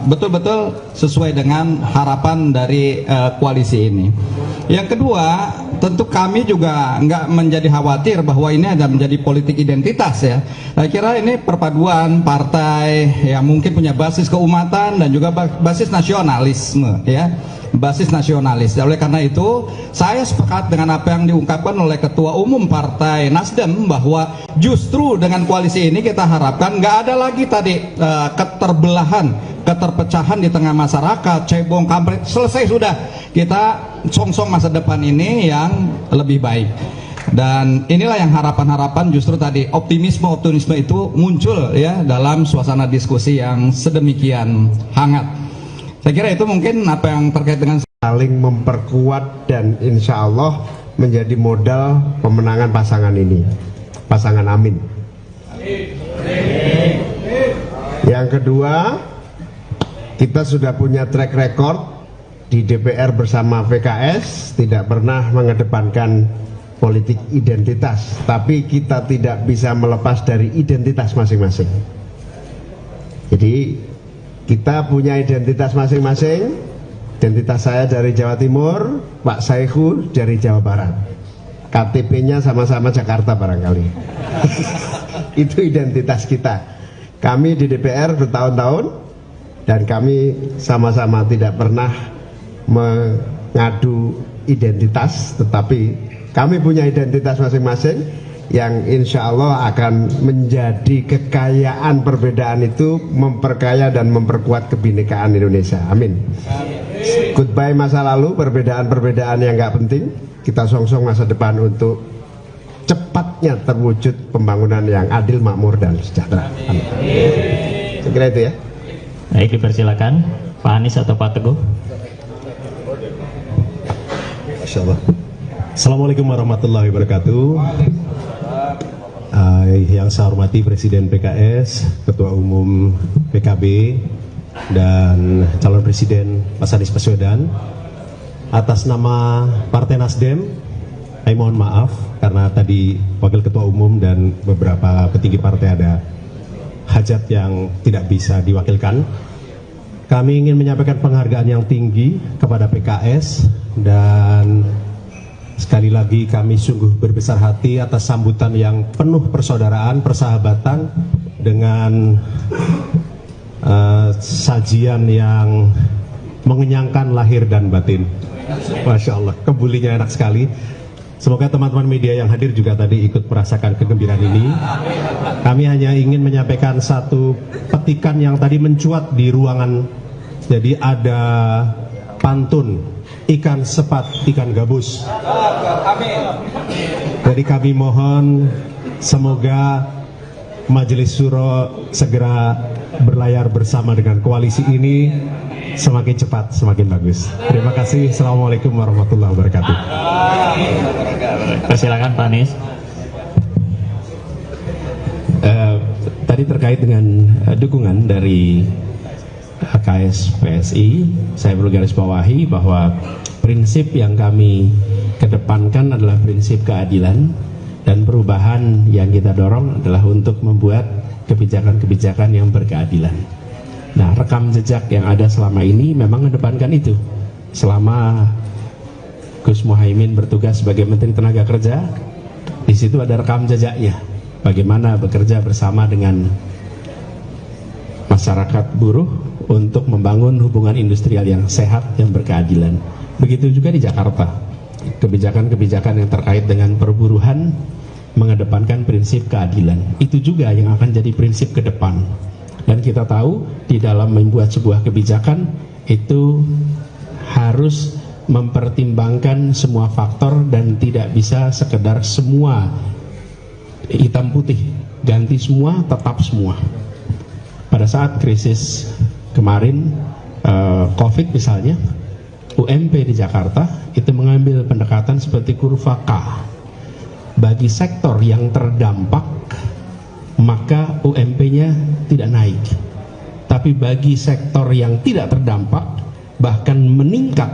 betul-betul sesuai dengan harapan dari koalisi ini. Yang kedua, tentu kami juga nggak menjadi khawatir bahwa ini ada menjadi politik identitas ya. Saya kira ini perpaduan partai yang mungkin punya basis keumatan dan juga basis nasionalisme ya, basis nasionalis. Oleh karena itu saya sepakat dengan apa yang diungkapkan oleh Ketua Umum Partai Nasdem bahwa justru dengan koalisi ini kita harapkan nggak ada lagi tadi keterbelahan, keterpecahan di tengah masyarakat, cebong kampret, selesai sudah. Kita song-song masa depan ini yang lebih baik. Dan inilah yang harapan-harapan justru tadi optimisme itu muncul ya dalam suasana diskusi yang sedemikian hangat. Saya kira itu mungkin apa yang terkait dengan saling memperkuat dan insya Allah menjadi modal pemenangan pasangan ini, pasangan Amin. Yang kedua, kita sudah punya track record di DPR bersama PKS, tidak pernah mengedepankan politik identitas, tapi kita tidak bisa melepas dari identitas masing-masing. Jadi kita punya identitas masing-masing. Identitas saya dari Jawa Timur, Pak Saihu dari Jawa Barat. KTP-nya sama-sama Jakarta barangkali. Itu identitas kita. Kami di DPR bertahun-tahun dan kami sama-sama tidak pernah mengadu identitas, tetapi kami punya identitas masing-masing yang insya Allah akan menjadi kekayaan. Perbedaan itu memperkaya dan memperkuat kebinekaan Indonesia. Amin. Goodbye masa lalu, perbedaan-perbedaan yang nggak penting. Kita songsong masa depan untuk cepatnya terwujud pembangunan yang adil, makmur, dan sejahtera. Amin. Saya kira itu ya. Baik, dipersilakan Pak Anies atau Pak Teguh. Insyaallah. Assalamualaikum warahmatullahi wabarakatuh. Yang saya hormati Presiden PKS, Ketua Umum PKB, dan calon Presiden Mas Anies Baswedan. Atas nama Partai Nasdem, saya mohon maaf karena tadi Wakil Ketua Umum dan beberapa petinggi partai ada hajat yang tidak bisa diwakilkan. Kami ingin menyampaikan penghargaan yang tinggi kepada PKS dan sekali lagi kami sungguh berbesar hati atas sambutan yang penuh persaudaraan, persahabatan dengan sajian yang mengenyangkan lahir dan batin. Masya Allah, kebulinya enak sekali. Semoga teman-teman media yang hadir juga tadi ikut merasakan kegembiraan ini. Kami hanya ingin menyampaikan satu petikan yang tadi mencuat di ruangan. Jadi ada pantun, ikan sepat, ikan gabus. Jadi kami mohon semoga Majelis Syuro segera berlayar bersama dengan koalisi ini, semakin cepat semakin bagus. Terima kasih. Assalamualaikum warahmatullahi wabarakatuh. Silakan Pak Anies. Tadi terkait dengan dukungan dari HKS PSI, saya perlu garis bawahi bahwa prinsip yang kami kedepankan adalah prinsip keadilan, dan perubahan yang kita dorong adalah untuk membuat kebijakan-kebijakan yang berkeadilan. Nah, rekam jejak yang ada selama ini memang mengedepankan itu. Selama Gus Muhaimin bertugas sebagai Menteri Tenaga Kerja, di situ ada rekam jejaknya. Bagaimana bekerja bersama dengan masyarakat buruh untuk membangun hubungan industrial yang sehat, yang berkeadilan. Begitu juga di Jakarta. Kebijakan-kebijakan yang terkait dengan perburuhan mengedepankan prinsip keadilan. Itu juga yang akan jadi prinsip ke depan. Dan kita tahu di dalam membuat sebuah kebijakan itu harus mempertimbangkan semua faktor dan tidak bisa sekedar semua hitam putih, ganti semua, tetap semua. Pada saat krisis kemarin COVID misalnya, UMP di Jakarta itu mengambil pendekatan seperti kurva K. Bagi sektor yang terdampak, maka UMP-nya tidak naik. Tapi bagi sektor yang tidak terdampak, bahkan meningkat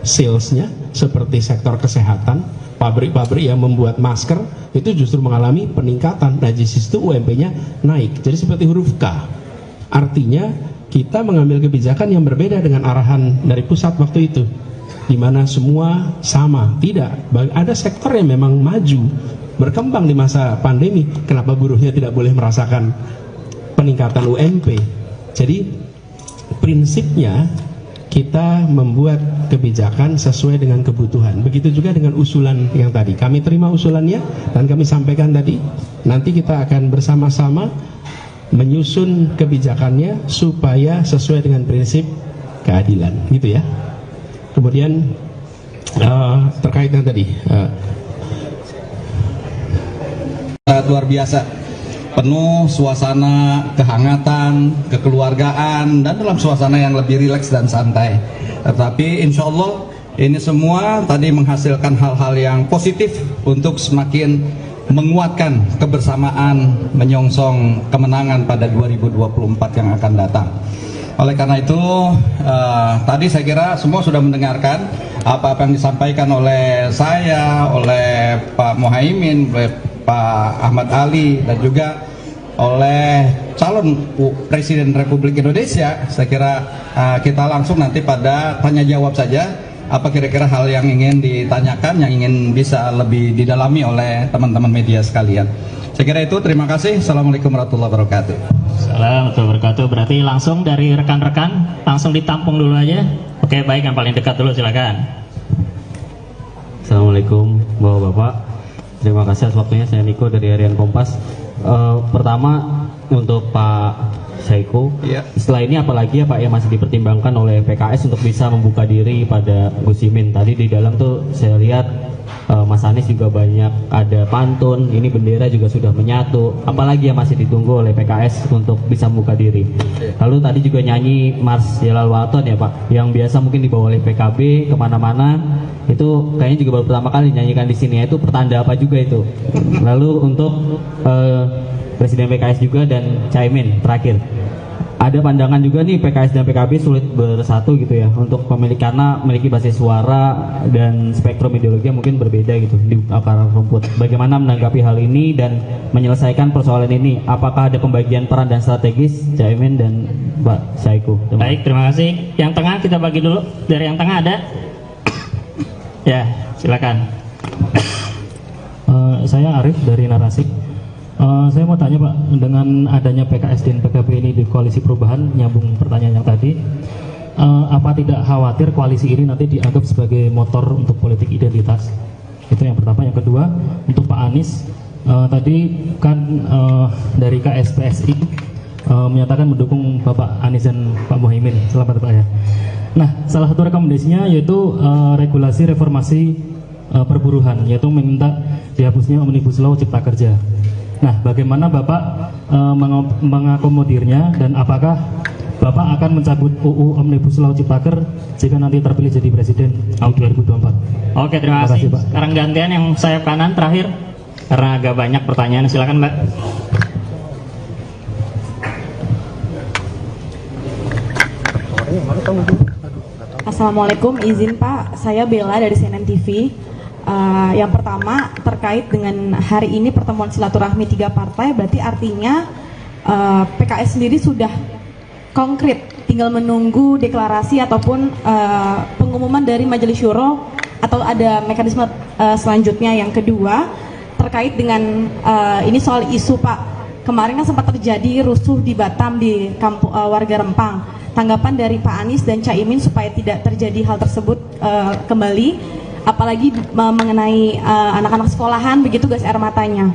salesnya, seperti sektor kesehatan, pabrik-pabrik yang membuat masker, itu justru mengalami peningkatan. Nah, di situ UMP-nya naik. Jadi seperti huruf K. Artinya kita mengambil kebijakan yang berbeda dengan arahan dari pusat waktu itu, di mana semua sama. Tidak, ada sektor yang memang maju, berkembang di masa pandemi. Kenapa buruhnya tidak boleh merasakan peningkatan UMP? Jadi prinsipnya kita membuat kebijakan sesuai dengan kebutuhan. Begitu juga dengan usulan yang tadi. Kami terima usulannya dan kami sampaikan tadi. Nanti kita akan bersama-sama menyusun kebijakannya supaya sesuai dengan prinsip keadilan, gitu ya. Kemudian terkait dengan tadi Sangat luar biasa, penuh suasana kehangatan, kekeluargaan, dan dalam suasana yang lebih rileks dan santai. Tetapi insya Allah ini semua tadi menghasilkan hal-hal yang positif untuk semakin menguatkan kebersamaan menyongsong kemenangan pada 2024 yang akan datang. Oleh karena itu tadi saya kira semua sudah mendengarkan apa-apa yang disampaikan oleh saya, oleh Pak Muhaimin, oleh Pak Ahmad Ali, dan juga oleh calon Presiden Republik Indonesia. Saya kira kita langsung nanti pada tanya jawab saja, apa kira-kira hal yang ingin ditanyakan, yang ingin bisa lebih didalami oleh teman-teman media sekalian. Saya kira itu, terima kasih. Assalamualaikum warahmatullahi wabarakatuh. Assalamualaikum warahmatullahi wabarakatuh. Berarti langsung dari rekan-rekan, langsung ditampung dulu aja. Oke, baik, yang paling dekat dulu silakan. Assalamualaikum Bapak-Bapak. Terima kasih atas waktunya, saya Niko dari Harian Kompas. Pertama untuk Pak Saiku, setelah ini apalagi ya Pak yang masih dipertimbangkan oleh PKS untuk bisa membuka diri pada Gus Imin. Tadi di dalam tuh saya lihat Mas Anies juga banyak ada pantun, ini bendera juga sudah menyatu. Apalagi yang masih ditunggu oleh PKS untuk bisa membuka diri. Lalu tadi juga nyanyi Mars Jalal Waton ya Pak, yang biasa mungkin dibawa oleh PKB kemana-mana. Itu kayaknya juga baru pertama kali nyanyikan di sini. Itu pertanda apa juga itu? Lalu untuk Presiden PKS juga dan Caimin terakhir, ada pandangan juga nih PKS dan PKB sulit bersatu gitu ya untuk karena memiliki basis suara dan spektrum ideologi yang mungkin berbeda gitu di akar rumput. Bagaimana menanggapi hal ini dan menyelesaikan persoalan ini? Apakah ada pembagian peran dan strategis Caimin dan Pak Saiku? Baik, terima kasih. Yang tengah kita bagi dulu. Dari yang tengah ada? Ya, silakan. Saya Arif dari Narasik. Saya mau tanya Pak, dengan adanya PKS dan PKB ini di koalisi perubahan, nyambung pertanyaan yang tadi, apa tidak khawatir koalisi ini nanti dianggap sebagai motor untuk politik identitas? Itu yang pertama. Yang kedua, untuk Pak Anies, tadi kan dari KSPSI menyatakan mendukung Bapak Anies dan Pak Muhaimin. Selamat Pak ya. Nah, salah satu rekomendasinya yaitu regulasi reformasi perburuhan, yaitu meminta dihapusnya Omnibus Law Cipta Kerja. Nah, bagaimana Bapak mengakomodirnya, dan apakah Bapak akan mencabut UU Omnibus Law Ciptaker jika nanti terpilih jadi Presiden tahun 2024? Oke, terima kasih Pak. Sekarang gantian yang sayap kanan terakhir, karena agak banyak pertanyaan. Silakan Mbak. Assalamualaikum, izin Pak, saya Bella dari CNN TV. Yang pertama terkait dengan hari ini pertemuan silaturahmi 3 partai, berarti artinya PKS sendiri sudah konkret, tinggal menunggu deklarasi ataupun pengumuman dari Majelis Syuro atau ada mekanisme selanjutnya. Yang kedua terkait dengan ini soal isu Pak, kemarin kan sempat terjadi rusuh di Batam di kampung warga Rempang. Tanggapan dari Pak Anies dan Caimin supaya tidak terjadi hal tersebut kembali, apalagi mengenai anak-anak sekolahan begitu gas air matanya.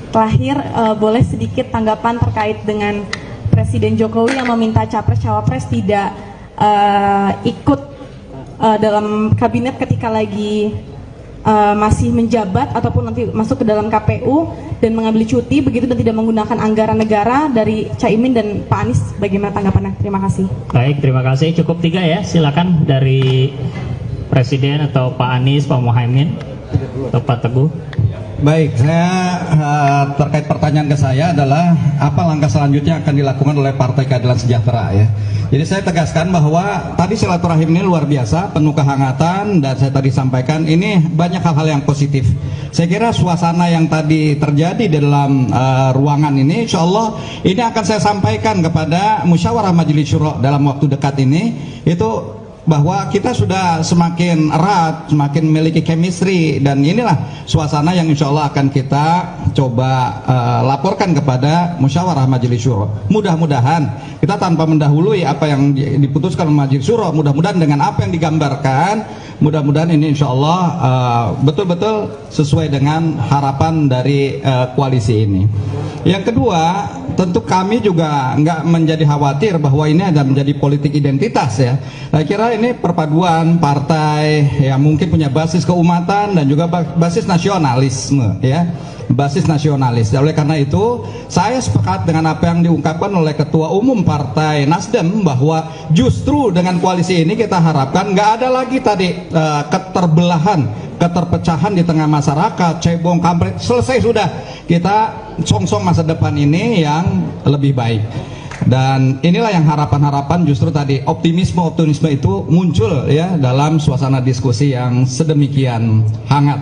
Terakhir, boleh sedikit tanggapan terkait dengan Presiden Jokowi yang meminta capres-cawapres tidak ikut dalam kabinet ketika lagi masih menjabat ataupun nanti masuk ke dalam KPU dan mengambil cuti begitu dan tidak menggunakan anggaran negara dari Caimin dan Pak Anies. Bagaimana tanggapannya? Terima kasih. Baik, terima kasih. Cukup 3 ya. Silakan dari Presiden atau Pak Anies, Pak Muhaimin, atau Pak Teguh. Baik, saya terkait pertanyaan ke saya adalah apa langkah selanjutnya akan dilakukan oleh Partai Keadilan Sejahtera ya. Jadi saya tegaskan bahwa tadi silaturahim ini luar biasa, penuh kehangatan, dan saya tadi sampaikan ini banyak hal-hal yang positif. Saya kira suasana yang tadi terjadi di dalam ruangan ini, insya Allah ini akan saya sampaikan kepada Musyawarah Majelis Syuro dalam waktu dekat ini, itu bahwa kita sudah semakin erat, semakin memiliki chemistry, dan inilah suasana yang insya Allah akan kita coba laporkan kepada Musyawarah Majelis Syuro. Mudah-mudahan kita tanpa mendahului apa yang diputuskan Majelis Syuro, mudah-mudahan dengan apa yang digambarkan, mudah-mudahan ini insya Allah betul-betul sesuai dengan harapan dari koalisi ini. Yang kedua, tentu kami juga nggak menjadi khawatir bahwa ini ada menjadi politik identitas ya. Saya kira ini perpaduan partai yang mungkin punya basis keumatan dan juga basis nasionalisme ya. basis nasionalis. Oleh karena itu, saya sepakat dengan apa yang diungkapkan oleh Ketua Umum Partai Nasdem bahwa justru dengan koalisi ini kita harapkan nggak ada lagi tadi keterbelahan, keterpecahan di tengah masyarakat, cebong, kampret, selesai sudah. Kita songsong masa depan ini yang lebih baik. Dan inilah yang harapan-harapan justru tadi optimisme itu muncul ya dalam suasana diskusi yang sedemikian hangat.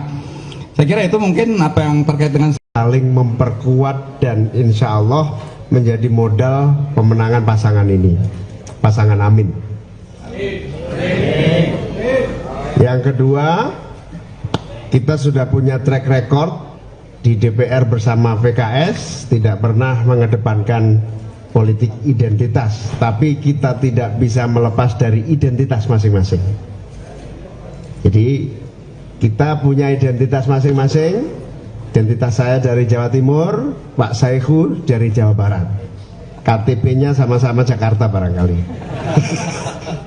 Saya kira itu mungkin apa yang terkait dengan saling memperkuat dan insya Allah menjadi modal pemenangan pasangan ini, pasangan Amin. Yang kedua, kita sudah punya track record di DPR bersama PKS, tidak pernah mengedepankan politik identitas, tapi kita tidak bisa melepas dari identitas masing-masing. Jadi kita punya identitas masing-masing. Identitas saya dari Jawa Timur, Pak Saihu dari Jawa Barat. KTP-nya sama-sama Jakarta barangkali.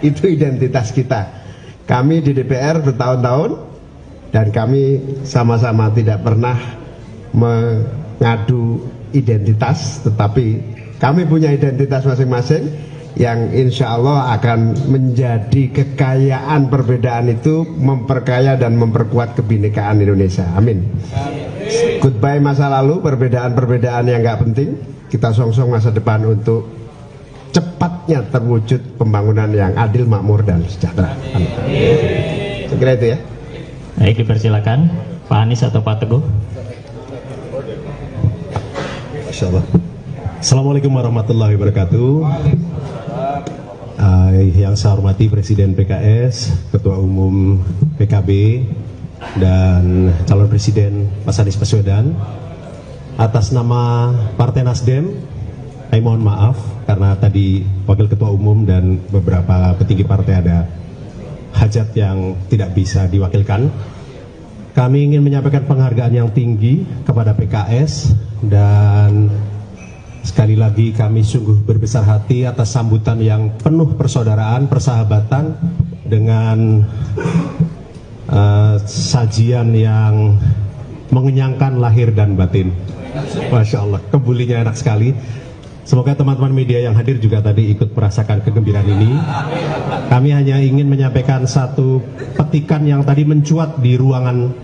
Itu identitas kita. Kami di DPR bertahun-tahun dan kami sama-sama tidak pernah mengadu identitas, tetapi kami punya identitas masing-masing yang insya Allah akan menjadi kekayaan. Perbedaan itu memperkaya dan memperkuat kebinekaan Indonesia. Amin. Goodbye masa lalu, perbedaan-perbedaan yang nggak penting. Kita songsong masa depan untuk cepatnya terwujud pembangunan yang adil, makmur, dan sejahtera. Amin. Saya kira itu ya. Baik, dipersilakan Pak Anies atau Pak Teguh. Masya Allah. Assalamualaikum warahmatullahi wabarakatuh. Yang saya hormati Presiden PKS, Ketua Umum PKB, dan calon Presiden Mas Anies Baswedan. Atas nama Partai Nasdem, saya mohon maaf karena tadi Wakil Ketua Umum dan beberapa petinggi partai ada hajat yang tidak bisa diwakilkan. Kami ingin menyampaikan penghargaan yang tinggi kepada PKS dan sekali lagi kami sungguh berbesar hati atas sambutan yang penuh persaudaraan, persahabatan dengan sajian yang mengenyangkan lahir dan batin. Masya Allah, kebulinya enak sekali. Semoga teman-teman media yang hadir juga tadi ikut merasakan kegembiraan ini. Kami hanya ingin menyampaikan satu petikan yang tadi mencuat di ruangan.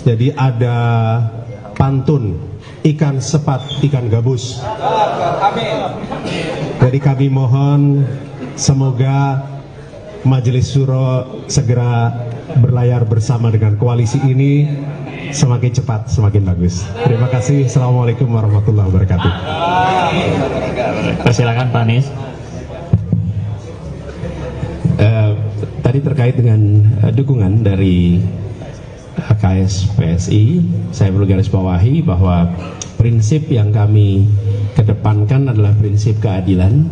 Jadi ada pantun, ikan sepat, ikan gabus. Jadi kami mohon semoga Majelis Syuro segera berlayar bersama dengan koalisi ini, semakin cepat semakin bagus. Terima kasih. Assalamualaikum warahmatullahi wabarakatuh. Persilakan Pak Anies. Tadi terkait dengan dukungan dari KSPSI, saya perlu garis bawahi bahwa prinsip yang kami kedepankan adalah prinsip keadilan,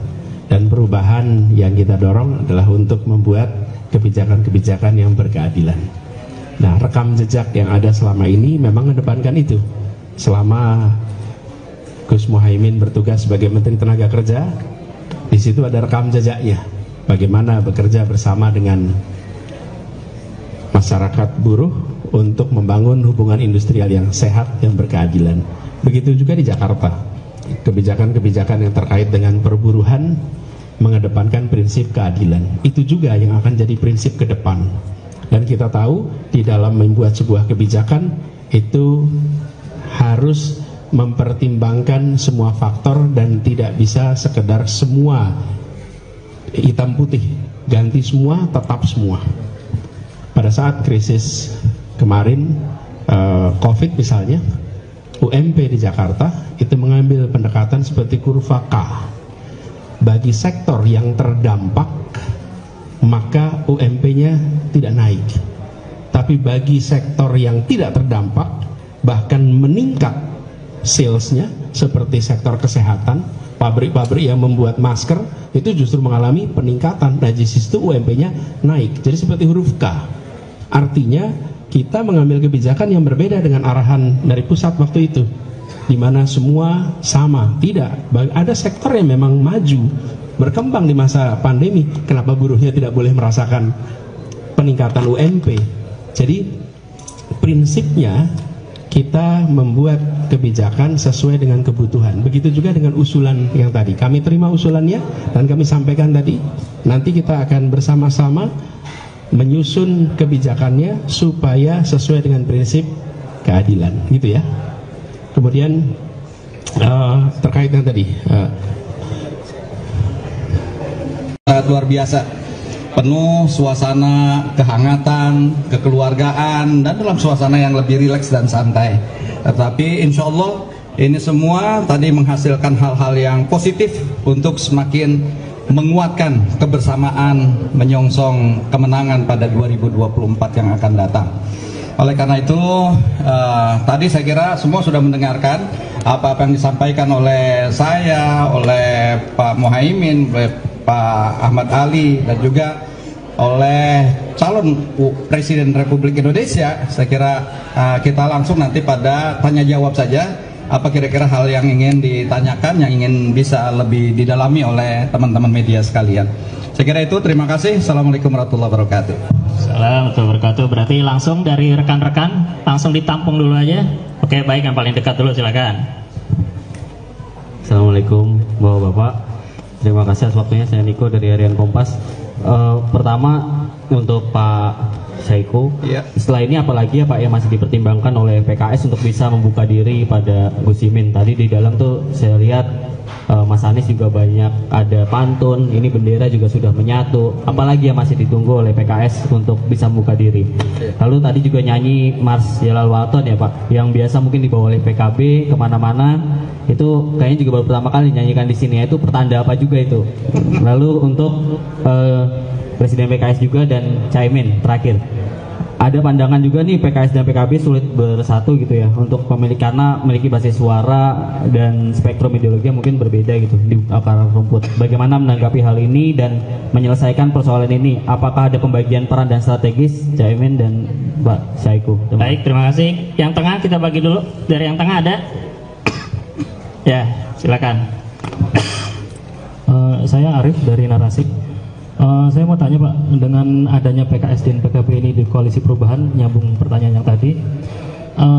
dan perubahan yang kita dorong adalah untuk membuat kebijakan-kebijakan yang berkeadilan. Nah, rekam jejak yang ada selama ini memang mengedepankan itu. Selama Gus Muhaimin bertugas sebagai Menteri Tenaga Kerja, di situ ada rekam jejaknya, bagaimana bekerja bersama dengan masyarakat buruh untuk membangun hubungan industrial yang sehat, yang berkeadilan. Begitu juga di Jakarta, kebijakan-kebijakan yang terkait dengan perburuhan mengedepankan prinsip keadilan. Itu juga yang akan jadi prinsip ke depan. Dan kita tahu di dalam membuat sebuah kebijakan itu harus mempertimbangkan semua faktor dan tidak bisa sekedar semua hitam putih, ganti semua, tetap semua. Pada saat krisis kemarin, COVID misalnya, UMP di Jakarta itu mengambil pendekatan seperti kurva K. Bagi sektor yang terdampak, maka UMP-nya tidak naik. Tapi bagi sektor yang tidak terdampak, bahkan meningkat salesnya, seperti sektor kesehatan, pabrik-pabrik yang membuat masker, itu justru mengalami peningkatan. Nah, di situ UMP-nya naik. Jadi seperti huruf K. Artinya kita mengambil kebijakan yang berbeda dengan arahan dari pusat waktu itu, di mana semua sama. Tidak, ada sektor yang memang maju, berkembang di masa pandemi. Kenapa buruhnya tidak boleh merasakan peningkatan UMP? Jadi prinsipnya kita membuat kebijakan sesuai dengan kebutuhan. Begitu juga dengan usulan yang tadi. Kami terima usulannya dan kami sampaikan tadi. Nanti kita akan bersama-sama menyusun kebijakannya supaya sesuai dengan prinsip keadilan, gitu ya. Kemudian terkait dengan tadi, sangat luar biasa, penuh suasana kehangatan, kekeluargaan, dan dalam suasana yang lebih rileks dan santai. Tetapi insya Allah ini semua tadi menghasilkan hal-hal yang positif untuk semakin menguatkan kebersamaan menyongsong kemenangan pada 2024 yang akan datang. Oleh karena itu tadi saya kira semua sudah mendengarkan apa-apa yang disampaikan oleh saya, oleh Pak Muhaimin, oleh Pak Ahmad Ali, dan juga oleh calon Presiden Republik Indonesia. Saya kira kita langsung nanti pada tanya jawab saja. Apa kira-kira hal yang ingin ditanyakan, yang ingin bisa lebih didalami oleh teman-teman media sekalian. Saya kira itu, terima kasih. Assalamualaikum warahmatullahi wabarakatuh. Assalamualaikum warahmatullahi wabarakatuh. Berarti langsung dari rekan-rekan, langsung ditampung dulu aja. Oke, baik, yang paling dekat dulu, silakan. Assalamualaikum Bapak-Bapak. Terima kasih atas waktunya. Saya Niko dari Harian Kompas. Pertama untuk Pak Saiku, setelah ini apalagi ya Pak yang masih dipertimbangkan oleh PKS untuk bisa membuka diri pada Gus Imin. Tadi di dalam tuh saya lihat Mas Anies juga banyak ada pantun, ini bendera juga sudah menyatu. Apalagi yang masih ditunggu oleh PKS untuk bisa membuka diri. Lalu tadi juga nyanyi Mars Jalal Waton ya Pak, yang biasa mungkin dibawa oleh PKB kemana-mana. Itu kayaknya juga baru pertama kali nyanyikan di sini. Itu pertanda apa juga itu? Lalu untuk Presiden PKS juga dan Caimin terakhir, ada pandangan juga nih PKS dan PKB sulit bersatu gitu ya untuk karena memiliki basis suara dan spektrum ideologi yang mungkin berbeda gitu di akar rumput. Bagaimana menanggapi hal ini dan menyelesaikan persoalan ini? Apakah ada pembagian peran dan strategis Caimin dan Pak Saiku? Baik, terima kasih. Yang tengah kita bagi dulu. Dari yang tengah ada? Ya, silakan. Saya Arif dari Narasik. Saya mau tanya Pak, dengan adanya PKS dan PKB ini di koalisi perubahan, nyambung pertanyaan yang tadi,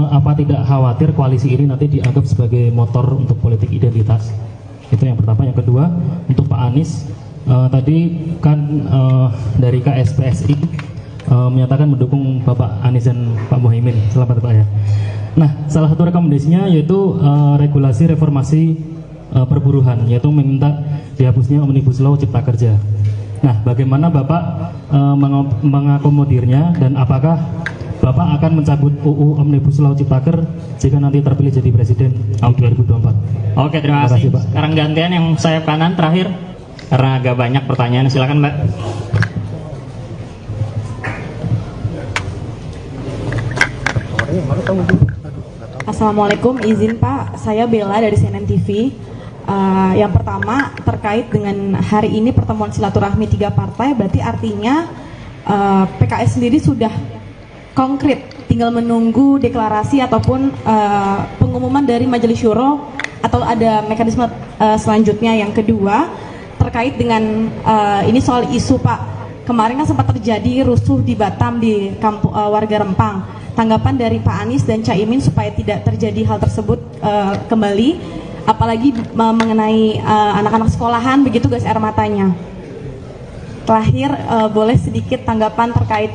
apa tidak khawatir koalisi ini nanti dianggap sebagai motor untuk politik identitas? Itu yang pertama. Yang kedua, untuk Pak Anies, tadi kan dari KSPSI menyatakan mendukung Bapak Anies dan Pak Muhaimin. Selamat Pak ya. Nah, salah satu rekomendasinya yaitu regulasi reformasi perburuhan, yaitu meminta dihapusnya Omnibus Law Cipta Kerja. Nah, bagaimana Bapak mengakomodirnya, dan apakah Bapak akan mencabut UU Omnibus Law Ciptaker jika nanti terpilih jadi Presiden di 2024? Oke, terima kasih Pak. Sekarang gantian yang sayap kanan terakhir, karena agak banyak pertanyaan. Silakan Mbak. Assalamualaikum, izin Pak, saya Bella dari CNN TV. Yang pertama terkait dengan hari ini pertemuan silaturahmi 3 partai, berarti artinya PKS sendiri sudah konkret, tinggal menunggu deklarasi ataupun pengumuman dari Majelis Syuro atau ada mekanisme selanjutnya. Yang kedua terkait dengan ini soal isu Pak, kemarin kan sempat terjadi rusuh di Batam di kampung warga Rempang. Tanggapan dari Pak Anies dan Caimin supaya tidak terjadi hal tersebut kembali, apalagi mengenai anak-anak sekolahan begitu gas air matanya. Terakhir boleh sedikit tanggapan terkait